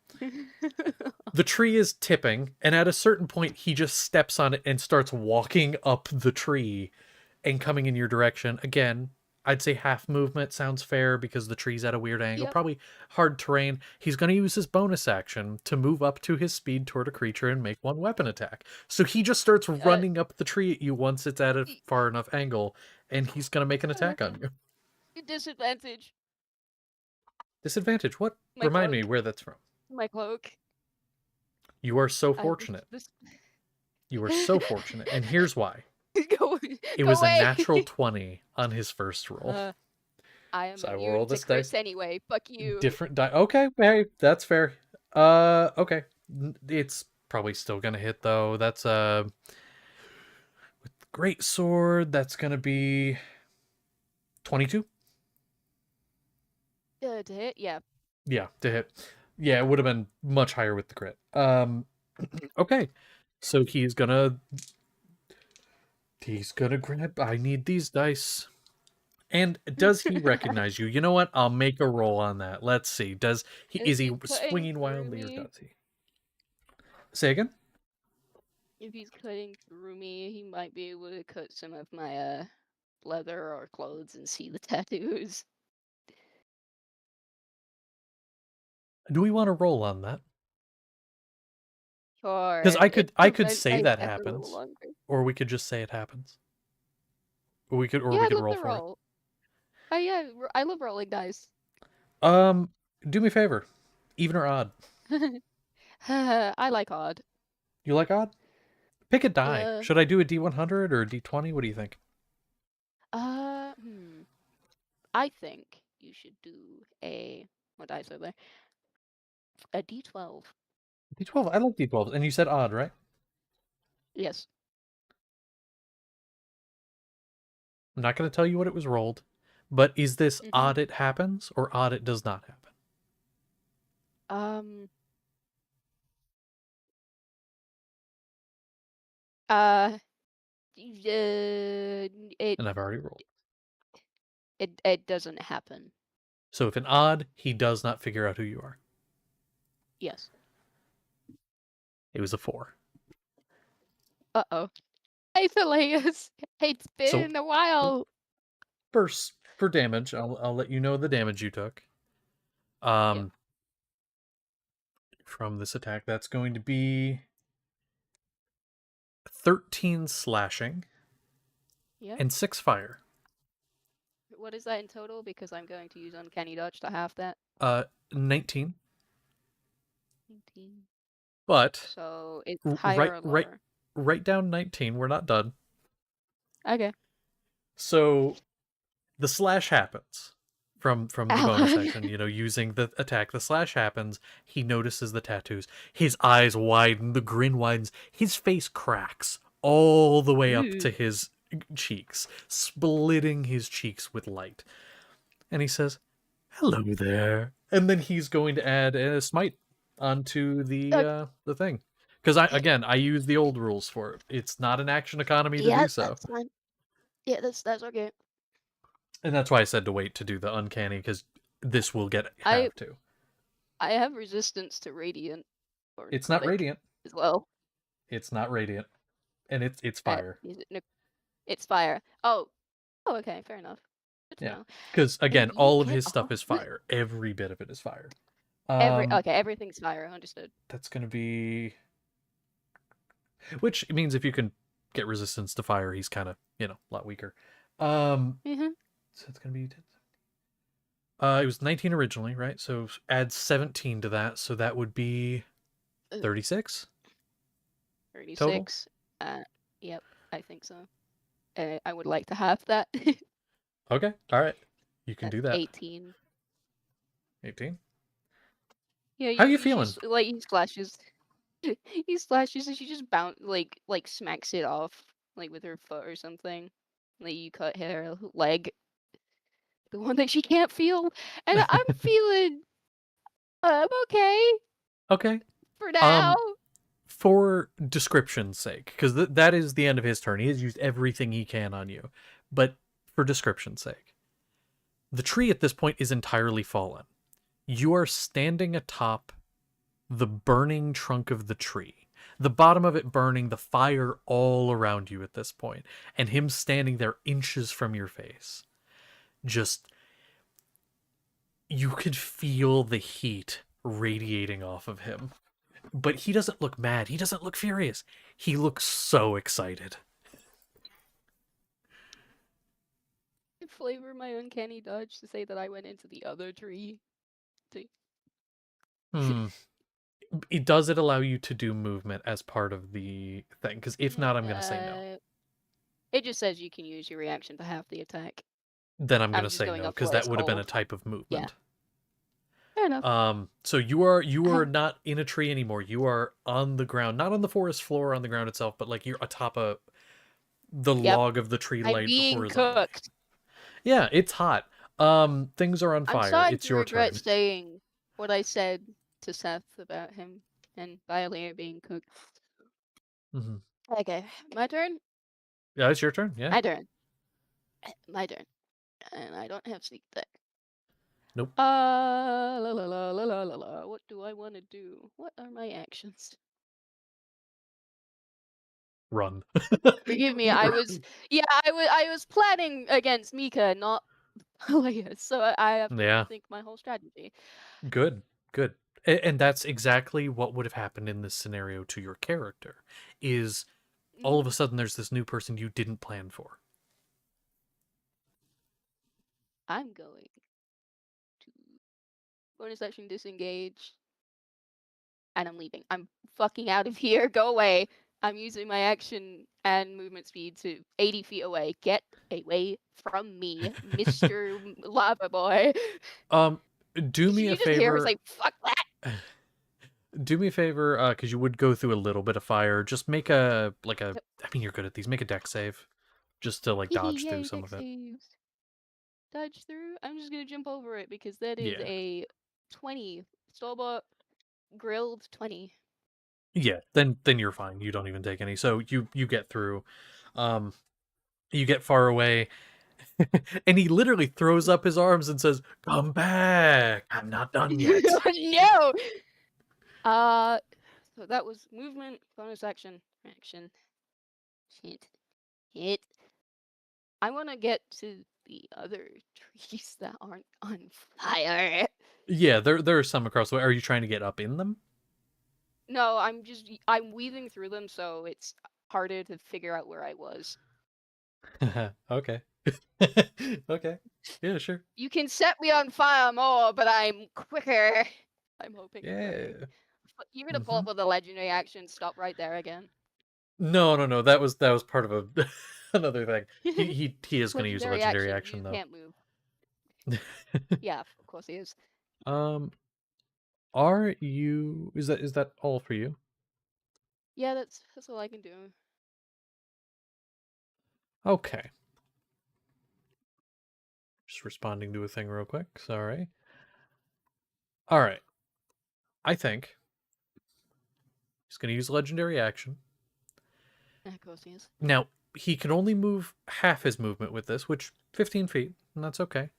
The tree is tipping, and at a certain point, he just steps on it and starts walking up the tree and coming in your direction. Again, I'd say half movement sounds fair because the tree's at a weird angle. Yep. Probably hard terrain. He's going to use his bonus action to move up to his speed toward a creature and make one weapon attack. So he just starts running up the tree at you once it's at a far enough angle, and he's going to make an attack on you. Disadvantage. Disadvantage. What? My Remind me cloak. where that's from. My cloak. You are so fortunate. You are so fortunate. And here's why. It was away. a natural 20 on his first roll. I am So I will immune roll to this crits dice. anyway. Fuck you. Different die. Okay, hey, that's fair. Okay. It's probably still gonna hit though. That's with great sword, that's gonna be 22. To hit, yeah. Yeah, to hit. Yeah, it would have been much higher with the crit. Okay. So he's gonna grab. I need these dice. And does he recognize you? You know what? I'll make a roll on that. Let's see. Does he? Is he swinging wildly, or does he? Say again. If he's cutting through me, he might be able to cut some of my leather or clothes and see the tattoos. Do we want to roll on that? Sure. Because I could say that effort a little happens, longer. or we could just say it happens. Or we could Yeah, I'd love roll to for roll. Oh yeah, I love rolling dice. it. Do me a favor, even or odd. I like odd. You like odd? Pick a die. Should I do a D100 or a D20? What do you think? I think you should do what dice are there? A D12. D12. I like D12s. And you said odd, right? Yes. I'm not going to tell you what it was rolled, but is this odd it happens or odd it does not happen? Um. Uh. It And I've already rolled. it doesn't happen. So if an odd, he does not figure out who you are. Yes. It was a 4. Uh-oh. Hey, Phileas. It's So been a while. first, for damage, I'll let you know the damage you took. Yep. From this attack, that's going to be 13 slashing Yep. and 6 fire. What is that in total? Because I'm going to use Uncanny Dodge to half that. 19. 19. But So it's higher or lower? write down 19. We're not done. Okay. So the slash happens from the Ow. bonus action, using the attack. The slash happens. He notices the tattoos. His eyes widen, the grin widens, his face cracks all the way up to Ooh. his cheeks, splitting his cheeks with light. And he says, "Hello there." And then he's going to add a smite onto the thing. Because I use the old rules for it. It's not an action economy to do so. That's fine. Yeah, that's okay. And that's why I said to wait to do the uncanny, because this will get I have to. I have resistance to radiant or It's not necrotic radiant. as well. It's not radiant. And it's fire. Is it it's fire. Oh, okay, fair enough. Good to Yeah. know. Because again, And you all of get his stuff off is fire. Every bit of it is fire. everything's fire. Understood. That's gonna be, which means if you can get resistance to fire, he's kind of a lot weaker. Mhm. So it's gonna be. It was 19 originally, right? So add 17 to that, so that would be 36. 36. Yep, I think so. I would like to have that. Okay, all right, you can That's do that. 18. 18. Yeah, How you he feeling? just like he splashes. He splashes and she just bounce like smacks it off like with her foot or something. Like you cut her leg, the one that she can't feel, and I'm feeling I'm okay Okay. for now. For description's sake, because that is the end of his turn. He has used everything he can on you, but for description's sake, the tree at this point is entirely fallen. You are standing atop the burning trunk of the tree, the bottom of it burning, the fire all around you at this point, and him standing there inches from your face. Just, you could feel the heat radiating off of him. But he doesn't look mad. He doesn't look furious. He looks so excited. I flavor my uncanny dodge to say that I went into the other tree. Does it allow you to do movement as part of the thing? Because if not, I'm going to say no. It just says you can use your reaction to half the attack. Then I'm going to just say going no, off because what that it's would have been a called. type of movement. Yeah. Fair enough. So you are not in a tree anymore. You are on the ground, not on the forest floor on the ground itself, but like you're atop the log of the tree, I'm light being horizontally. cooked. Yeah, it's hot. Things are on fire. I'm starting It's to your regret turn. saying what I said to Seth about him and Violet being cooked. Mm-hmm. Okay, my turn. Yeah, it's your turn. Yeah. My turn. My turn. And I don't have sneak attack. Nope. La la la la la la la. What do I want to do? What are my actions? Run. Forgive me. I was planning against Mika, not Leia. So I have to Yeah. rethink my whole strategy. Good. And that's exactly what would have happened in this scenario to your character. Is all of a sudden there's this new person you didn't plan for. I'm going to bonus action disengage. And I'm leaving. I'm fucking out of here. Go away. I'm using my action and movement speed to 80 feet away. Get away from me, Mr. Lava Boy. Do me a you just hear her favor. say, fuck that? Do me a favor, because you would go through a little bit of fire. Just make I mean, you're good at these. Make a deck save, just to like dodge through Yay, some deck of it. saves. Dodge through? I'm just gonna jump over it because that is Yeah. a 20. Stallbot. grilled 20. Yeah, then you're fine. You don't even take any. So you get through. You get far away, and he literally throws up his arms and says, "Come back! I'm not done yet." No. So that was movement, bonus action, action. Shit. Hit. I want to get to the other trees that aren't on fire. Yeah, there are some across the way. Are you trying to get up in them? No, I'm weaving through them, so it's harder to figure out where I was. Okay. Okay. Yeah, sure. You can set me on fire more, but I'm quicker. I'm hoping and Yeah. praying. You're gonna pull up with a legendary action. Stop right there again. No. That was part of a another thing. He is going to use a legendary action You though. can't move. Yeah, of course he is. Are you? Is that all for you? Yeah, that's all I can do. Okay. Just responding to a thing real quick. Sorry. All right. I think he's going to use legendary action. Of course he is. Now he can only move half his movement with this, which 15 feet, and that's okay.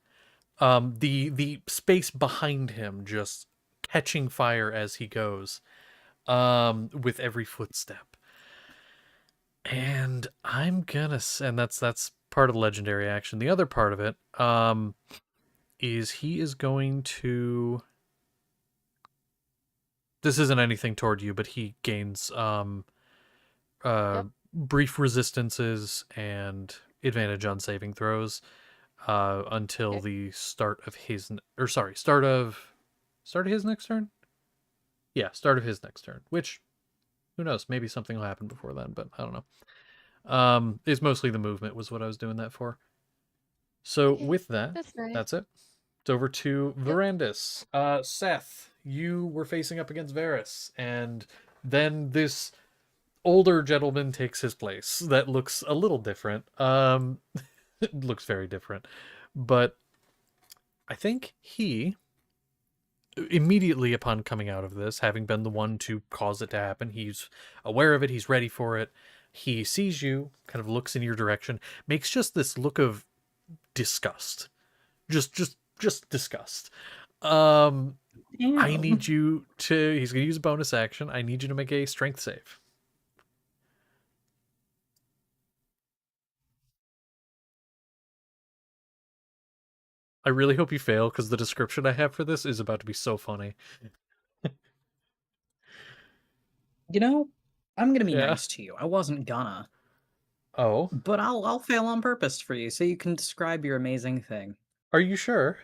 The space behind him just catching fire as he goes, with every footstep. And I'm gonna and that's part of the legendary action. The other part of it, is he is going to. This isn't anything toward you, but he gains Yep. brief resistances and advantage on saving throws until Okay. the start of his start of his next turn. Yeah, start of his next turn. Which, who knows? Maybe something will happen before then, but I don't know. It's mostly the movement was what I was doing that for. So Okay, with that, that's nice. that's it. It's over to Yep. Verandis. Seth, you were facing up against Varys, and then this older gentleman takes his place. That looks a little different. It looks very different, but I think he immediately upon coming out of this, having been the one to cause it to happen, he's aware of it. He's ready for it. He sees you, kind of looks in your direction, makes just this look of disgust, just disgust. I need you to. He's gonna use a bonus action. I need you to make a strength save. I really hope you fail because the description I have for this is about to be so funny. You know, I'm gonna be Yeah. nice to you. I wasn't gonna, Oh, but I'll fail on purpose for you, so you can describe your amazing thing. are you sure?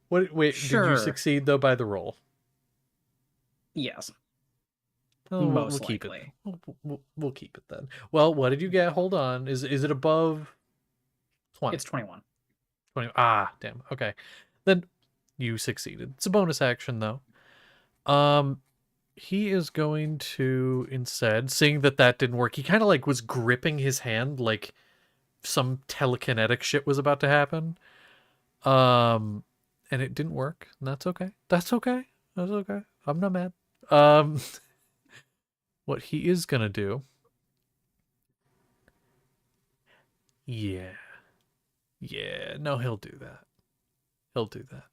What? Wait, did you Sure. succeed though by the roll? Yes. Oh, we'll Most keep it. likely. We'll keep it then. Well, what did you get? Hold on. Is it above 20? It's 21. 20. Ah, damn. Okay. Then you succeeded. It's a bonus action though. He is going to instead, seeing that didn't work, he kind of like was gripping his hand like some telekinetic shit was about to happen. And it didn't work. And that's okay. That's okay. That's okay. I'm not mad. What he is gonna do. Yeah. Yeah. No, he'll do that. He'll do that.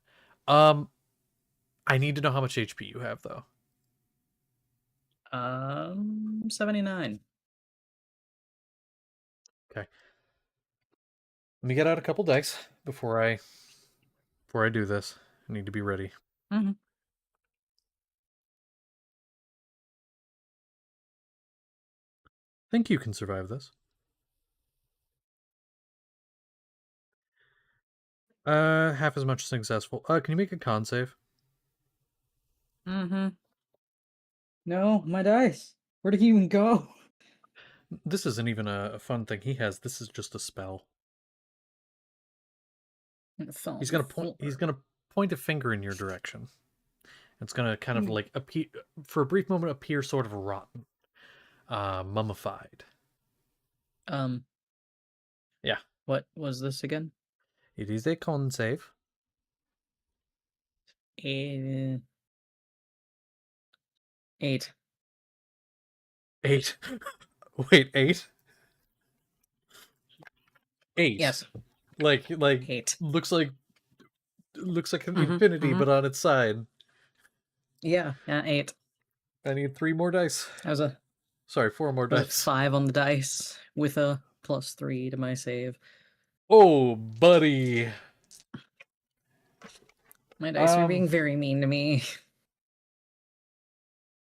I need to know how much HP you have though. 79. Okay. Let me get out a couple dice before I do this. I need to be ready. Mm-hmm. Think you can survive this. Half as much successful. Can you make a con save? Mm-hmm. No, my dice. Where did he even go? This isn't even a fun thing he has. This is just a spell. It fell He's on gonna the point. He's floor. gonna point a finger in your direction. It's gonna kind of Hmm. like appear for a brief moment. Appear sort of rotten, mummified. Yeah. What was this again? It is a con save. 8. 8. Wait, 8? 8. Yes. Like 8. looks like an Mhm, infinity, mhm. but on its side. Yeah, 8. I need 3 more dice. That was a Sorry, 4 more was a dice. 5 on the dice with a +3 to my save. Oh, buddy. My dice are being very mean to me.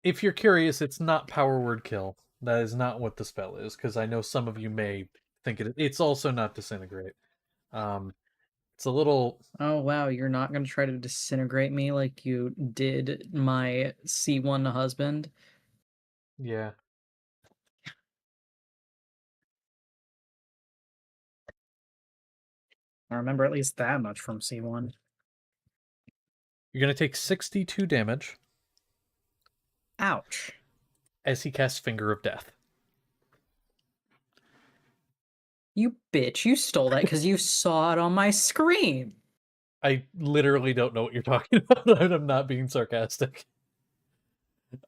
If you're curious, it's not power word kill. That is not what the spell is, because I know some of you may think it. It's also not disintegrate. It's a little. Oh wow, you're not gonna try to disintegrate me like you did my C1 husband? Yeah. I remember at least that much from C1. You're gonna take 62 damage Ouch. as he casts Finger of Death. You bitch, you stole that because you saw it on my screen. I literally don't know what you're talking about. I'm not being sarcastic.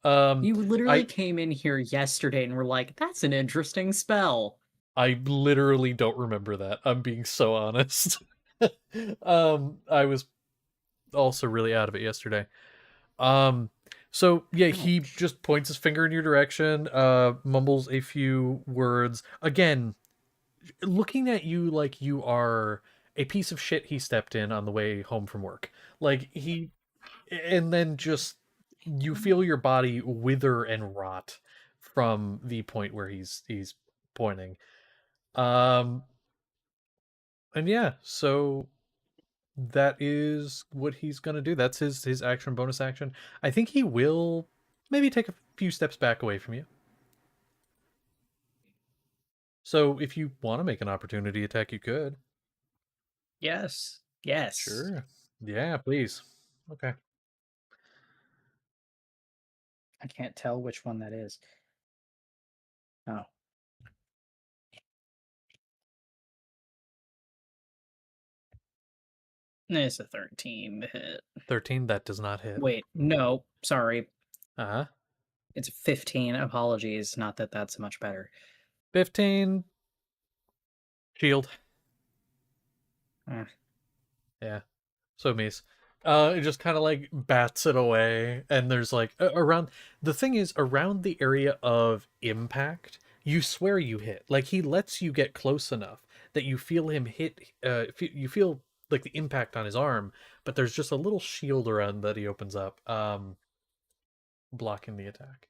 You literally I came in here yesterday and were like, that's an interesting spell. I literally don't remember that. I'm being so honest. I was also really out of it yesterday. So yeah, he Ouch. just points his finger in your direction, mumbles a few words. Again, looking at you like you are a piece of shit he stepped in on the way home from work. Like and then just you feel your body wither and rot from the point where he's pointing. Um and yeah, so that is what he's going to do. That's his action bonus action. I think he will maybe take a few steps back away from you. So if you want to make an opportunity attack, you could. Yes. Yes. Sure. Yeah, please. Okay. I can't tell which one that is. Oh. It's a 13 to hit. 13, that does not hit. Wait, no, sorry. Uh-huh. It's 15. Apologies. Not that that's much better. 15. Shield. Eh. Yeah. So Mies. It just kind of like bats it away, and there's like around. The thing is, around the area of impact, you swear you hit. Like he lets you get close enough that you feel him hit. You feel like the impact on his arm, but there's just a little shield around that he opens up, blocking the attack.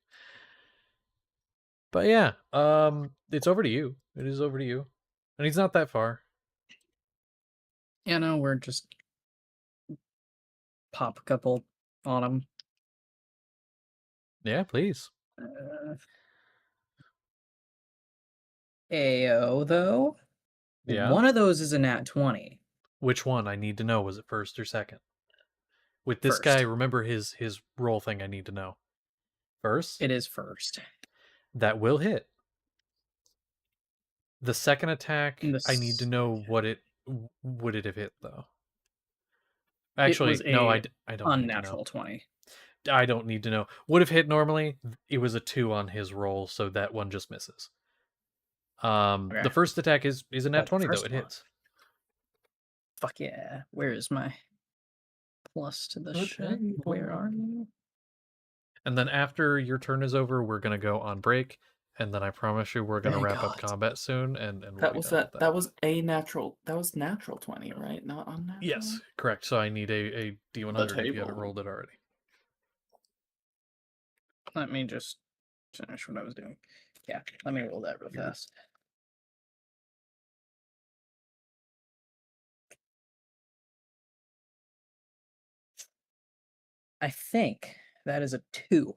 But yeah, it's over to you. It is over to you, and he's not that far. You know, we're just pop a couple on him. Yeah, please. AO, though. Yeah. One of those is a nat 20. Which one? I need to know. Was it first or second? With this First. guy, remember his roll thing. I need to know. First, It is first. that will hit. The second attack, And I need to this, know what it would it have hit though. it Actually, was no, a I don't need to know. unnatural 20. I don't need to know. Would have hit normally. It was a 2 on his roll, so that one just misses. Okay. The first attack is a nat But the 20 though. first It one- hits. Fuck yeah. Where is my plus to the shit? Where are you? And then after your turn is over, we're gonna go on break, and then I promise you we're gonna Thank wrap up God. combat soon, and we'll That be was done with that. That was a natural. That was natural 20, right? Not unnatural. Yes, correct. So I need a D100 if you haven't rolled it already. Let me just finish what I was doing. Yeah, let me roll that real fast. I think that is a 2.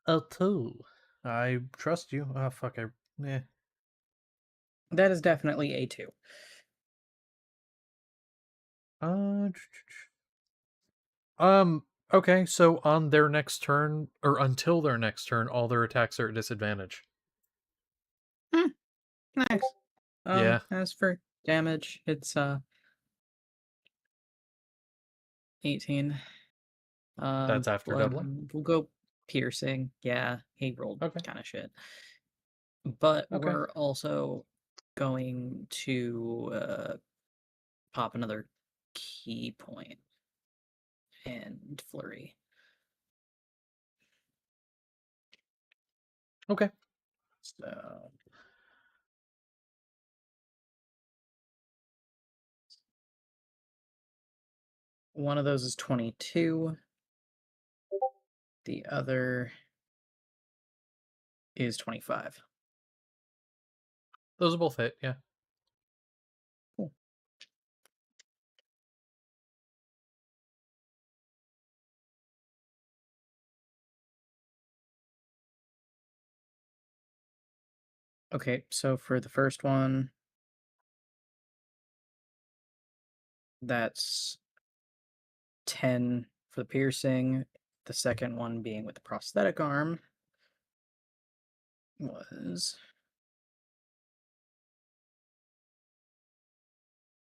A 2. I trust you. Oh, fuck. That is definitely a 2. Okay, so on their next turn, or until their next turn, all their attacks are at disadvantage. Nice. Yeah. As for damage, it's 18. That's after doubling? We'll go piercing. Yeah, he rolled Okay. kind of shit. But Okay. we're also going to pop another key point and flurry. Okay. So one of those is 22. The other is 25. Those are both hit, yeah. Cool. Okay, so for the first one, that's 10 for the piercing. The second one being with the prosthetic arm was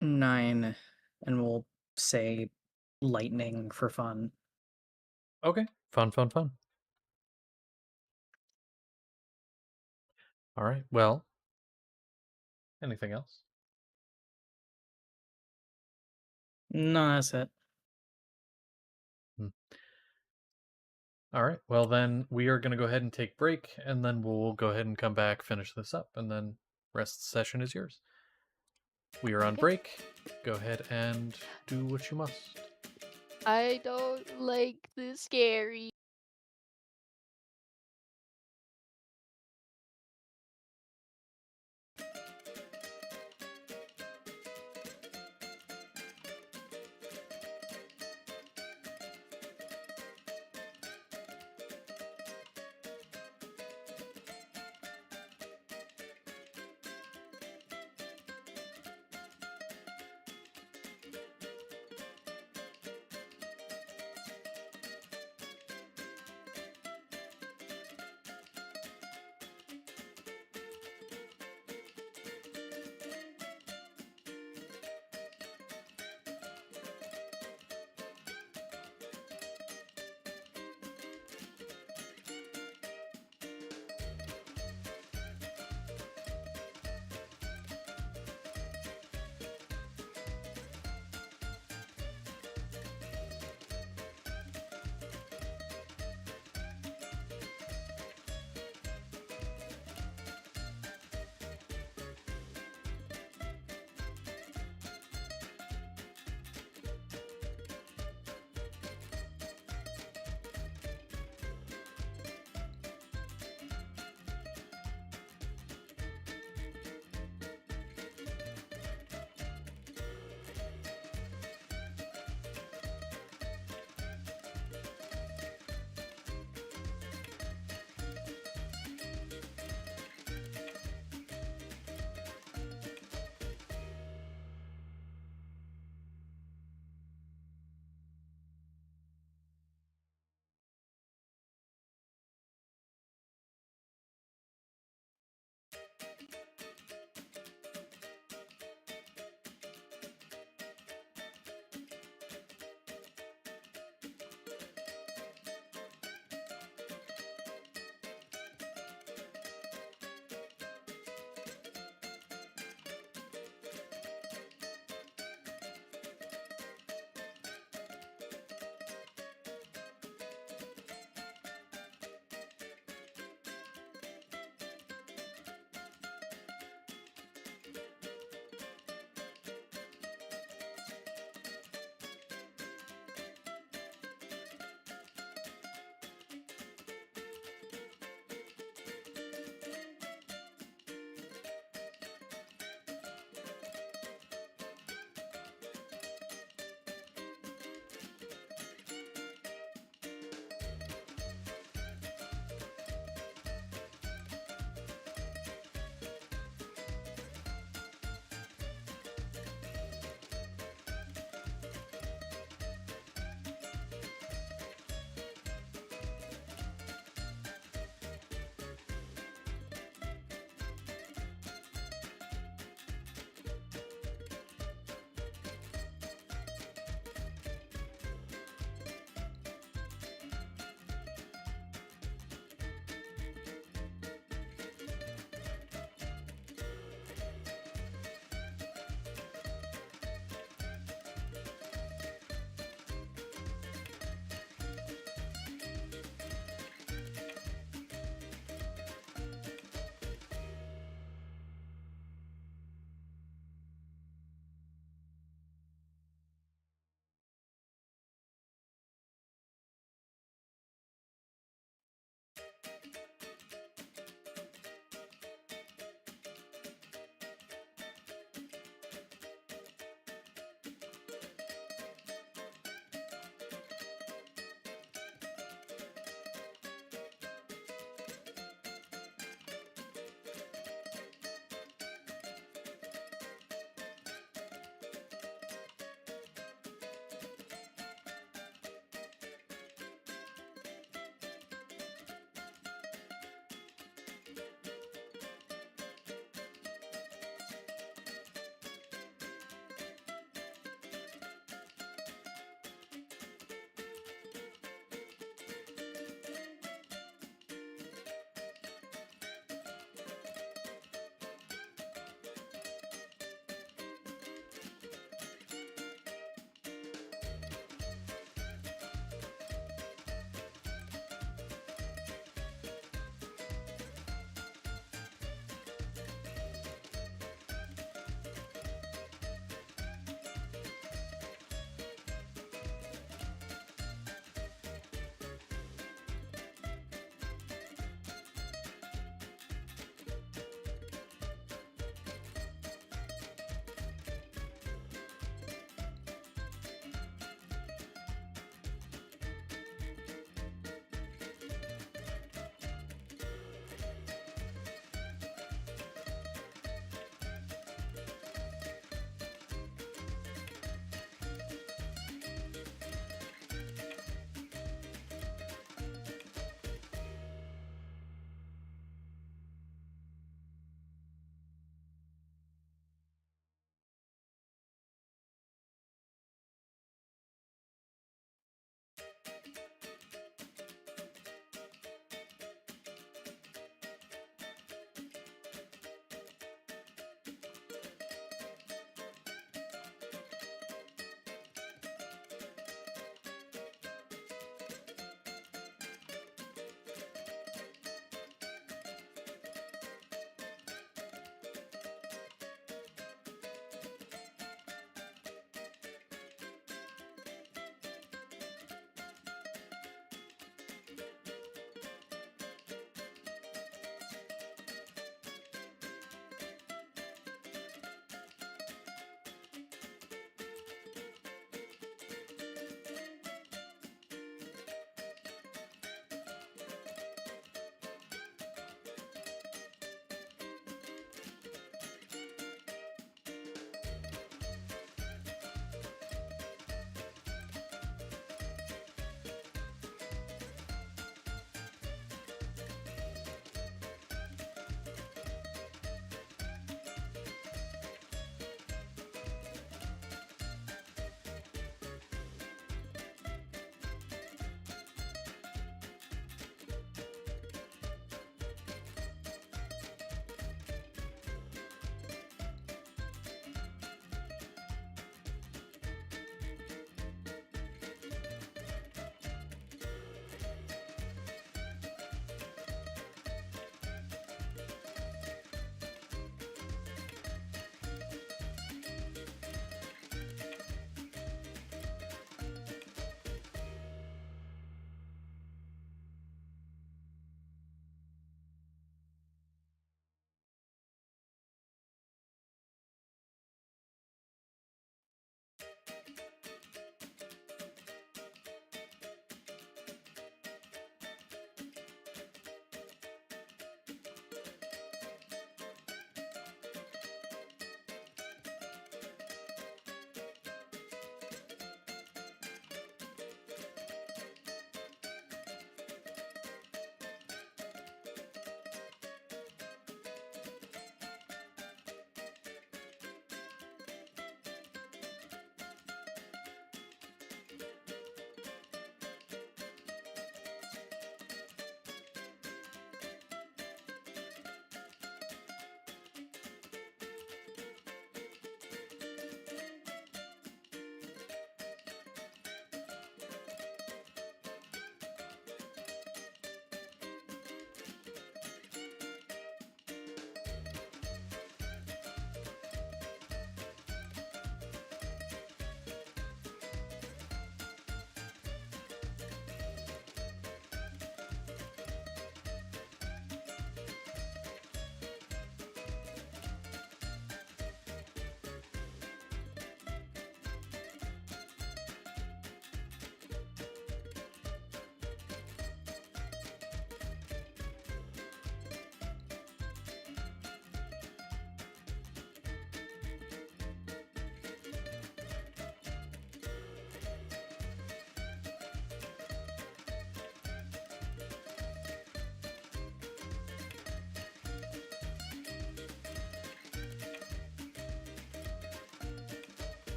9, and we'll say lightning for fun. Okay. Fun. All right. Well, anything else? No, that's it. All right. Well, then we are going to go ahead and take break, and then we'll go ahead and come back, finish this up, and then rest of the session is yours. We are on Okay. break. Go ahead and do what you must. I don't like the scary.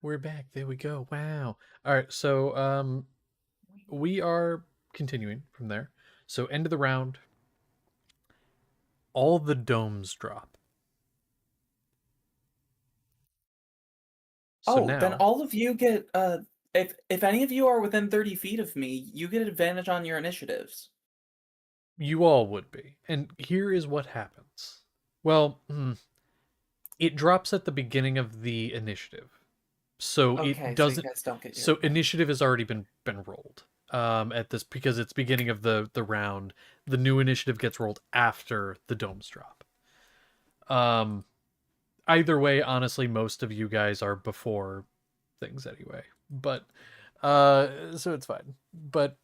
We're back. There we go. Wow. All right. So we are continuing from there. So end of the round. All the domes drop. So Oh, then now all of you get if any of you are within 30 feet of me, you get advantage on your initiatives. you all would be. And here is what happens. Well, it drops at the beginning of the initiative. So it Okay, so you doesn't guys don't get your so advantage. initiative has already been rolled. At this because it's beginning of the round. The new initiative gets rolled after the domes drop. Um Either way, honestly, most of you guys are before things anyway. But so it's fine. But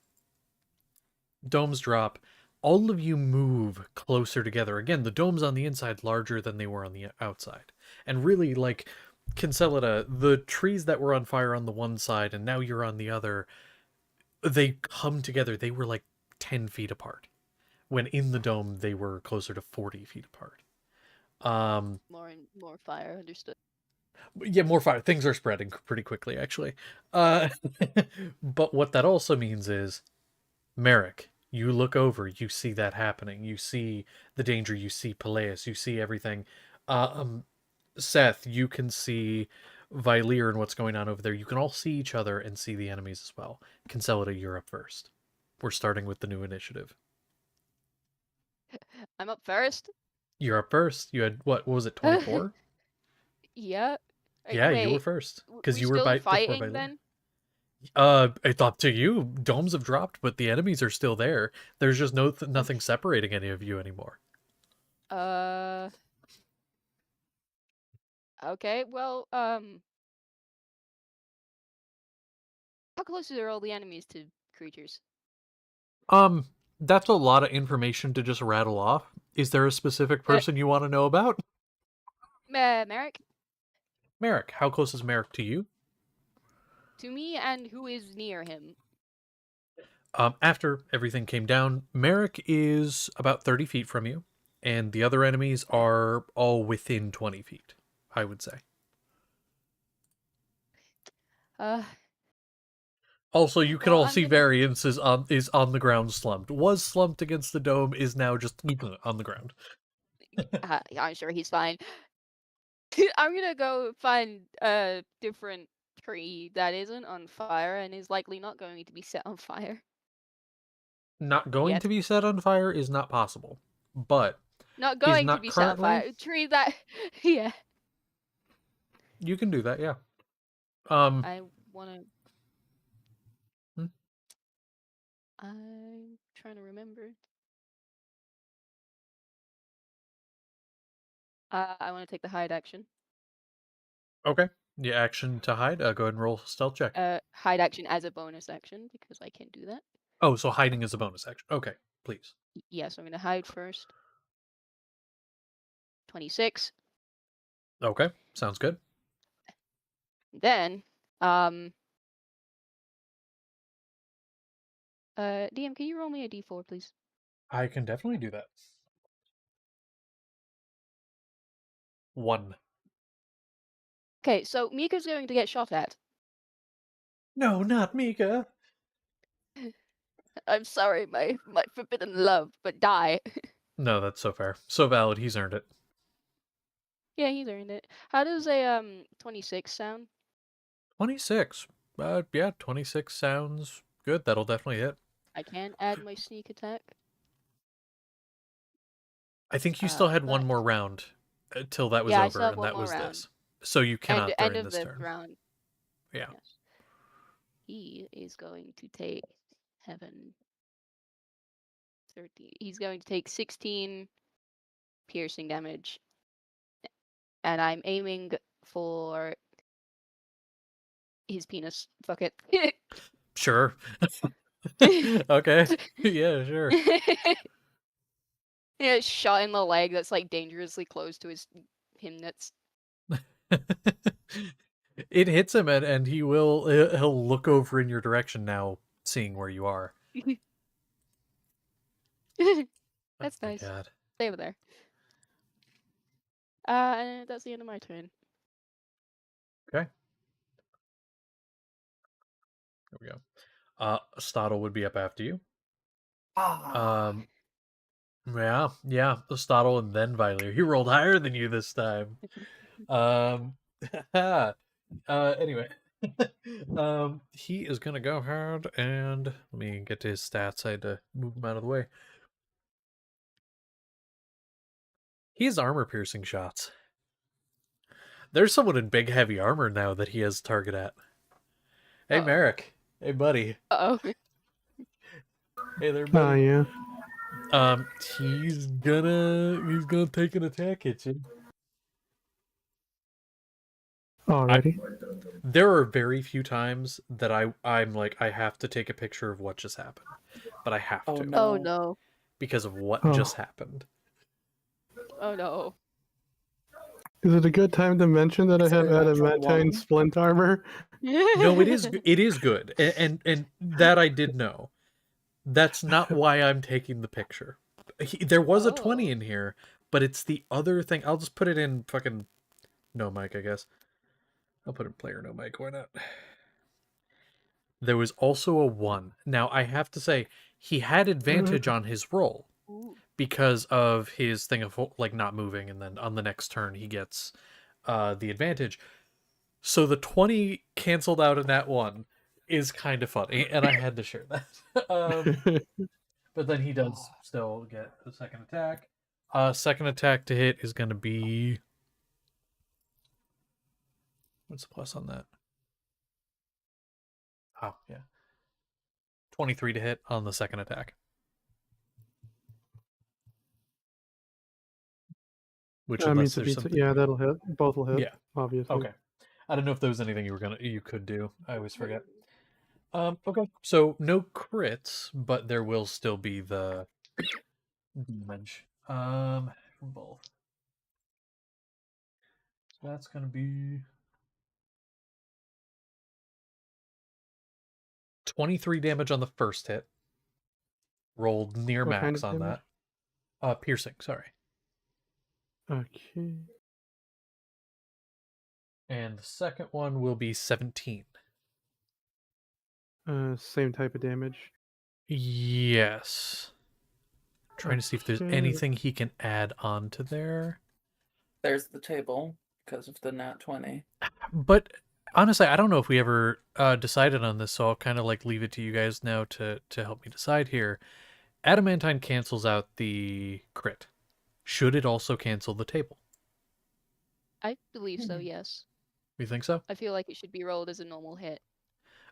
domes drop, all of you move closer together. Again, the domes on the inside larger than they were on the outside. And really, like, Concelida, the trees that were on fire on the one side and now you're on the other, they come together. They were like 10 feet apart. When in the dome, they were closer to 40 feet apart. More fire, understood. Yeah, more fire. Things are spreading pretty quickly, actually. Uh, but what that also means is, Merrick, you look over, you see that happening. You see the danger. You see Peleus. You see everything. Um, Seth, you can see Vylir and what's going on over there. You can all see each other and see the enemies as well. Consolida, you're up first. We're starting with the new initiative. I'm up first. You're up first. You had what was it, 24? Yeah. Yeah, you were Wait, first because we you were still before fighting Vylir. then? I thought to you, domes have dropped, but the enemies are still there. There's just nothing separating any of you anymore. Uh. Okay. Well. How close are all the enemies to creatures? That's a lot of information to just rattle off. Is there a specific person you want to know about? Merrick, Merrick, how close is Merrick to you? to me, and who is near him? After everything came down, Merrick is about 30 feet from you, and the other enemies are all within 20 feet, I would say. Uh. Also, you can Well, all I'm see gonna. variances is on the ground slumped. Was slumped against the dome, is now just on the ground. I'm sure he's fine. I'm gonna go find a different tree that isn't on fire and is likely not going to be set on fire. Not going Yet. to be set on fire is not possible, but Not is going to not be set on currently. fire. A tree that. Yeah. You can do that, yeah. I wanna. Hmm? I'm trying to remember. I want to take the hide action. Okay. Yeah, action to hide. Go ahead and roll stealth check. Hide action as a bonus action because I can do that. Oh, so hiding is a bonus action. Okay, please. Yeah, so I'm gonna hide first. 26. Okay, sounds good. Then, DM, can you roll me a d4, please? I can definitely do that. 1. Okay, so Mika's going to get shot at. No, not Mika. I'm sorry, my forbidden love, but die. No, that's so fair. So valid. He's earned it. Yeah, he's earned it. How does a 26 sound? 26. Yeah, 26 sounds good. That'll definitely hit. I can add my sneak attack. I think you still had one But more round till that was yeah, I still over, have and one that more was round. this. So you cannot End during of this the turn. round. Yeah. Yes. He is going to take 30. He's going to take 16 piercing damage. And I'm aiming for his penis. Fuck it. Sure. Okay. Yeah, sure. Yeah, shot in the leg that's like dangerously close to him nuts. It hits him, and he'll look over in your direction now, seeing where you are. That's Oh my nice. god. Stay over there. That's the end of my turn. Okay. There we go. Stottle would be up after you. Ah. Yeah, Stottle and then Viler. He rolled higher than you this time. Anyway, he is gonna go ahead and let me get to his stats. I had to move him out of the way. He has armor-piercing shots. There's someone in big, heavy armor now that he has target at. Hey, Merrick. Hey, buddy. Uh-oh. Hey there, buddy. yeah. He's gonna take an attack at you. Alrighty. There are very few times that I'm like, I have to take a picture of what just happened. But I have Oh to. no. Oh no. Because of what Oh. just happened. Oh no. Is it a good time to mention that Is I have it a natural adamantine one? splint armor? No, it is good. And that I did know. That's not why I'm taking the picture. There was a 20 in here, but it's the other thing. I'll just put it in fucking no mic, I guess. I'll put in player no mic, why not? There was also a 1. Now, I have to say, he had advantage on his roll Ooh. because of his thing of like not moving, and then on the next turn he gets the advantage. So the 20 canceled out in that 1 is kind of funny, and I had to share that. But then he does still get the second attack. Second attack to hit is going to be... What's the plus on that? Oh, yeah. 23 to hit on the second attack. Which unless there's something... Yeah, that'll hit. Both will hit. Yeah. Obviously. Okay. I don't know if there was anything you could do. I always forget. Okay. So no crits, but there will still be the damage. From both. So that's gonna be 23 damage on the first hit. Rolled near What kind max of on damage? that. Piercing, sorry. Okay. And the second one will be 17. Same type of damage. Yes. Trying to see if there's Okay. anything he can add on to there. There's the table because of the nat 20. But honestly, I don't know if we ever decided on this, so I'll kind of like leave it to you guys now to help me decide here. Adamantine cancels out the crit. Should it also cancel the table? I believe so, yes. You think so? I feel like it should be rolled as a normal hit.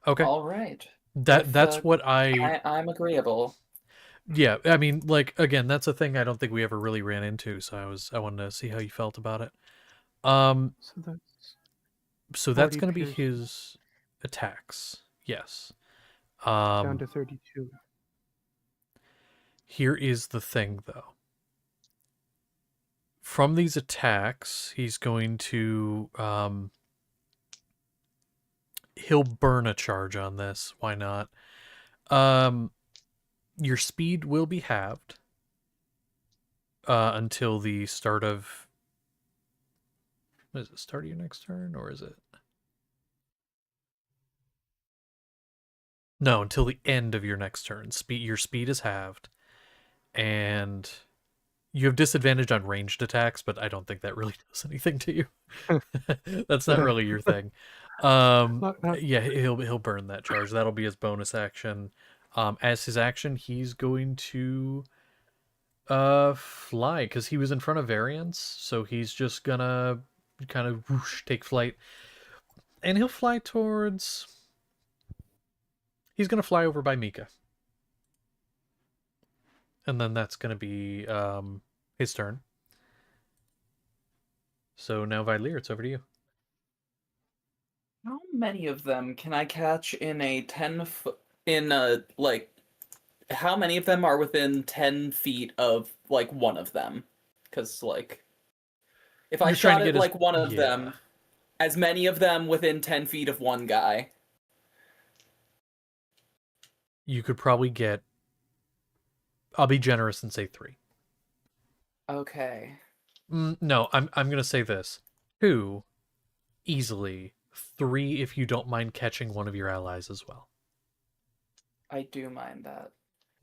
Okay. All right. That's what I'm agreeable. Yeah, I mean, like, again, that's a thing I don't think we ever really ran into, so I wanted to see how you felt about it. So that's 40 going to be piercing. his attacks. Yes. Down to 32. Here is the thing, though. From these attacks, he's going to he'll burn a charge on this. Why not? Your speed will be halved until the start of... Is it start of your next turn, or is it... No, until the end of your next turn. Your speed is halved, and you have disadvantage on ranged attacks, but I don't think that really does anything to you. That's not really your thing. Yeah, he'll burn that charge. That'll be his bonus action. As his action, he's going to fly because he was in front of variance, so he's just gonna kind of whoosh, take flight, and he'll fly towards... He's gonna fly over by Mika, and then that's gonna be his turn. So now Vileer, it's over to you. How many of them can I catch in a 10 foot? How many of them are within 10 feet of like one of them? Because like, if I You're trying shot to at get like one of them, as many of them within 10 feet of one guy. You could probably get... I'll be generous and say 3. Okay. No, I'm gonna say this: 2, easily. 3 if you don't mind catching one of your allies as well. I do mind that.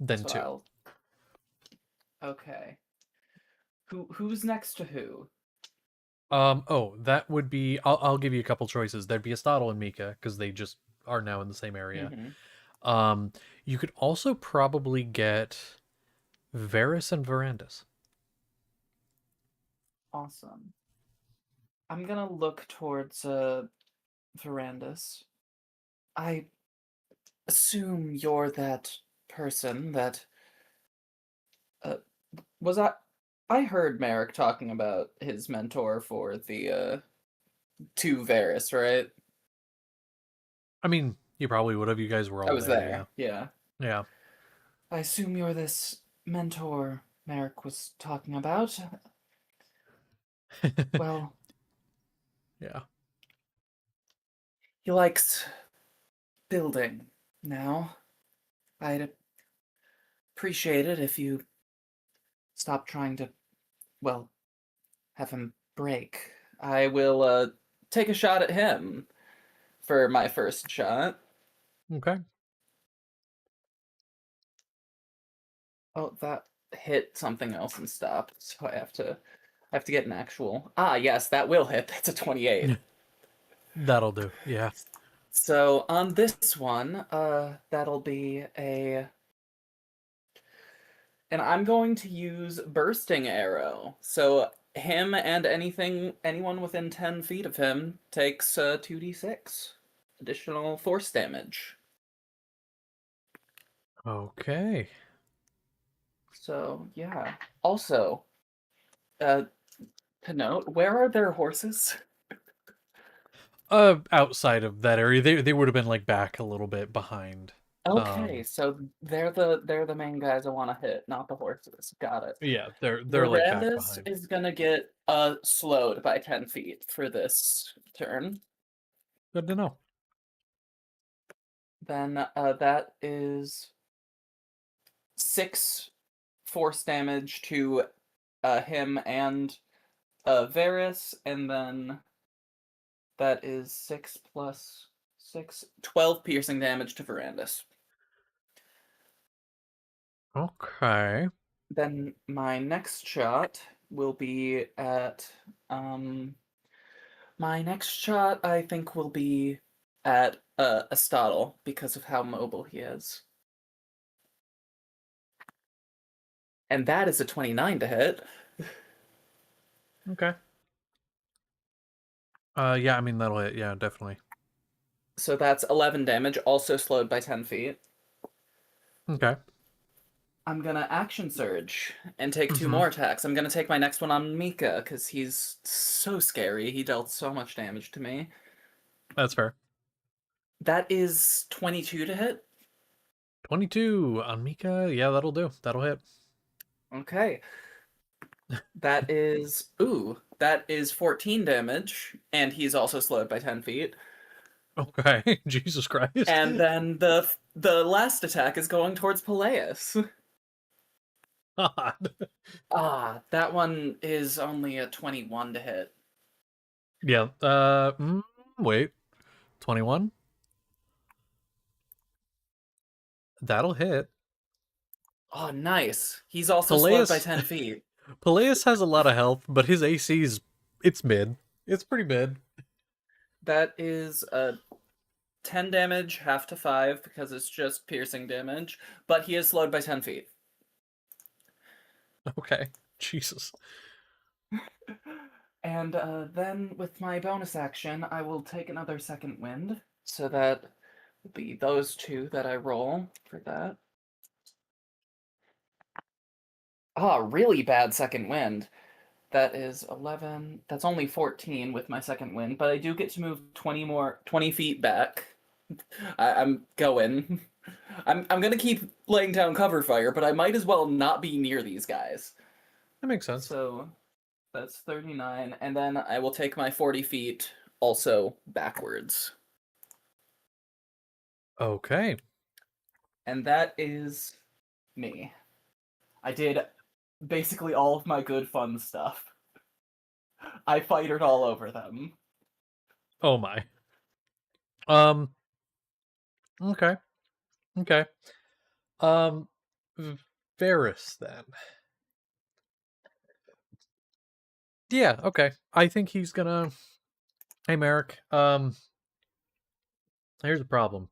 Then So 2. I'll. Okay. Who's next to who? Oh, that would be. I'll give you a couple choices. There'd be Aristotle and Mika because they just are now in the same area. Mm-hmm. You could also probably get Varys and Verandis. Awesome. I'm gonna look towards Verandis. I assume you're that person that was I heard Merrick talking about his mentor for the two Varys, right? I mean, you probably would have. You guys were I all was there. there. Yeah. Yeah. I assume you're this mentor Merrick was talking about. Yeah. Well, Yeah. he likes building now. I'd appreciate it if you stop trying to, well, have him break. I will take a shot at him for my first shot. Okay. Oh, that hit something else and stopped, so I have to get an actual. Ah, yes, that will hit. That's a 28. That'll do. Yeah. So on this one, that'll be a. And I'm going to use bursting arrow. So him and anyone within 10 feet of him takes 2d6 additional force damage. Okay. So yeah. Also, to note, where are their horses? Outside of that area, they would have been like back a little bit behind. Okay, so they're the main guys I want to hit, not the horses. Got it. Yeah, they're like back Verandis behind. is gonna get slowed by 10 feet for this turn. Good to know. Then that is 6 force damage to him and Varys, and then that is 6 plus 6, 12 piercing damage to Verandis. Okay. Then my next shot will be at my next shot I think will be at Aristotle because of how mobile he is. And that is a 29 to hit. Okay. Yeah, I mean that'll hit. Yeah, definitely. So that's 11 damage, also slowed by 10 feet. Okay. I'm gonna action surge and take 2 Mhm. more attacks. I'm gonna take my next one on Mika because he's so scary. He dealt so much damage to me. That's fair. That is 22 to hit. 22 on Mika. Yeah, that'll do. That'll hit. Okay. That is 14 damage, and he's also slowed by 10 feet. Okay. Jesus Christ. And then the last attack is going towards Peleus. God. Ah, that one is only a 21 to hit. Yeah. Wait. 21. That'll hit. Oh, nice. He's also slowed by Peleus 10 feet. Peleus has a lot of health, but his AC's it's mid. It's pretty mid. That is a 10 damage, half to 5, because it's just piercing damage, but he is slowed by 10 feet. Okay. Jesus. And then with my bonus action, I will take another second wind. So that will be those 2 that I roll for that. Ah, really bad second wind. That is 11. That's only 14 with my second wind, but I do get to move 20 feet back. I'm going. I'm gonna keep laying down cover fire, but I might as well not be near these guys. That makes sense. So that's 39, and then I will take my 40 feet also backwards. Okay. And that is me. I did basically all of my good fun stuff. I fightered all over them. Oh my. Okay. Okay. Um, Varys then. Yeah, okay. I think he's gonna. Hey, Merrick. Here's the problem.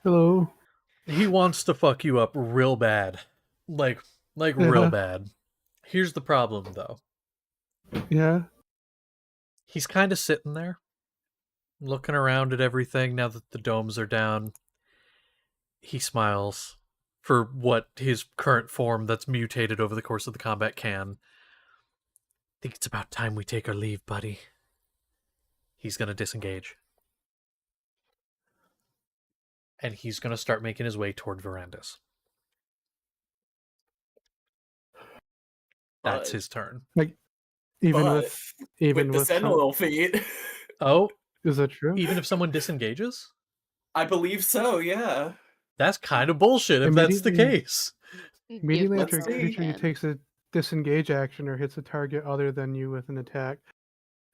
Hello. He wants to fuck you up real bad, like real Yeah. bad. Here's the problem, though. Yeah. He's kind of sitting there, looking around at everything now that the domes are down. He smiles for what his current form that's mutated over the course of the combat can. Think it's about time we take our leave, buddy. He's gonna disengage. And he's gonna start making his way toward Verandas. That's But his turn. Like even But with even with the with some, Sentinel feat, Oh, is that true? even if someone disengages? I believe so. Yeah. That's kind of bullshit if that's the Immediately case. immediately Let's after a see. creature takes a disengage action or hits a target other than you with an attack,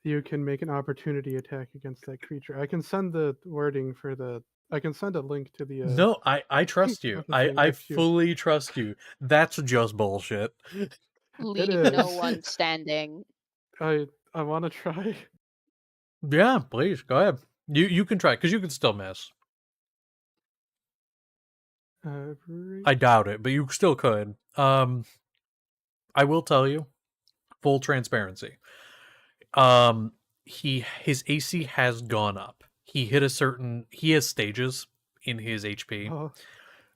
you can make an opportunity attack against that creature. I can send the wording for the. I can send a link to the. No, I trust you. Of the thing I if you. fully trust you. That's just bullshit. It Leave no is. one standing. I want to try. Yeah, please go ahead. You can try because you can still miss. I doubt it, but you still could. I will tell you, full transparency. His AC has gone up. He hit a certain. He has stages in his HP, Oh,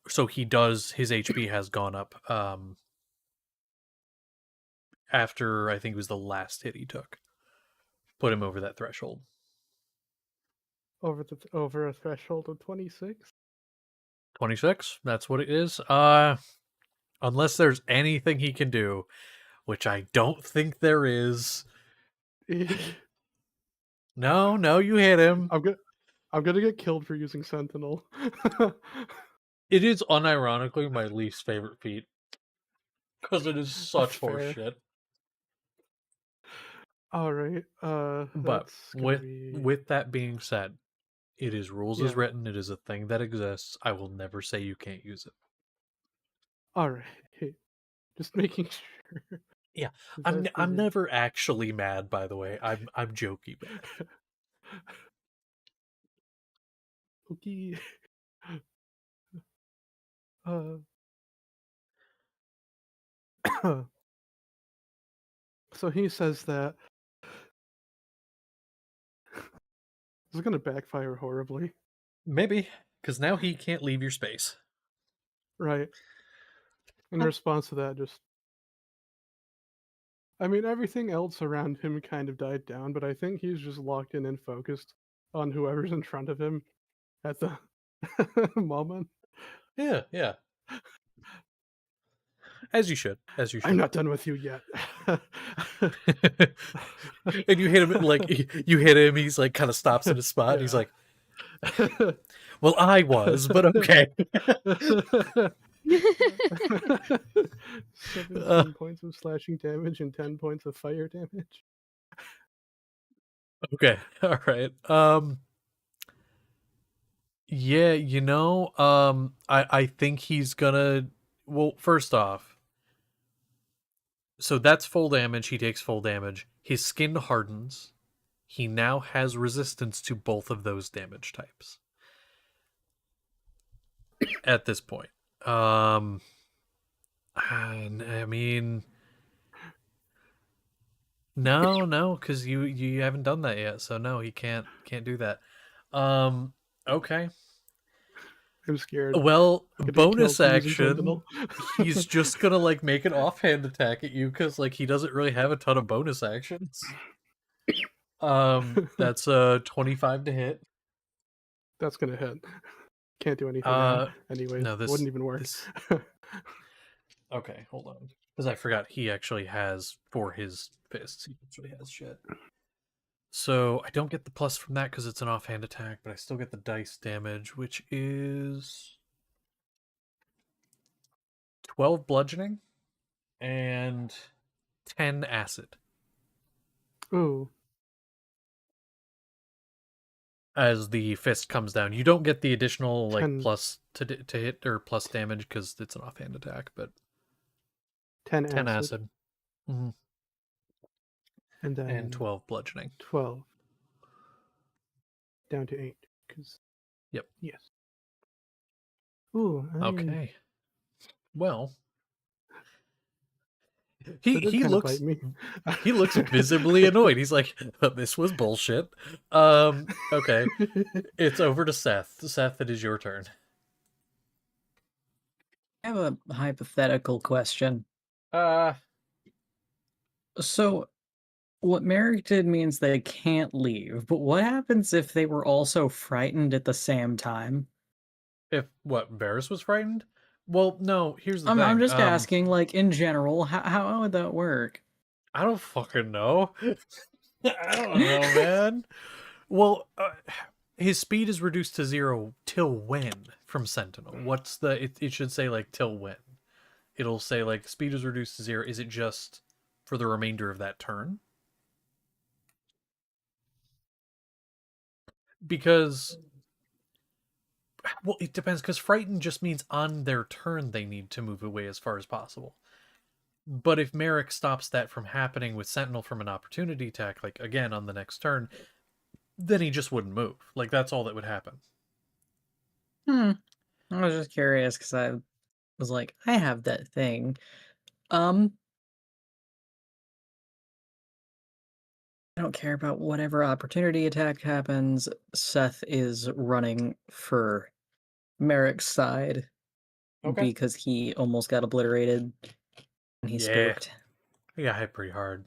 so his HP has gone up. After I think it was the last hit he took, put him over that threshold. over a threshold of 26. 26. That's what it is. Unless there's anything he can do, which I don't think there is. No, you hit him. I'm gonna get killed for using Sentinel. It is unironically my least favorite feat because it is such Fair. horseshit. All right. But That's gonna be. with that being said, it is rules as Yeah. written. It is a thing that exists. I will never say you can't use it. All right. Just making sure. Yeah, 'Cause I'm I figured- never actually mad. By the way, I'm jokey bad. Okay. Uh. So he says that this is gonna backfire horribly, Maybe because now he can't leave your space. right? In Oh. response to that, just I mean, everything else around him kind of died down, but I think he's just locked in and focused on whoever's in front of him at the moment. Yeah. As you should. I'm not done with you yet. And you hit him like you hit him. He's like kind of stops in his spot. And he's Yeah. like, "Well, I was, but okay." 17 points of slashing damage and 10 points of fire damage. Okay, all right. Yeah, I think he's gonna. Well, first off, so that's full damage. He takes full damage. His skin hardens. He now has resistance to both of those damage types. At this point, I mean, no, because you haven't done that yet. So no, he can't do that. Okay. I'm scared. Well, I could get bonus killed for using action. Sentinel. He's just gonna like make an offhand attack at you because like he doesn't really have a ton of bonus actions. That's 25 to hit. That's gonna hit. Can't do anything now. Anyways, no, this wouldn't even work. Okay, hold on, because I forgot he actually has for his fists. He actually has shit. So I don't get the plus from that because it's an offhand attack, but I still get the dice damage, which is 12 bludgeoning and 10 acid. Ooh. as the fist comes down. You don't get the additional like 10. plus to hit or plus damage because it's an offhand attack, but 10 10 acid, acid. Hmm. and then And 12 bludgeoning. 12 down to 8. Because Yep. yes. Ooh. Okay. Well, That he did he kind of looks bite me. he looks visibly annoyed. He's like, "This was bullshit." Okay. It's over to Seth. Seth, it is your turn. I have a hypothetical question. Uh, So, what Merrick did means they can't leave, but what happens if they were also frightened at the same time? if what, Varys was frightened? Well, no, here's the I'm thing. just asking, like, in general, how would that work? I don't fucking know. I don't know, man. Well, his speed is reduced to 0 till when from Sentinel? What's the it should say like till when. It'll say like speed is reduced to 0. Is it just for the remainder of that turn? Because well, it depends because frightened just means on their turn they need to move away as far as possible. But if Merrick stops that from happening with Sentinel from an opportunity attack, like again on the next turn, then he just wouldn't move. Like that's all that would happen. I was just curious because I was like, I have that thing. I don't care about whatever opportunity attack happens. Seth is running for Merrick's side Okay. because he almost got obliterated and he Yeah. spooked. He got hit pretty hard.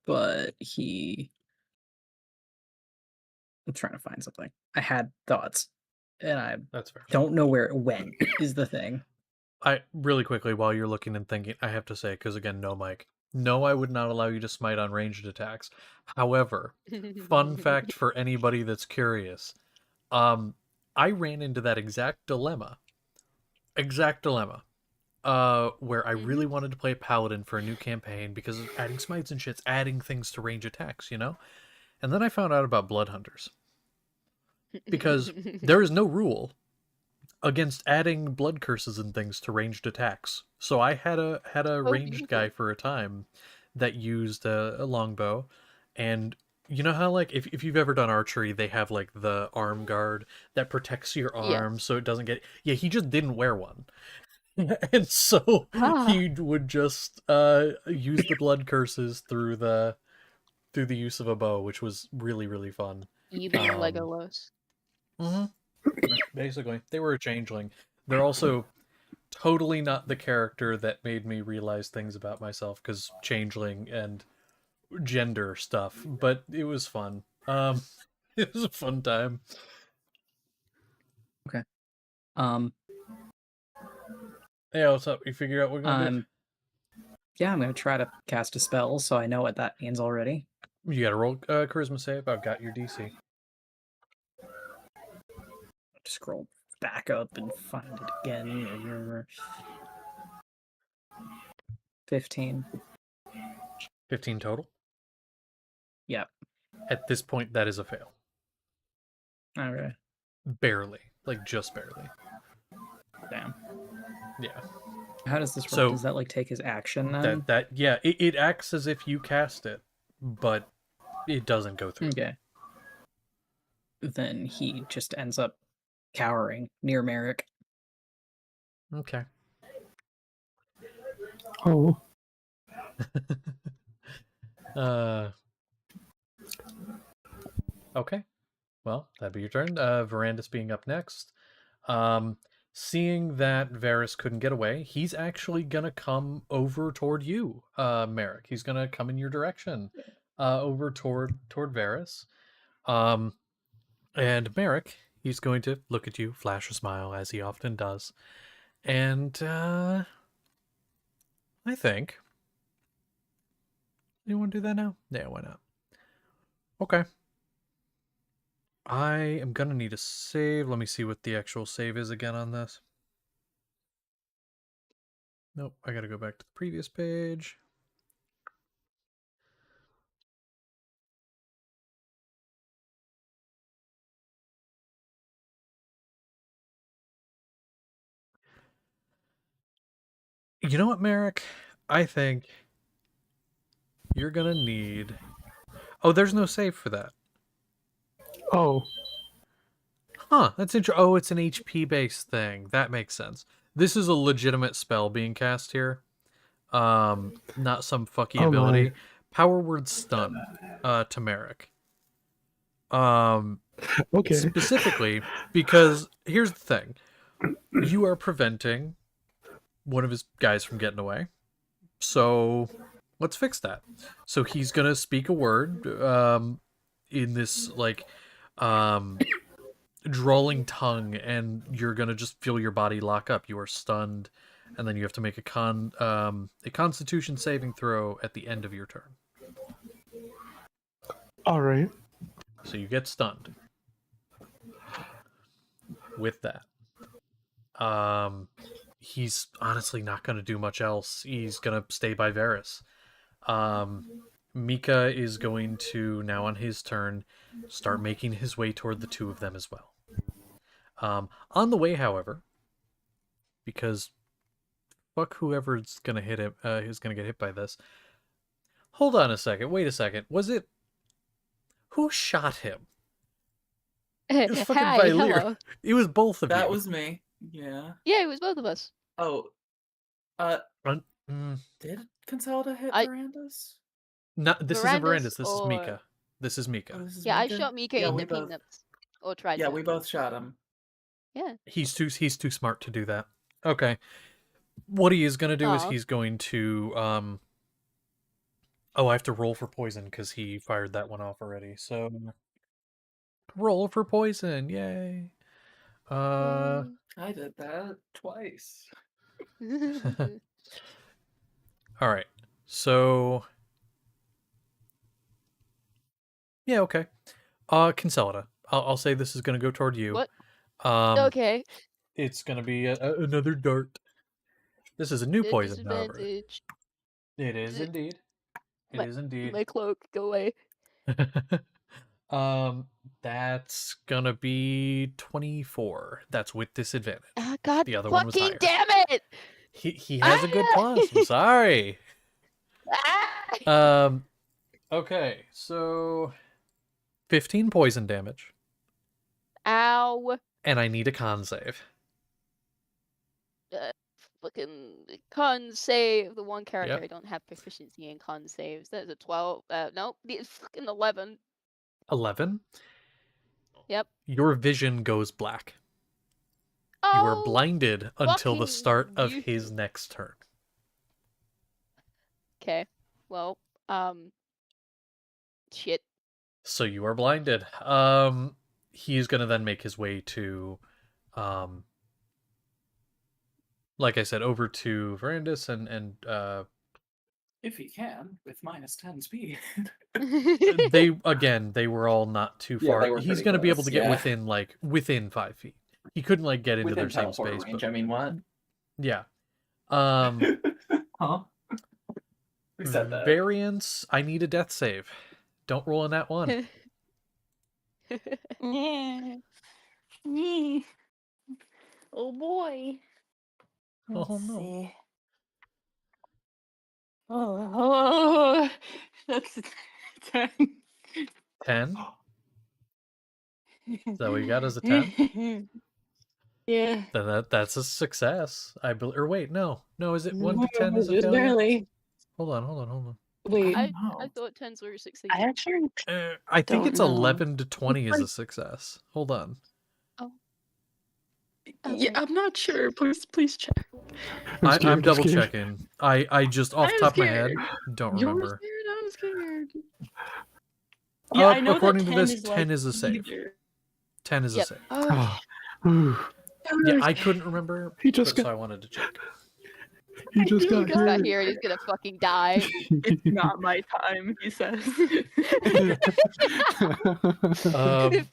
But I'm trying to find something. I had thoughts, and I That's fair. don't know where it went, is the thing. I really quickly while you're looking and thinking, I have to say, because again, no, Mike. No, I would not allow you to smite on ranged attacks. However, fun fact for anybody that's curious, I ran into that exact dilemma. Where I really wanted to play Paladin for a new campaign because of adding smites and shit's adding things to range attacks, you know? And then I found out about Blood Hunters. Because there is no rule against adding blood curses and things to ranged attacks. So I had a Oh, ranged guy for a time that used a longbow, and you know how like if you've ever done archery, they have like the arm guard that protects your arm yes. so it doesn't get. Yeah, he just didn't wear one. And so Ah, he would just use the blood curses through the use of a bow, which was really really fun. even Um, Legolas. mhm. Basically, they were a changeling. They're also totally not the character that made me realize things about myself because changeling and gender stuff. But it was fun. It was a fun time. Okay. Um, Yeah, what's up? You figure out what we're gonna do? yeah, I'm gonna try to cast a spell, so I know what that means already. You gotta roll charisma save. I've got your DC. Scroll back up and find it again. 15. 15 total. Yep. At this point, that is a fail. Okay. Barely, like just barely. Damn. Yeah. How does this work? So Does that like take his action then? Yeah, it acts as if you cast it, but it doesn't go through. Okay. Then he just ends up cowering near Merrick. Okay. Oh. Okay. Well, that'd be your turn. Verandis being up next. Seeing that Varys couldn't get away, he's actually gonna come over toward you, Merrick. He's gonna come in your direction, over toward Varys. And Merrick, he's going to look at you, flash a smile as he often does, and I think you want to do that now? Yeah, why not? Okay. I am gonna need a save. Let me see what the actual save is again on this. Nope, I gotta go back to the previous page. You know what, Merrick? I think you're gonna need. Oh, there's no save for that. Oh, Huh, that's interesting. Oh, it's an HP based thing. That makes sense. This is a legitimate spell being cast here. Not some fucky Oh, my. ability. Power word stun, to Merrick. Okay. Specifically because here's the thing: you are preventing one of his guys from getting away. So let's fix that. So he's gonna speak a word, in this like, drawling tongue, and you're gonna just feel your body lock up. You are stunned, and then you have to make a Constitution saving throw at the end of your turn. All right. So you get stunned. With that, he's honestly not gonna do much else. He's gonna stay by Varys. Mika is going to now on his turn start making his way toward the two of them as well. On the way, however, because fuck whoever's gonna hit him, who's gonna get hit by this. Hold on a second. Wait a second. Was it who shot him? It was fucking Hi, Valier. hello. It was both of you. That was me. Yeah. Yeah, it was both of us. Oh. Did Consolida hit I- Verandas? No, this isn't Verandas Verandas. This is or- Mika. This is Oh, Mika. this is Yeah, I Mika? shot Mika Yeah, in we the both. peanuts. Or tried Yeah, to. we both shot him. Yeah. He's too smart to do that. Okay. What he is gonna do is Aw. he's going to Oh, I have to roll for poison because he fired that one off already. So roll for poison, yay! I did that twice. All right. So yeah, okay. Consolida. I'll say this is gonna go toward you. What? Um, Okay. It's gonna be another dart. This is a new poison, however. Disadvantage. It is D- indeed. It My- is indeed. My cloak, go away. That's gonna be 24. That's with disadvantage. Ah, God The other one was fucking higher. damn it! He has a good Ah! plus. I'm sorry. Ah! Okay, so 15 poison damage, Ow. and I need a con save. Fucking con save. The one character Yep. I don't have proficiency in con saves. That's a 12. Nope. It's fucking 11. 11. Yep. Your vision goes black. You are Oh, blinded until the fucking start of you. his next turn. Okay. Well, shit. So you are blinded. He's gonna then make his way to, like I said, over to Verandis and If he can, with -10 speed. they were all not too Yeah, far. they were He's pretty gonna be able close, to get yeah. within 5 feet. He couldn't like get into Within their same teleport space, range, but I mean, what? yeah. Huh? Who said that? Variance. I need a death save. Don't roll on that one. Yeah. Yeah. Oh boy. Oh, Let's no. see. Oh, that's 10. 10. Is that what you got as a 10? Yeah. Then that's a success. Or wait, no, is it 1 to 10 is a Just failure? barely. Hold on. Wait, I No. thought 10s were 16. I actually I think don't it's know. 11 to 20 is a like- success. Hold on. Yeah, Okay. I'm not sure. Please check. I'm scared, double scared. checking. I just off the I'm top of my head scared. don't You're remember. scared. I'm scared. Yeah, I know According that to 10 this, is like 10 is a save. either. 10 is a Yep. save. Oh, Ooh, Yeah, I couldn't remember, He just so got- I wanted to check. he just got He's not hit. here and he's gonna fucking die. it's not my time, he says.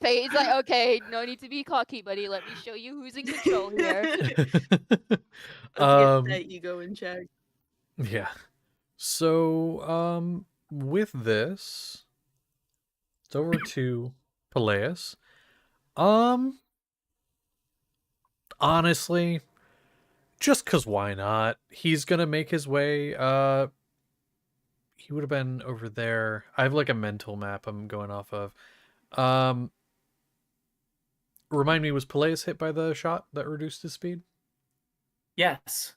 He's like, okay, no need to be cocky, buddy. Let me show you who's in control here. Let's get that ego in check. Yeah. So, with this, it's over to Peleus. Honestly, Just cause why not? He's gonna make his way. He would have been over there. I have like a mental map I'm going off of. Um, Remind me, was Peleus hit by the shot that reduced his speed? Yes.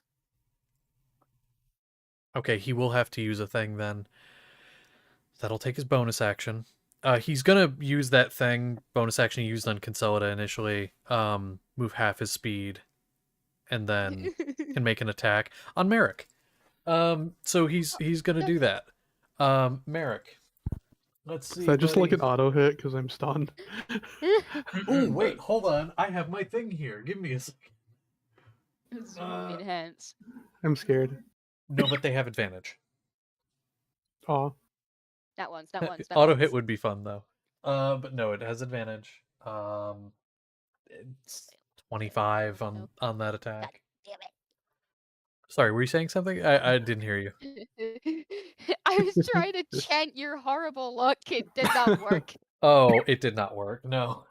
Okay, he will have to use a thing then. That'll take his bonus action. He's gonna use that thing bonus action he used on Consolida initially. Move half his speed, and then can make an attack on Merrick. So he's gonna do that. Merrick. Let's see. So I just like buddy. an auto hit because I'm stunned. Oh wait, hold on. I have my thing here. Give me a second. Zoom enhance. I'm scared. No, but they have advantage. Aw. Not once, not once, not Auto once. hit would be fun though. But no, it has advantage. It's 25 on that attack. Damn Sorry, were you saying something? I didn't hear you. it. I was trying to chant your horrible luck. It did not work. Oh, it did not work. No.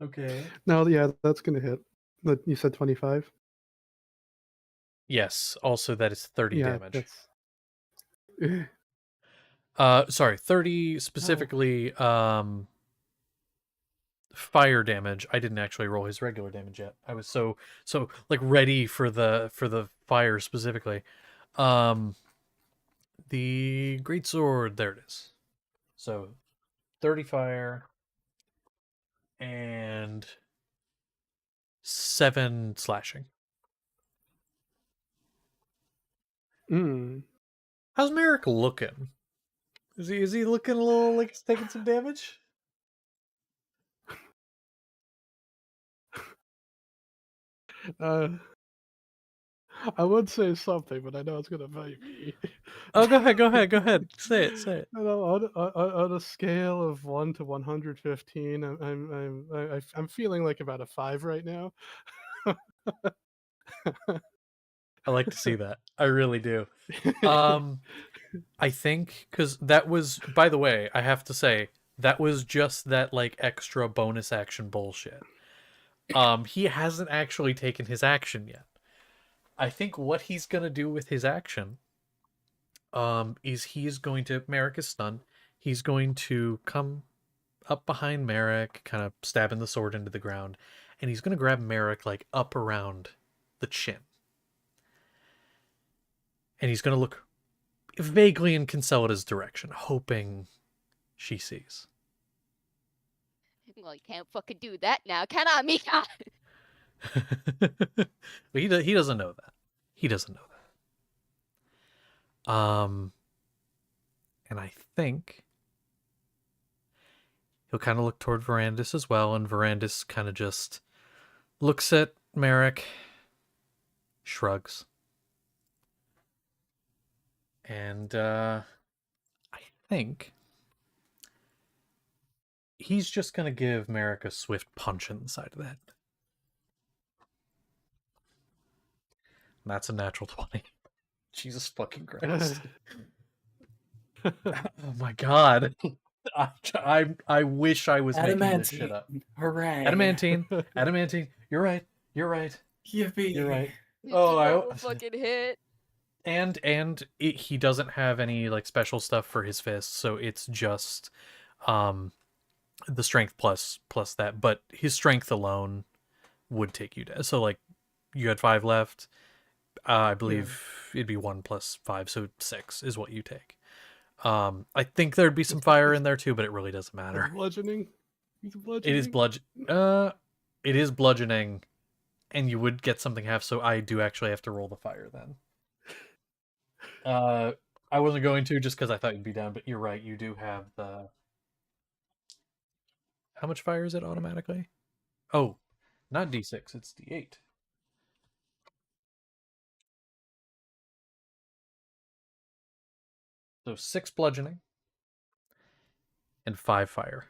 Okay. No, yeah, that's gonna hit. You said 25. Yes. Also, that is 30 Yeah, damage. that's. Sorry, 30 specifically. Fire damage. I didn't actually roll his regular damage yet. I was so like ready for the fire specifically. The great sword, there it is. So 30 fire and 7 slashing. Mm. How's Merrick looking? Is he looking a little like he's taking some damage? I would say something, but I know it's gonna bite me. Oh, go ahead. Say it. I know, on a scale of 1 to 115, I'm feeling like about a 5 right now. I like to see that. I really do. I think because that was, by the way, I have to say that was just that like extra bonus action bullshit. He hasn't actually taken his action yet. I think what he's gonna do with his action, is he is going to, Merrick is stunned. He's going to come up behind Merrick, kind of stabbing the sword into the ground, and he's gonna grab Merrick like up around the chin, and he's gonna look vaguely in Consolida's direction, hoping she sees. Well, you can't fucking do that now, can I, Mika? But he doesn't know that. He doesn't know that. And I think he'll kind of look toward Verandis as well, and Verandis kind of just looks at Merrick, shrugs, and I think he's just gonna give Merrick a swift punch in the side of the head. That's a natural 20. Jesus fucking Christ. Oh my god. I wish I was making this shit up. Hooray. Adamantine. You're right. Yippee. You're right. You Oh, took a fucking hit. And he doesn't have any like special stuff for his fists, so it's just the strength plus that, but his strength alone would take you down. So like you had 5 left. I believe it'd be 1 plus 5, so 6 is what you take. I think there'd be some fire in there too, but it really doesn't matter. Bludgeoning. It is it is bludgeoning, and you would get something half, so I do actually have to roll the fire then. I wasn't going to just because I thought you'd be down, but you're right, you do have the... How much fire is it automatically? Oh, not D6, it's D8. So 6 bludgeoning and 5 fire.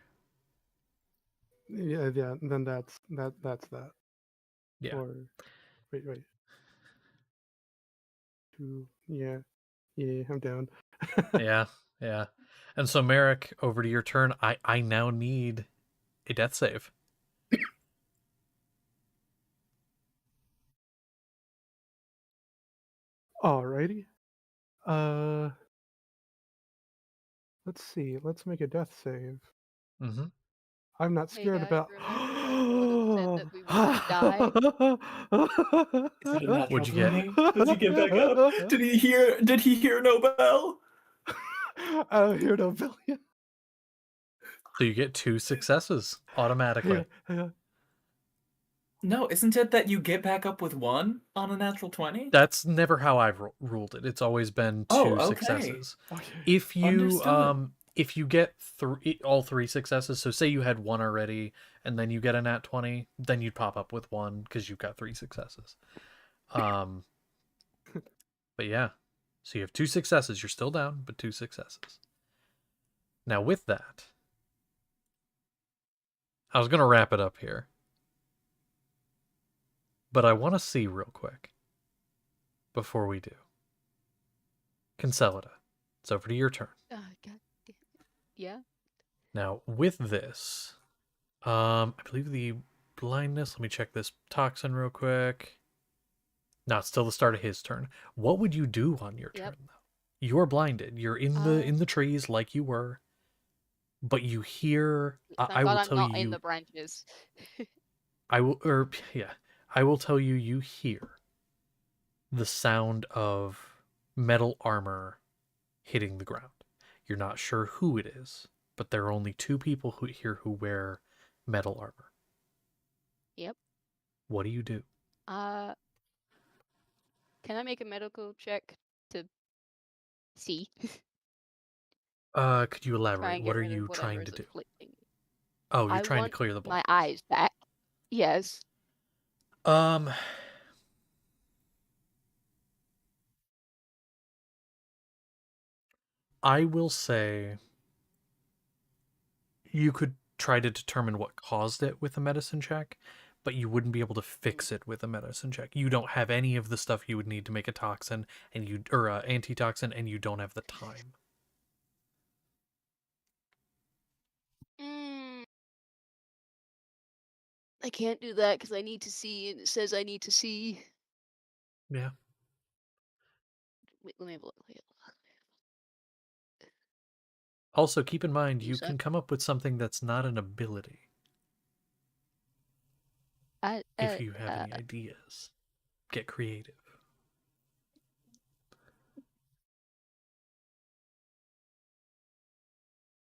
Yeah. Then that's that. Yeah. Or wait. 2. Yeah. I'm down. Yeah. And so Merrick, over to your turn. I now need a death save. Alrighty. Let's see. Let's make a death save. Mm-hmm. I'm not Hey scared guys, about. remember when Gordon said that we wouldn't die? Is that a natural What'd you get? 20? Does he get back up? Did he hear Nobel? I don't hear no billion. So you get 2 successes automatically. Yeah. No, isn't it that you get back up with 1 on a natural 20? That's never how I've ruled it. It's always been 2 Oh, okay. successes. Okay. If you get all 3 successes, so say you had 1 already and then you get a nat 20, then you'd pop up with 1 because you've got 3 successes. But yeah. So you have 2 successes. You're still down, but 2 successes. Now with that, I was going to wrap it up here. But I want to see real quick before we do. Consolida, it's over to your turn. God damn it. Yeah. Now, with this, I believe the blindness, let me check this toxin real quick. No, it's still the start of his turn. What would you do on your turn, though? You're blinded. You're in the trees like you were, but you hear. I will tell I'm not you. in the branches. I will tell you. You hear the sound of metal armor hitting the ground. You're not sure who it is, but there are only 2 people here who wear metal armor. Yep. What do you do? Can I make a medical check to see? Could you Try elaborate? and What get are rid of you whatever trying is to do? afflicting me. Oh, you're I trying to want clear the my blood. eyes back. Yes. I will say you could try to determine what caused it with a medicine check, but you wouldn't be able to fix it with a medicine check. You don't have any of the stuff you would need to make a toxin or antitoxin, and you don't have the time. I can't do that because I need to see, and it says I need to see. Yeah. Wait, let me have a look. Also, keep in mind, you Use can that. come up with something that's not an ability if you have any ideas. Get creative.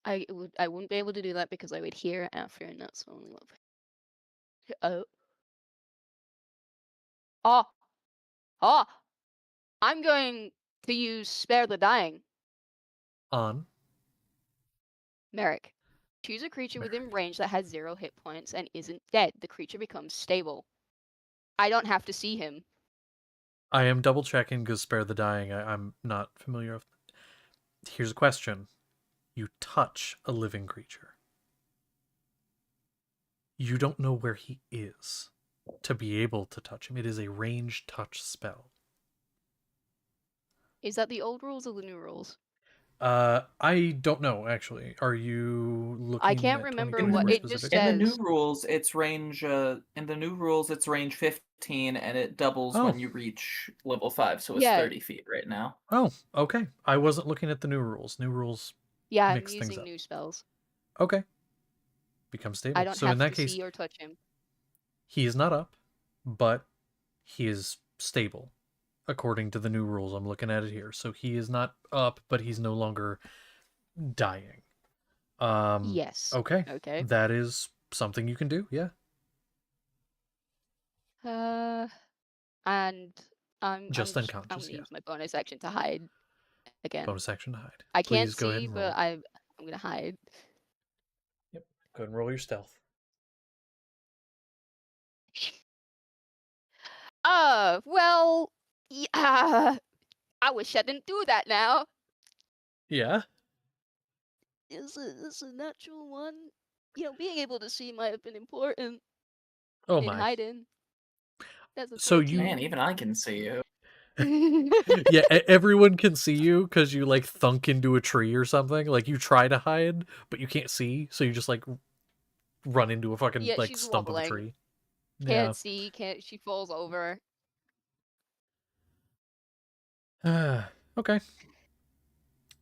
I wouldn't be able to do that because I would hear after, and that's the only one. Oh. Oh. Oh. I'm going to use Spare the Dying. On. Merrick. Choose a creature within range that has 0 hit points and isn't dead. The creature becomes stable. I don't have to see him. I am double checking because Spare the Dying, I'm not familiar with. Here's a question. You touch a living creature. You don't know where he is to be able to touch him. It is a ranged touch spell. Is that the old rules or the new rules? I don't know, actually. Are you looking I can't at remember 2024 what it just specifically? In the new says. rules, it's range. In the new rules, it's range 15, and it doubles Oh. when you reach level 5, so it's Yeah. 30 feet right now. Oh, okay. I wasn't looking at the new rules. New rules Yeah, I'm mix things using up. new spells. Okay. Become stable. I don't So have in that to case, see or touch him. he is not up, but he is stable according to the new rules. I'm looking at it here. So he is not up, but he's no longer dying. Yes. Okay. Okay. That is something you can do. Yeah. And Just I'm unconscious. gonna Yeah. use my bonus action to hide again. Bonus action to hide. I can't Please go ahead see, and roll. but I'm gonna hide. Yep. Go ahead and roll your stealth. Well, yeah. I wish I didn't do that now. Yeah. Is a natural one? You know, being able to see might have been important Oh in my. hiding. That's a So 13. you. Man, even I can see you. Yeah, everyone can see you because you like thunk into a tree or something. Like you try to hide, but you can't see, so you just like run into a fucking Yeah, like she's stump of a wobbling. tree. Can't see, she falls over. Okay.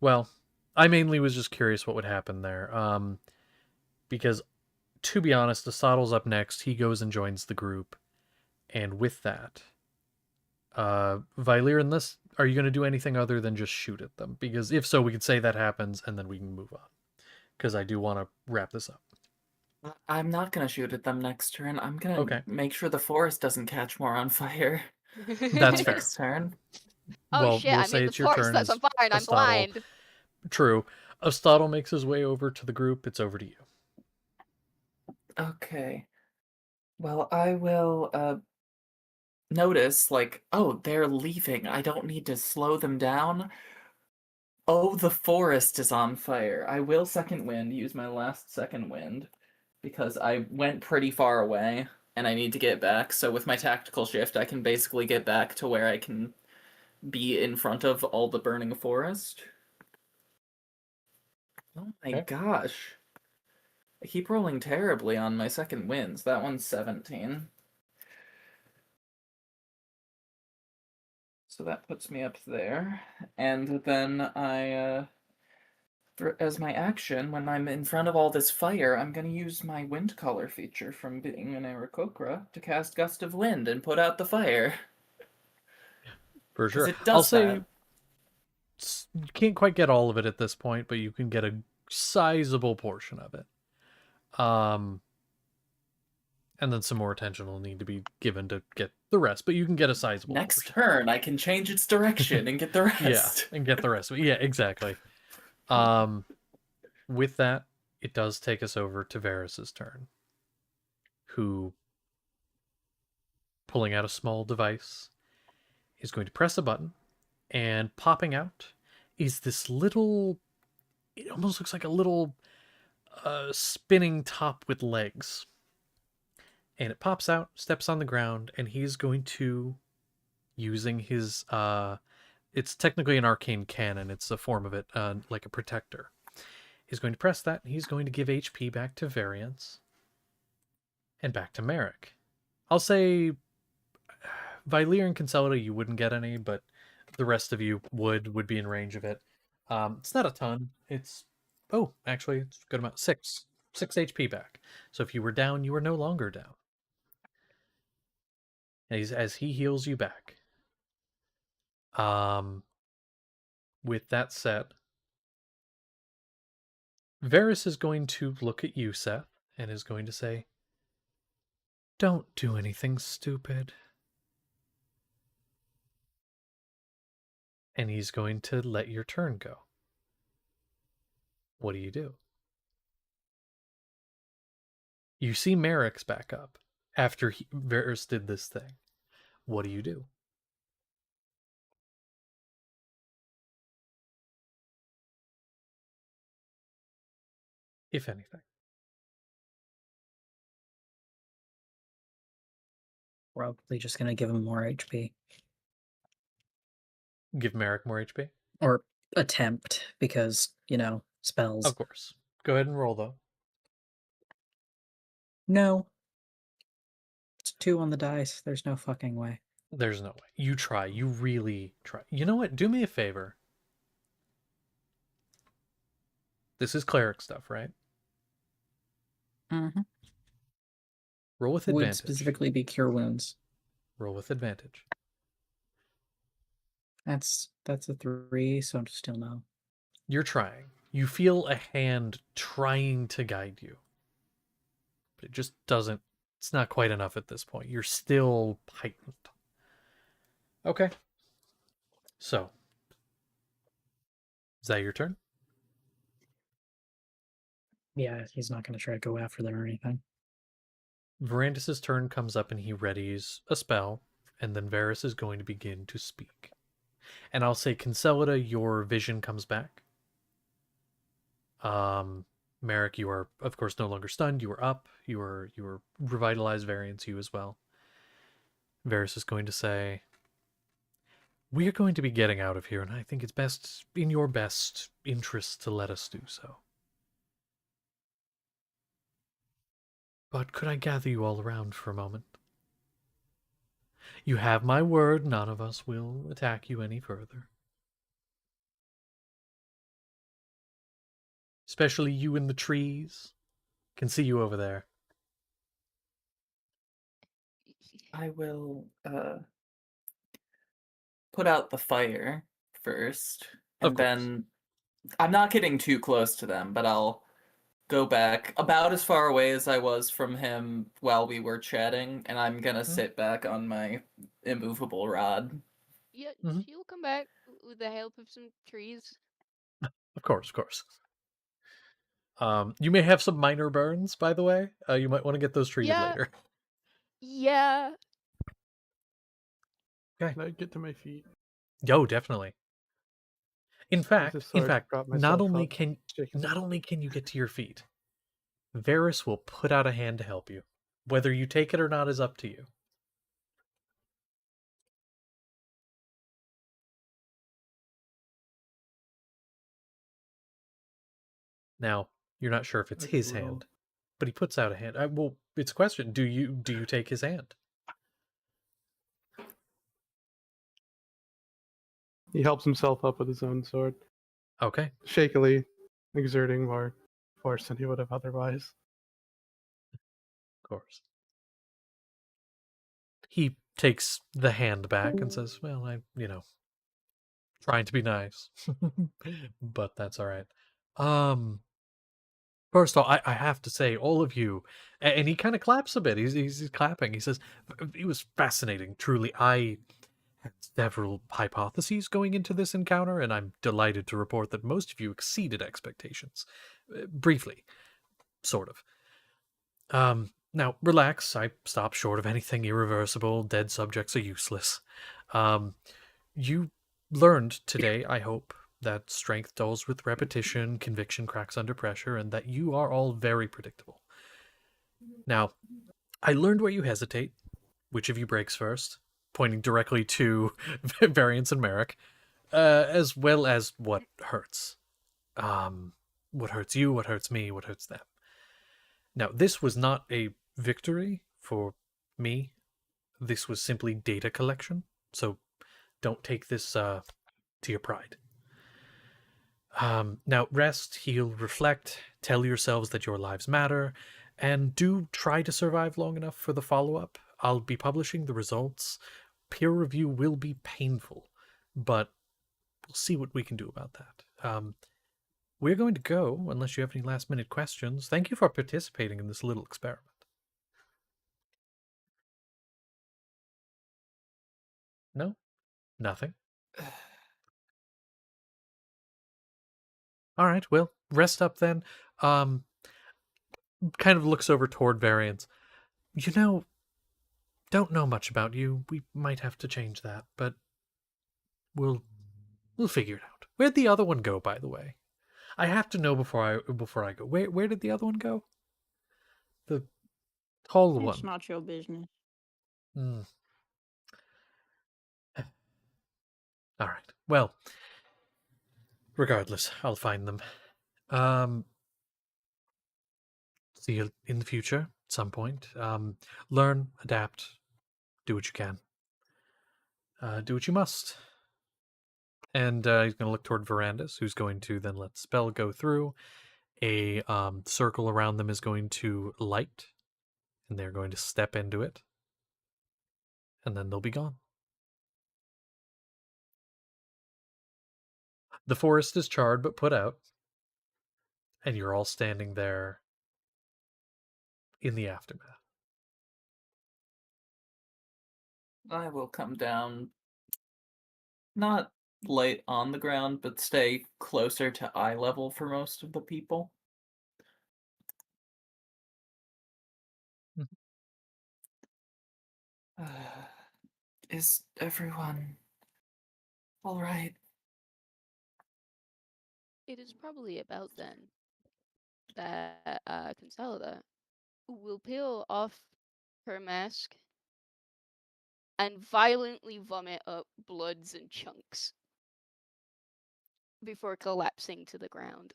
Well, I mainly was just curious what would happen there. Because to be honest, Asato's up next. He goes and joins the group, and with that, Vylir, unless are you going to do anything other than just shoot at them? Because if so, we could say that happens, and then we can move on. Because I do want to wrap this up. I'm not gonna shoot at them next turn. I'm gonna Okay. make sure the forest doesn't catch more on fire. That's fair. Next turn. Oh Well, shit, we'll I say made the it's your forest turn that's as on fire and I'm Astotl. blind. True. Astotl makes his way over to the group. It's over to you. Okay. Well, I will notice, like, oh, they're leaving. I don't need to slow them down. Oh, the forest is on fire. I will second wind, use my last second wind, because I went pretty far away and I need to get back. So with my tactical shift, I can basically get back to where I can be in front of all the burning forest. Oh my Okay. gosh. I keep rolling terribly on my second wins. That one's 17. So that puts me up there. And then as my action, when I'm in front of all this fire, I'm going to use my wind color feature from being an Aarakocra to cast Gust of Wind and put out the fire. For Because sure. it does I'll say that. you can't quite get all of it at this point, but you can get a sizable portion of it. And then some more attention will need to be given to get the rest, but you can get a sizable Next portion. turn, I can change its direction and get the rest. Yeah, and get the rest of it. Yeah, exactly. With that, it does take us over to Varys's turn, who, pulling out a small device, is going to press a button, and popping out is this little. It almost looks like a little spinning top with legs. And it pops out, steps on the ground, and he's going to, using his it's technically an arcane cannon, it's a form of it, like a protector. He's going to press that, and he's going to give HP back to Variance and back to Merrick. I'll say Vylir and Consolida you wouldn't get any, but the rest of you would be in range of it. It's not a ton. It's actually it's a good amount. 6 HP back. So if you were down, you were no longer down. As he heals you back. With that said, Varys is going to look at you, Seth, and is going to say, "Don't do anything stupid." And he's going to let your turn go. What do you do? You see Merrick's back up after Varys did this thing. What do you do? If anything. Probably just gonna give him more HP. Give Merrick more HP? Or attempt, because, spells. Of course. Go ahead and roll, though. No. It's 2 on the dice. There's no fucking way. There's no way. You try. You really try. You know what? Do me a favor. This is cleric stuff, right? Mm-hmm. Roll with Would advantage. specifically be cure wounds. Roll with advantage. That's a 3, so I'm still no. You're trying. You feel a hand trying to guide you. But it just doesn't. It's not quite enough at this point. You're still heightened. Okay. So. Is that your turn? Yeah, he's not going to try to go after them or anything. Verandis' turn comes up and he readies a spell, and then Varys is going to begin to speak. And I'll say, Consolida, your vision comes back. Merrick, you are, of course, no longer stunned. You are up. You are revitalized. Variance, you as well. Varys is going to say, "We are going to be getting out of here, and I think it's best in your best interest to let us do so. But could I gather you all around for a moment? You have my word, none of us will attack you any further. especially you in the trees. Can see you over there. I will put out the fire first, Of and course. then I'm not getting too close to them, but I'll go back about as far away as I was from him while we were chatting, and I'm gonna Mhm. sit back on my immovable rod. Yeah, Mhm. she'll come back with the help of some trees. Of course, of course. You may have some minor burns, by the way. You might want to get those treated Yeah, later. yeah. Okay. Can I get to my feet? Yo, definitely. In Use this fact, sword to prop not myself only up. can Shaking. not only can you get to your feet, Varys will put out a hand to help you. Whether you take it or not is up to you. Now, you're not sure if it's I can his roll. hand, but he puts out a hand. Well, it's a question. Do you take his hand? He helps himself up with his own sword, Okay. shakily, exerting more force than he would have otherwise. Of course. He takes the hand back and says, "Well, trying to be nice, but that's all right." Um, First of all, I have to say, all of you, and he kind of claps a bit. He's clapping. He says, "It was fascinating. Truly, I had several hypotheses going into this encounter, and I'm delighted to report that most of you exceeded expectations. Briefly, sort of. Now, relax. I stop short of anything irreversible. Dead subjects are useless. Um, you learned today, I hope, that strength dulls with repetition, conviction cracks under pressure, and that you are all very predictable. Now, I learned where you hesitate. Which of you breaks first? Pointing directly to Variance and Merrick, as well as what hurts. What hurts you, what hurts me, what hurts them. Now, this was not a victory for me. This was simply data collection. So don't take this to your pride. Now, rest, heal, reflect, tell yourselves that your lives matter, and do try to survive long enough for the follow up. I'll be publishing the results. Peer review will be painful, but we'll see what we can do about that. We're going to go, unless you have any last minute questions. Thank you for participating in this little experiment. No? Nothing? All right, well, rest up then. Um, Kind of looks over toward Variance. You know, don't know much about you. We might have to change that, but we'll we'll figure it out. Where'd the other one go, by the way? I have to know before I go. Where did the other one go? The tall It's one. not your business. Hmm. All right. Well, regardless, I'll find them. Um, See you in the future at some point. Learn, adapt, do what you can. Do what you must. And he's going to look toward Verandas, who's going to then let the spell go through. A circle around them is going to light, and they're going to step into it, and then they'll be gone. The forest is charred but put out, and you're all standing there in the aftermath. I will come down, not light on the ground, but stay closer to eye level for most of the people. Mhm. Is everyone all right? It is probably about then that Consolida will peel off her mask and violently vomit up bloods and chunks before collapsing to the ground.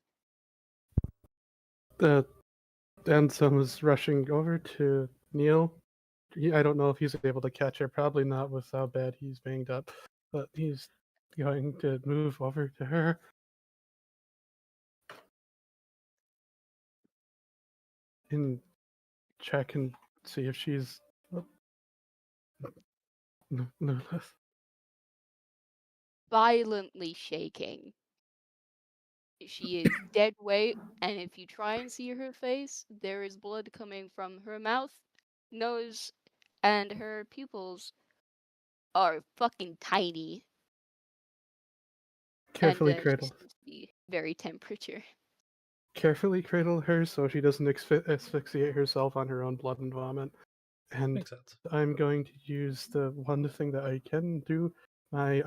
The Anselm is rushing over to Neil. I don't know if he's able to catch her. Probably not with how bad he's banged up. But he's going to move over to her. and check and see if she's no. Violently shaking. She is dead weight, and if you try and see her face, there is blood coming from her mouth, nose, and her pupils are fucking tiny. And Carefully she cradle. seems to be very temperature. Carefully cradle her so she doesn't asphyxiate herself on her own blood and vomit. And Makes sense. I'm going to use the one thing that I can do, my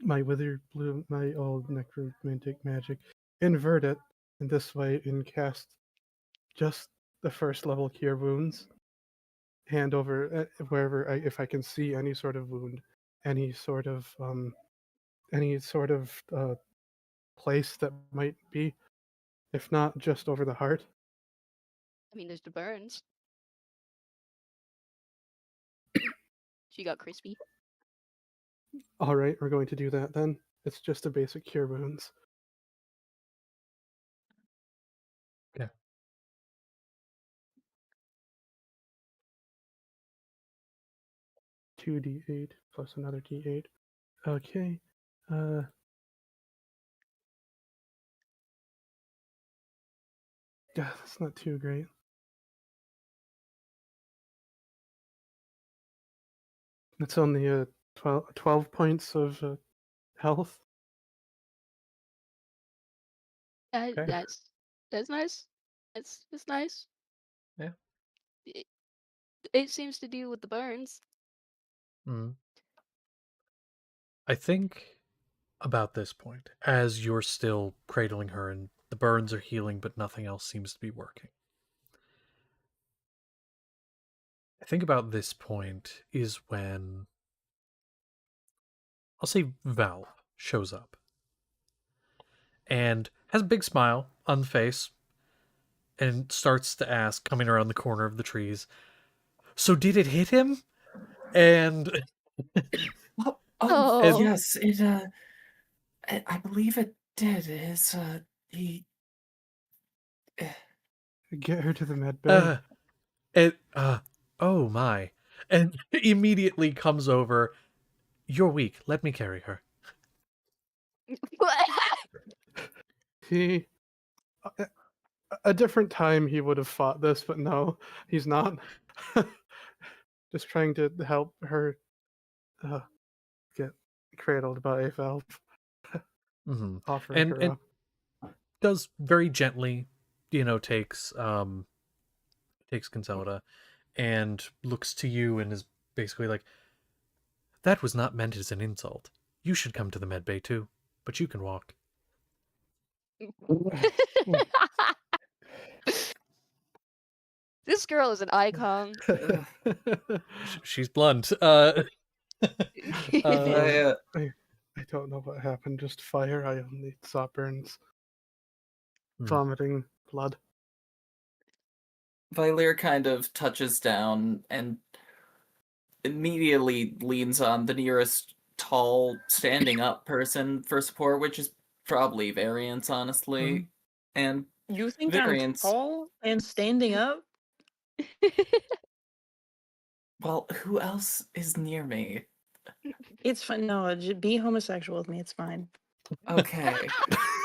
my wither bloom, my old necromantic magic, invert it in this way and cast just the first level cure wounds, hand over wherever if I can see any sort of wound, any sort of place that might be, if not just over the heart. I mean, there's the burns. She got crispy. All right, we're going to do that then. It's just a basic cure wounds. Okay. 2d8 plus another d8. Okay. Uh, yeah, that's not too great. It's only 12 points of health. Okay. That's nice. It's nice. Yeah. It seems to deal with the burns. Mm. I think about this point, as you're still cradling her and the burns are healing, but nothing else seems to be working. I think about this point is when I'll say Valve shows up and has a big smile on the face and starts to ask, coming around the corner of the trees, "So did it hit him?" And Oh. Yes, it I believe it did. His he Get her to the med bay. uh, it oh my, and immediately comes over. "You're weak. Let me carry her." He a different time he would have fought this, but no, he's not. Just trying to help her get cradled by a valve, Mm-hmm. offering her And up. does very gently, takes Consolida and looks to you and is basically like, "That was not meant as an insult. You should come to the med bay too, but you can walk." This girl is an icon. She's blunt. I, Um, I don't know what happened. Just fire. I only saw burns, Hmm. vomiting blood. Vylir kind of touches down and immediately leans on the nearest tall, standing up person for support, which is probably Variance, honestly. And You think I'm Variance, tall and standing up? well, who else is near me? It's fine. No, be homosexual with me. It's fine. Okay.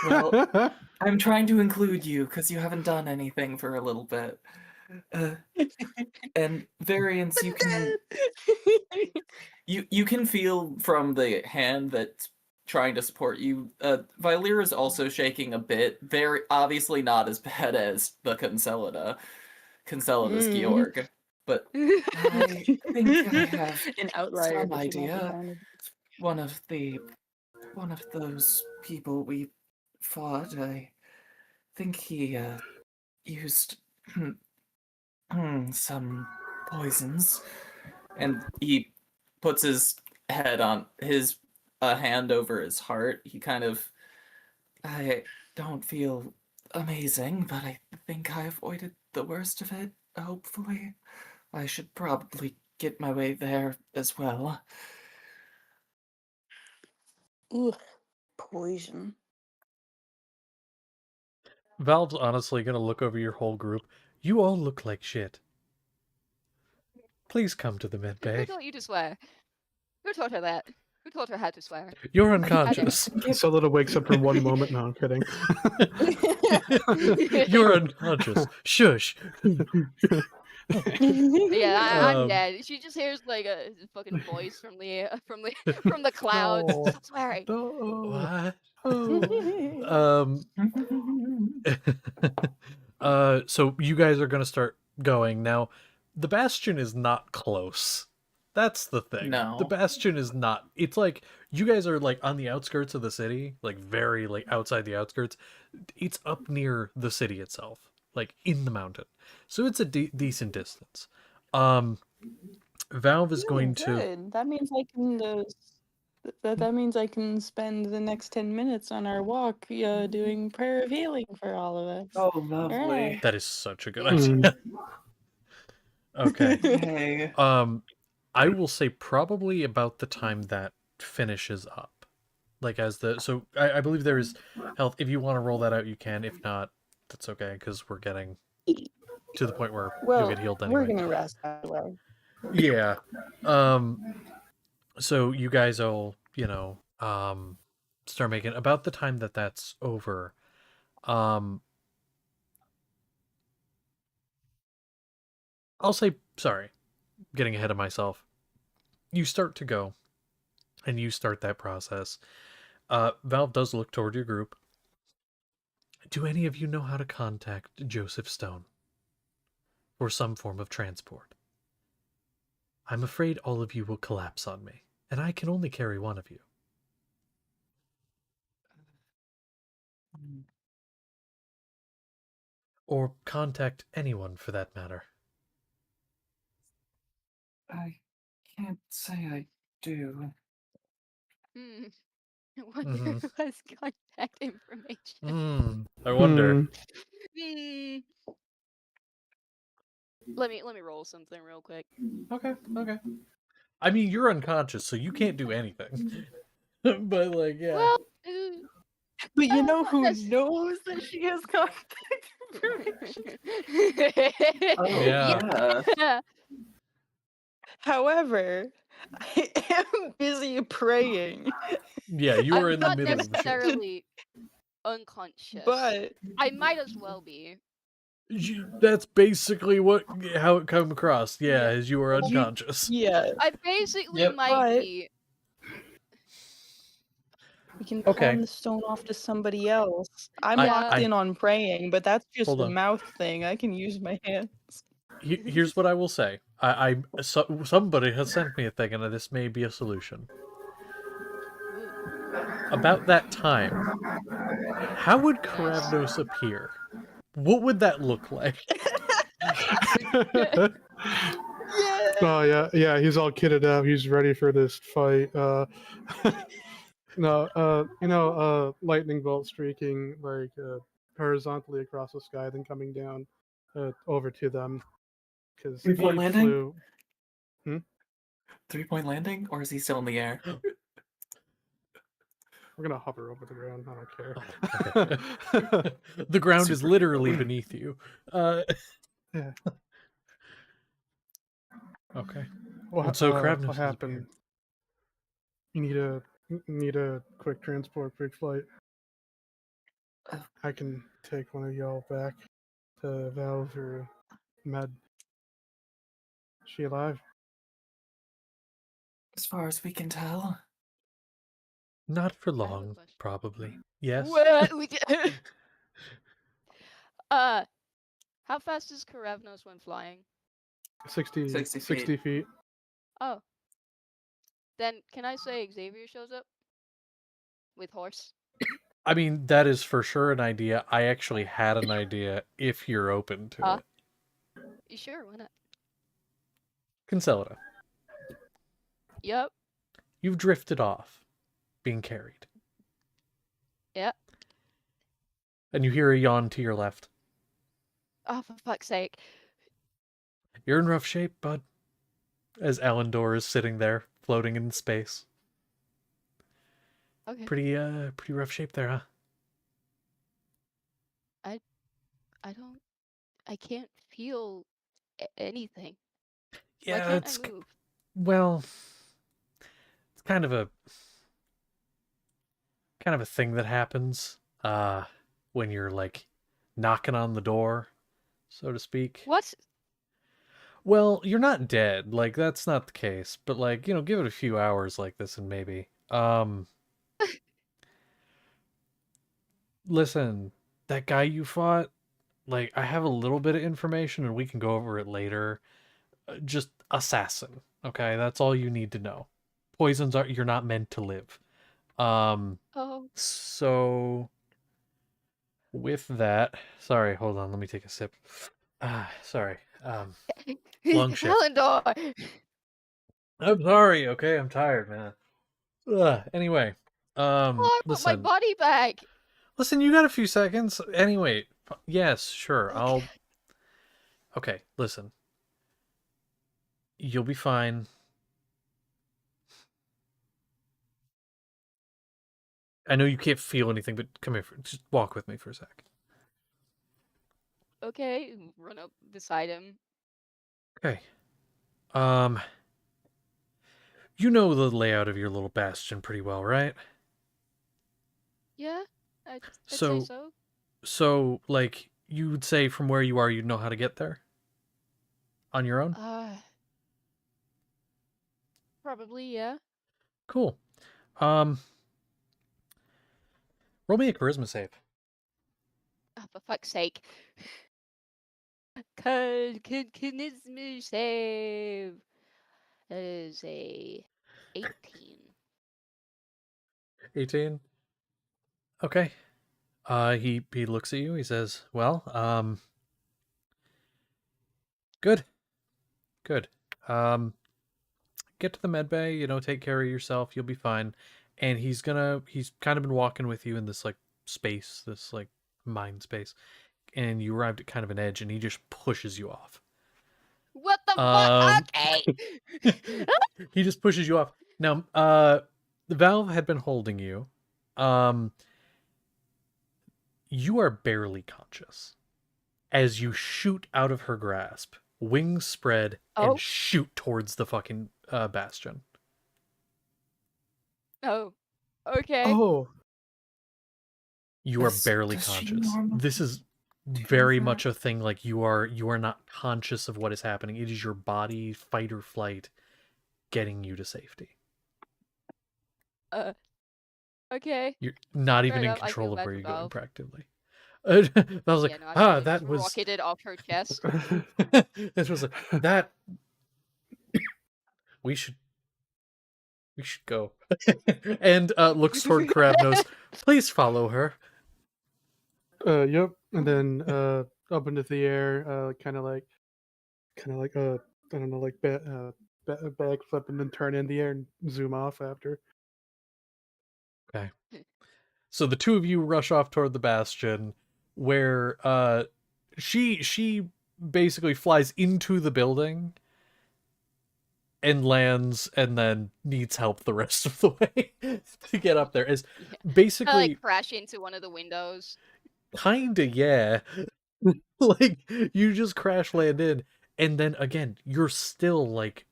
Well, I'm trying to include you because you haven't done anything for a little bit. And Variance, you can feel from the hand that's trying to support you. Vylir is also shaking a bit. Very obviously not as bad as the Concellida's Georg. But I think I have An outlier, some but should not be idea. counted. One of those people we fought, I think he used some poisons, and he puts his head on his hand over his heart. He kind of, I don't feel amazing, but I think I avoided the worst of it. Hopefully, I should probably get my way there as well. Ugh, poison. Valve's honestly gonna look over your whole group. You all look like shit. Please come to the med Who bay. told you to swear? Who told her that? Who told her how to swear? You're I didn't. unconscious. Soda wakes up for 1 moment. No, I'm kidding. You're unconscious. Shush. Yeah, I'm Um, dead. She just hears like a fucking voice from the from the clouds. No. Stop swearing. No. what? Oh. So you guys are gonna start going now. The Bastion is not close. That's the thing. The No. Bastion is not. It's like you guys are like on the outskirts of the city, like very like outside the outskirts. It's up near the city itself, like in the mountain. So it's a decent distance. Valve is going to. Good. That means I can. That means I can spend the next 10 minutes on our walk doing prayer of healing for all of us. Oh, lovely. Alright. That is such a good Hmm. idea. Okay. Hey. I will say probably about the time that finishes up. Like as the so I believe there is health. If you want to roll that out, you can. If not, that's okay because we're getting to the point where you'll Well, get healed we're anyway. gonna rest that way. Yeah. So you guys will, start making about the time that that's over. I'll say sorry, getting ahead of myself. You start to go, and you start that process. Valve does look toward your group. Do any of you know how to contact Joseph Stone for some form of transport? I'm afraid all of you will collapse on me, and I can only carry one of you. Or contact anyone for that matter. I can't say I do. Hmm. I wonder Mhm. who has contact information. I wonder. Hmm. Hmm. Let me roll something real quick. Okay. I mean, you're unconscious, so you can't do anything. But like, yeah. Well, But you know not who necess- knows that she has contact information? Oh, Yeah. yeah. However, I am busy praying. Yeah, you are I'm in the not middle of shit. necessarily unconscious. But I might as well be. That's basically how it come across. Yeah, Yeah. as you are unconscious. yeah, I basically Yep. might But- be. we can Okay. pawn the stone off to somebody else. I'm I- locked in on praying, but that's just Hold a on. mouth thing. I can use my hands. Here's what I will say. Somebody has sent me a thing, and this may be a solution. About that time, how would Karavnos appear? What would that look like? Yeah. Oh yeah. He's all kitted out. He's ready for this fight. Lightning bolt streaking like horizontally across the sky, then coming down over to them because he 3-point landing? flew. 3-point landing? Or is he still in the air? We're gonna hover over the ground. I don't care. Okay. The ground is Super literally cool. beneath you. Yeah. Okay. What, And so what Kravnos has happened? You need a quick transport, quick flight. I can take one of y'all back to Valve or Med. Is she alive? As far as we can tell. Not for I have a long, question. probably. Yes. What? How fast is Karavnos when flying? 60 60 feet. Oh. Then can I say Xavier shows up? With horse? I mean, that is for sure an idea. I actually had an idea if you're open to it. You sure? Why not? Concelida, Yep. you've drifted off, being carried. Yep. And you hear a yawn to your left. Oh, for fuck's sake. You're in rough shape, bud. As Alendor is sitting there, floating in space. Okay. Pretty rough shape there, huh? I can't feel anything. Why Yeah, can't I move? well, it's kind of a thing that happens when you're like knocking on the door, so to speak. What? Well, you're not dead. Like that's not the case, but like, give it a few hours like this and maybe. Listen, that guy you fought, like I have a little bit of information and we can go over it later. Just assassin. Okay, that's all you need to know. Poisons are you're not meant to live. Oh. So with that, sorry, hold on, let me take a sip. Sorry. Long shift. Helendor! I'm sorry, okay? I'm tired, man. Anyway, Oh, I want my listen. body back. Listen, you got a few seconds. Anyway, yes, sure. Okay. Okay, listen. You'll be fine. I know you can't feel anything, but come here. Just walk with me for a sec. Okay, run up beside him. Okay. You know the layout of your little bastion pretty well, right? Yeah, I'd say So, so. like, you would say from where you are, you'd know how to get there? On your own? Probably, yeah. Cool. Roll me a charisma save. Oh, for fuck's sake. Charisma save. That is a 18. 18? Okay. He looks at you, he says, well, good. Good. Get to the med bay, take care of yourself, you'll be fine. And he's kind of been walking with you in this like space, this like mind space. And you arrived at kind of an edge and he just pushes you off. What the fuck? Okay. He just pushes you off. Now, the valve had been holding you. You are barely conscious as you shoot out of her grasp, wings spread, and Oh. shoot towards the fucking bastion. Oh. Okay. Oh, You are barely Does she conscious. normally This is do very that? much a thing. Like you are not conscious of what is happening. It is your body, fight or flight, getting you to safety. Okay. You're not even in enough, I feel control of bad where for you're going Valve. practically. I was like, Yeah, no, I that just was rocketed off her chest. This was like that. We should go. And looks toward Karabnos. Please follow her. Yep. And then up into the air, kind of like I don't know, like back flip and then turn in the air and zoom off after. Okay. So the two of you rush off toward the bastion, where she basically flies into the building and lands, and then needs help the rest of the way to get up there. Is Yeah. basically I like crash into one of the windows. kinda, yeah. Like you just crash land in, and then again you're still like,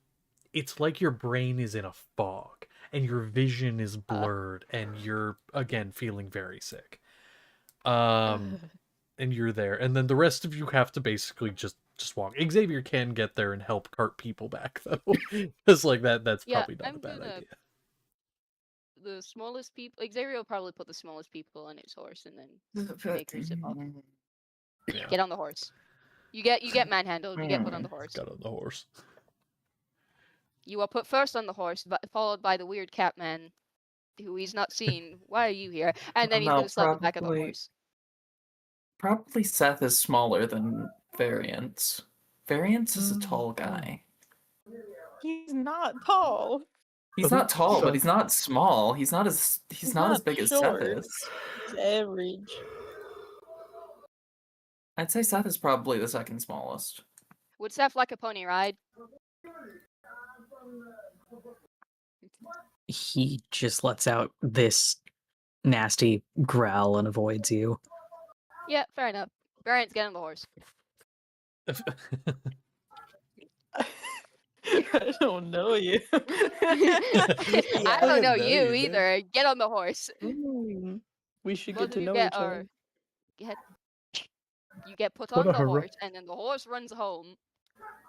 it's like your brain is in a fog and your vision is blurred and you're again feeling very sick. And you're there, and then the rest of you have to basically just walk. Xavier can get there and help cart people back though, because like that's Yeah, probably not I'm a bad gonna idea. the smallest people. Xavier will probably put the smallest people on his horse and then make him zip off. Yeah. Get on the horse. You get manhandled. You get put on the horse. Got on the horse. You are put first on the horse, followed by the weird cat man, who he's not seen. Why are you here? And then he's No, gonna slap the back of the probably- horse. Probably Seth is smaller than Variance. Variance is a tall guy. He's not tall. He's not tall, So- but he's not small. He's not as not as not big as short. Seth is. He's average. I'd say Seth is probably the second smallest. Would Seth like a pony ride? He just lets out this nasty growl and avoids you. Yeah, fair enough. Variants, get on the horse. I don't know you. I I don't know don't know you you, dude. either. Get on the horse. We should Both get of to you know get each other. you get put What on a the hero- horse, and then the horse runs home.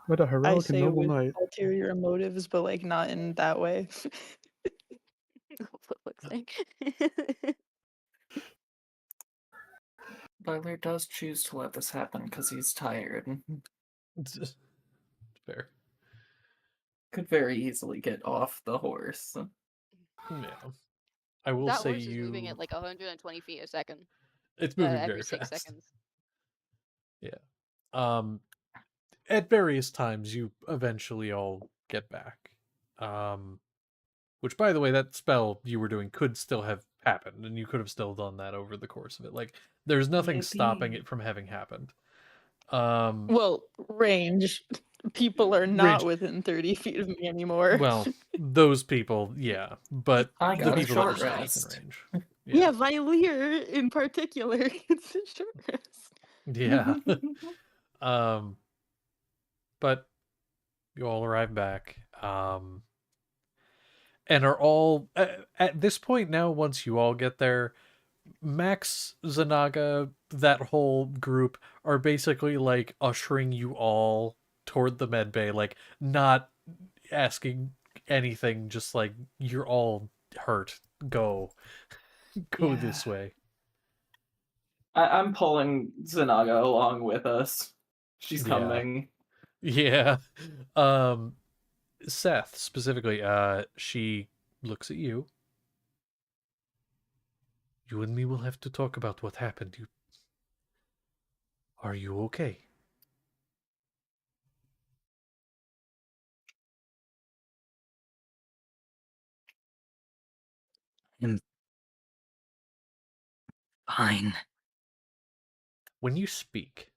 What a I heroic and say noble with knight. ulterior motives, but like not in that way. Flip looks like. Byler does choose to let this happen because he's tired. Fair. Could very easily get off the horse. Yeah. I will That say horse is moving you. at like 120 feet a second. It's moving Every very 6 fast. seconds. Yeah. At various times, you eventually all get back. Which, by the way, that spell you were doing could still have happened, and you could have still done that over the course of it. Like, there's nothing stopping Yippee. it from having happened. Well, range. People are not Range. within 30 feet of me anymore. Well, those people, yeah, but I the got a people that short were still rest. within range. Yeah, Valier in particular gets a short rest. Yeah. But you all arrive back. And are all at this point now, once you all get there, Max, Zanaga, that whole group are basically like ushering you all toward the med bay, like not asking anything, just like you're all hurt. Go Yeah. this way. I'm pulling Zanaga along with us. She's Yeah. coming. Yeah. Seth specifically, she looks at you. You and me will have to talk about what happened. Are you okay? I'm fine. When you speak,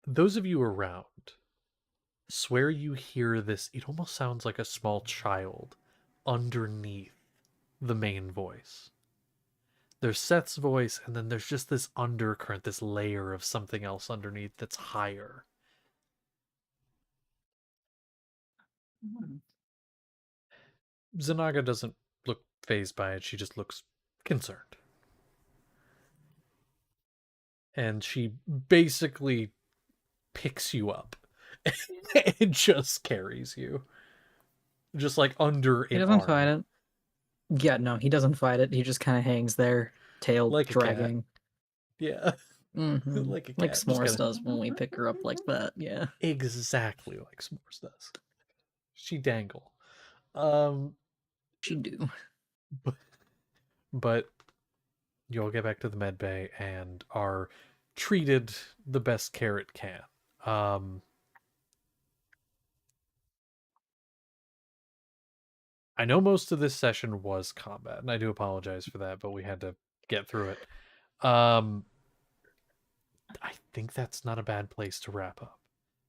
those of you around swear you hear this. It almost sounds like a small child underneath the main voice. There's Seth's voice, and then there's just this undercurrent, this layer of something else underneath that's higher. Zanaga doesn't look fazed by it. She just looks concerned. And she basically picks you up and just carries you. Just like under He an doesn't arm. fight it. Yeah, no, he doesn't fight it. He just kind of hangs there, tail Like a cat. dragging. Yeah. Mm-hmm. Like a cat. Like just S'mores kinda... does when we pick her up like that, yeah. Exactly like S'mores does. She dangle. She do. But you all get back to the med bay and are treated the best care it can. I know most of this session was combat, and I do apologize for that, but we had to get through it. I think that's not a bad place to wrap up,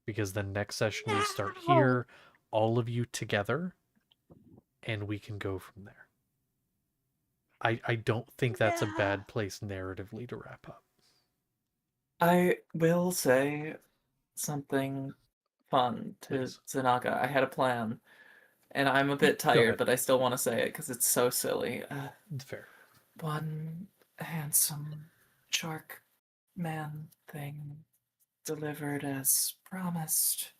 because the next session we start here, all of you together, and we can go from there. I don't think that's a bad place narratively to wrap up. I will say something fun to Please. Zanaga. I had a plan, and I'm a bit Go tired, ahead. but I still want to say it because it's so silly. Fair. One handsome shark man thing delivered as promised.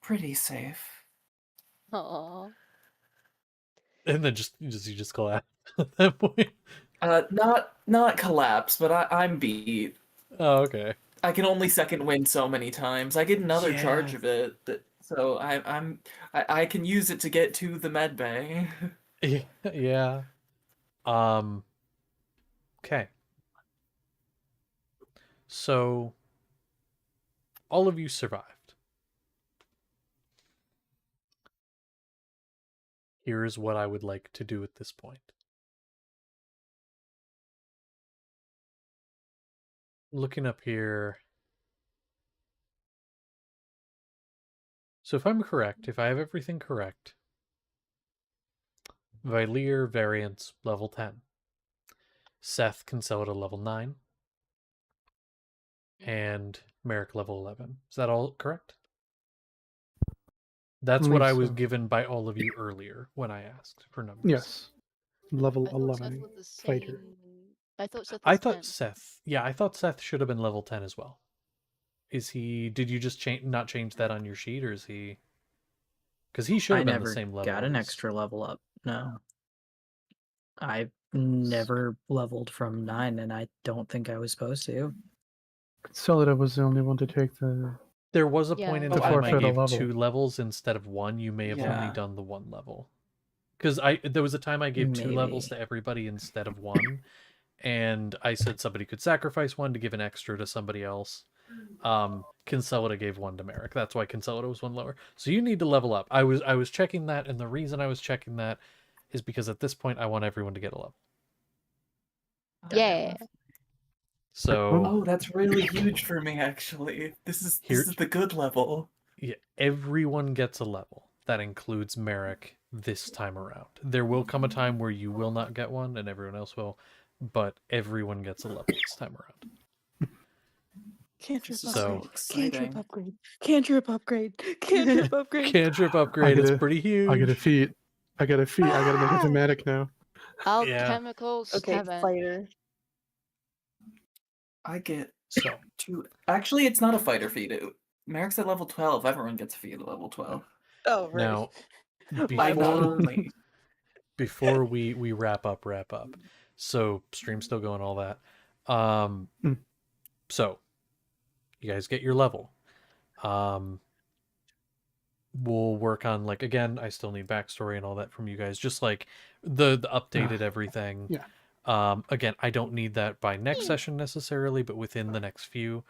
Pretty safe. Aww. And then you just collapse at that point. Not collapse, but I'm beat. Oh, okay. I can only second wind so many times. I get another charge Yeah. of it, so I can use it to get to the med bay. Yeah. Okay. So all of you survived. Here's what I would like to do at this point. Looking up here. So if I'm correct, if I have everything correct, Valier variance level 10. Seth can sell it at level 9, and Merrick level 11. Is that all correct? That's what I believe was so. given by all of you earlier when I asked for numbers. Yes. Level I thought Seth 11 was the fighter. same. I thought Seth I was thought 10. Seth. Yeah, I thought Seth should have been level 10 as well. Is he? Did you just not change that on your sheet, or is he? Because he should I have been the never same level. got an extra level up. No. I've never leveled from 9, and I don't think I was supposed to. Consolida was the only one to take the. There was a Yeah, point in Oh, time I forfeit a gave level. 2 levels instead of 1. You may have only Yeah. done the 1 level. Because there was a time I gave 2 levels Maybe. to everybody instead of 1, and I said somebody could sacrifice 1 to give an extra to somebody else. Consolida gave 1 to Merrick. That's why Consolida was 1 lower. So you need to level up. I was checking that, and the reason I was checking that is because at this point I want everyone to get a level. Yeah. So Oh, that's really huge for me, actually. This is the good level. yeah, everyone gets a level. That includes Merrick this time around. There will come a time where you will not get one and everyone else will, but everyone gets a level this time around. Cantrip This is So- upgrade. exciting. Cantrip upgrade. Cantrip upgrade. Cantrip upgrade. Cantrip upgrade is get a- pretty huge. I get a feat. I got to make it thematic now. Alchemical Okay, 7. fighter. I get So 2. Actually, it's not a fighter feat. Merrick's at level 12. Everyone gets a feat at level 12. Oh, right. now My before we wrap up. So stream's still going, all that. So you guys get your level. We'll work on, like, again, I still need backstory and all that from you guys, just like the updated everything. Yeah. Again, I don't need that by next session necessarily, but within the next few.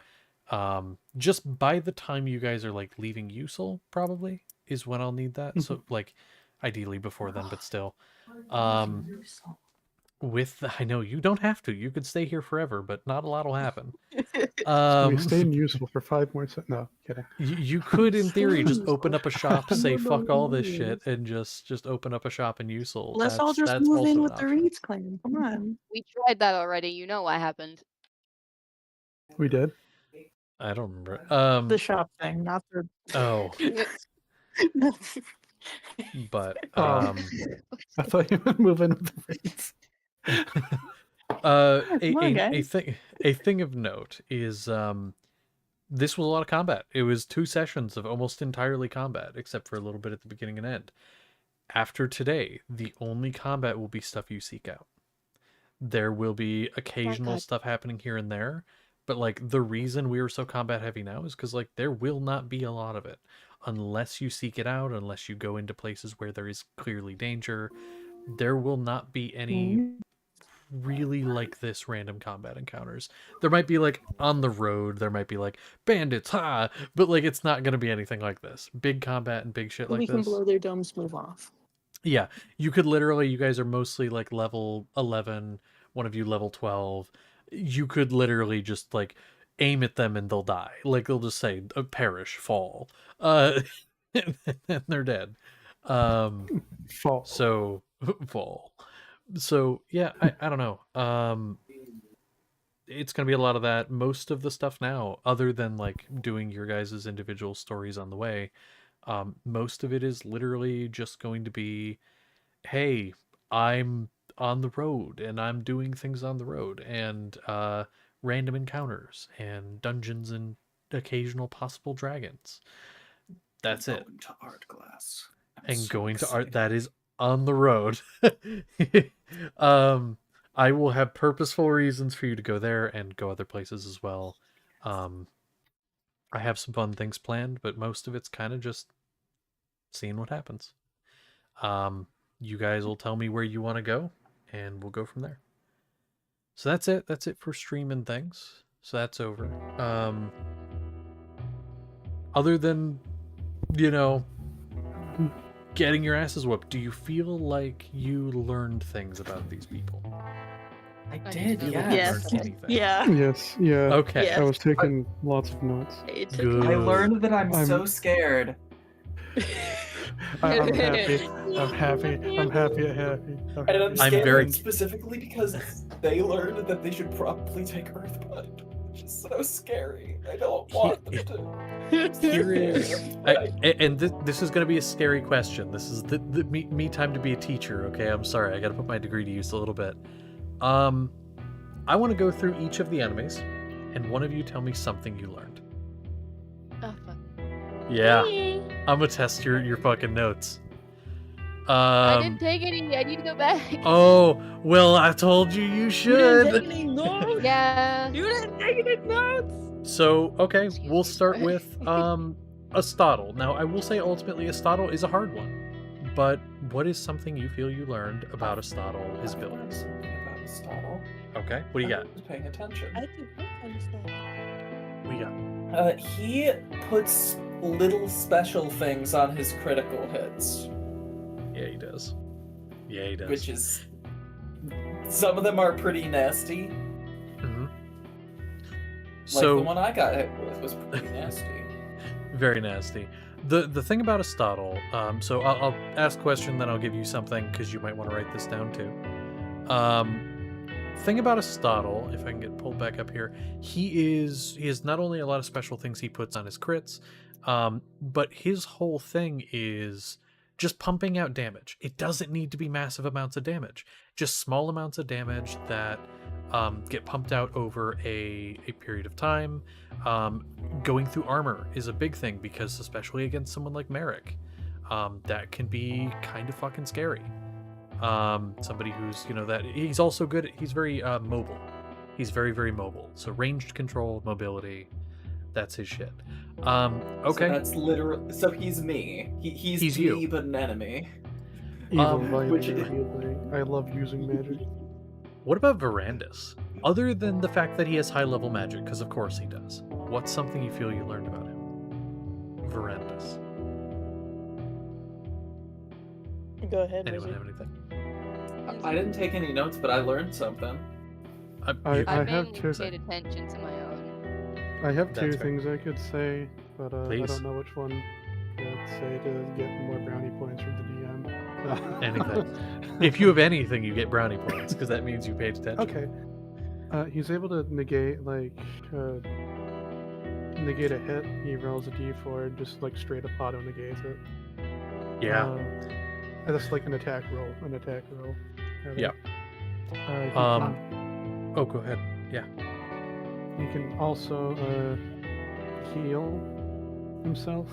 Just by the time you guys are like leaving Usul, probably is when I'll need that. So like ideally before then, but still. I know you don't have to. You could stay here forever, but not a lot will happen. We stayed useful for 5 more seconds. No, kidding. You could, in theory, just open up a shop, say fuck all this shit, and just open up a shop in Usul. Let's all just that's move also in an with the option. Reeds clan. Come on. We tried that already. You know what happened. We did. I don't remember. The shop thing, not the. Oh, but I thought you would move in with the Reeds. a thing of note is this was a lot of combat. It was 2 sessions of almost entirely combat, except for a little bit at the beginning and end. After today, the only combat will be stuff you seek out. There will be occasional stuff happening here and there, but like the reason we were so combat heavy now is because like there will not be a lot of it unless you seek it out, unless you go into places where there is clearly danger. There will not be any really like this random combat encounters. There might be like on the road, there might be like bandits, but like it's not going to be anything like this. Big combat and big shit like We can this. blow their domes, move off. Yeah, you could literally, you guys are mostly like level 11, one of you level 12. You could literally just like aim at them and they'll die. Like they'll just say perish, fall. And they're dead. Fall. So fall. So yeah, I don't know. It's gonna be a lot of that. Most of the stuff now, other than like doing your guys' individual stories on the way, most of it is literally just going to be, hey, I'm on the road and I'm doing things on the road, and random encounters and dungeons and occasional possible dragons. That's it. Going to art class. And going to art, that is on the road. I will have purposeful reasons for you to go there and go other places as well. I have some fun things planned, but most of it's kind of just seeing what happens. You guys will tell me where you want to go, and we'll go from there. So that's it. That's it for streaming things. So that's over. Other than, getting your asses whooped, do you feel like you learned things about these people? I I did, did. yes. Yeah. Yes, yeah. Okay. Yeah. I was taking lots of notes. It took Good. I learned that I'm so I'm- scared. I'm happy. I'm happy. I'm happy. And I'm I'm scared very- specifically because they learned that they should probably take Earthbud, which is so scary. I don't want them to. Here is, and this is going to be a scary question. This is the me time to be a teacher. Okay, I'm sorry, I got to put my degree to use a little bit. I want to go through each of the enemies, and one of you tell me something you learned. Oh, fuck. Yeah, I'm gonna test your fucking notes. I didn't take any. I need to go back. Oh, well, I told you You didn't should. take any notes? Yeah. You didn't take any notes? So, okay, Excuse we'll me, start sorry. with Aristotle. Now, I will say ultimately Aristotle is a hard one. But what is something you feel you learned about Aristotle, his I learned abilities? something about Aristotle. Okay, what do you got? I was paying attention. I can understand. What do you got? He puts little special things on his critical hits, Yeah, he does. Yeah, he does. which is some of them are pretty nasty. Mhm. Like So, the one I got hit with was pretty nasty. very nasty. The thing about Aristotle, so I'll ask a question, then I'll give you something because you might want to write this down too. Thing about Aristotle, if I can get pulled back up here, he has not only a lot of special things he puts on his crits, but his whole thing is just pumping out damage. It doesn't need to be massive amounts of damage, just small amounts of damage that get pumped out over a period of time. Going through armor is a big thing because especially against someone like Merrick, that can be kind of fucking scary. Somebody who's, that he's also good. He's very mobile. He's very, very mobile. So ranged control, mobility, that's his shit. Okay. So that's literally. So he's me. He's you. me, but an enemy. Evil, which violent, is- healing. I love using magic. What about Verandus? Other than the fact that he has high level magic, because of course he does. What's something you feel you learned about him? Verandus. Go ahead. Anyone Lizzie. have anything? I didn't take any notes, but I learned something. I I have mainly two. paid attention to my own. I have two That's fair. things I could say, but I Please. don't know which one to say to get more brownie points from the DM. Anything. If you have anything, you get brownie points because that means you paid attention. Okay. He's able to negate negate a hit. He rolls a d4 and just straight up auto negates it. Yeah. That's like an attack roll. rather. Yeah. He Oh, go ahead. Yeah. he can also heal himself.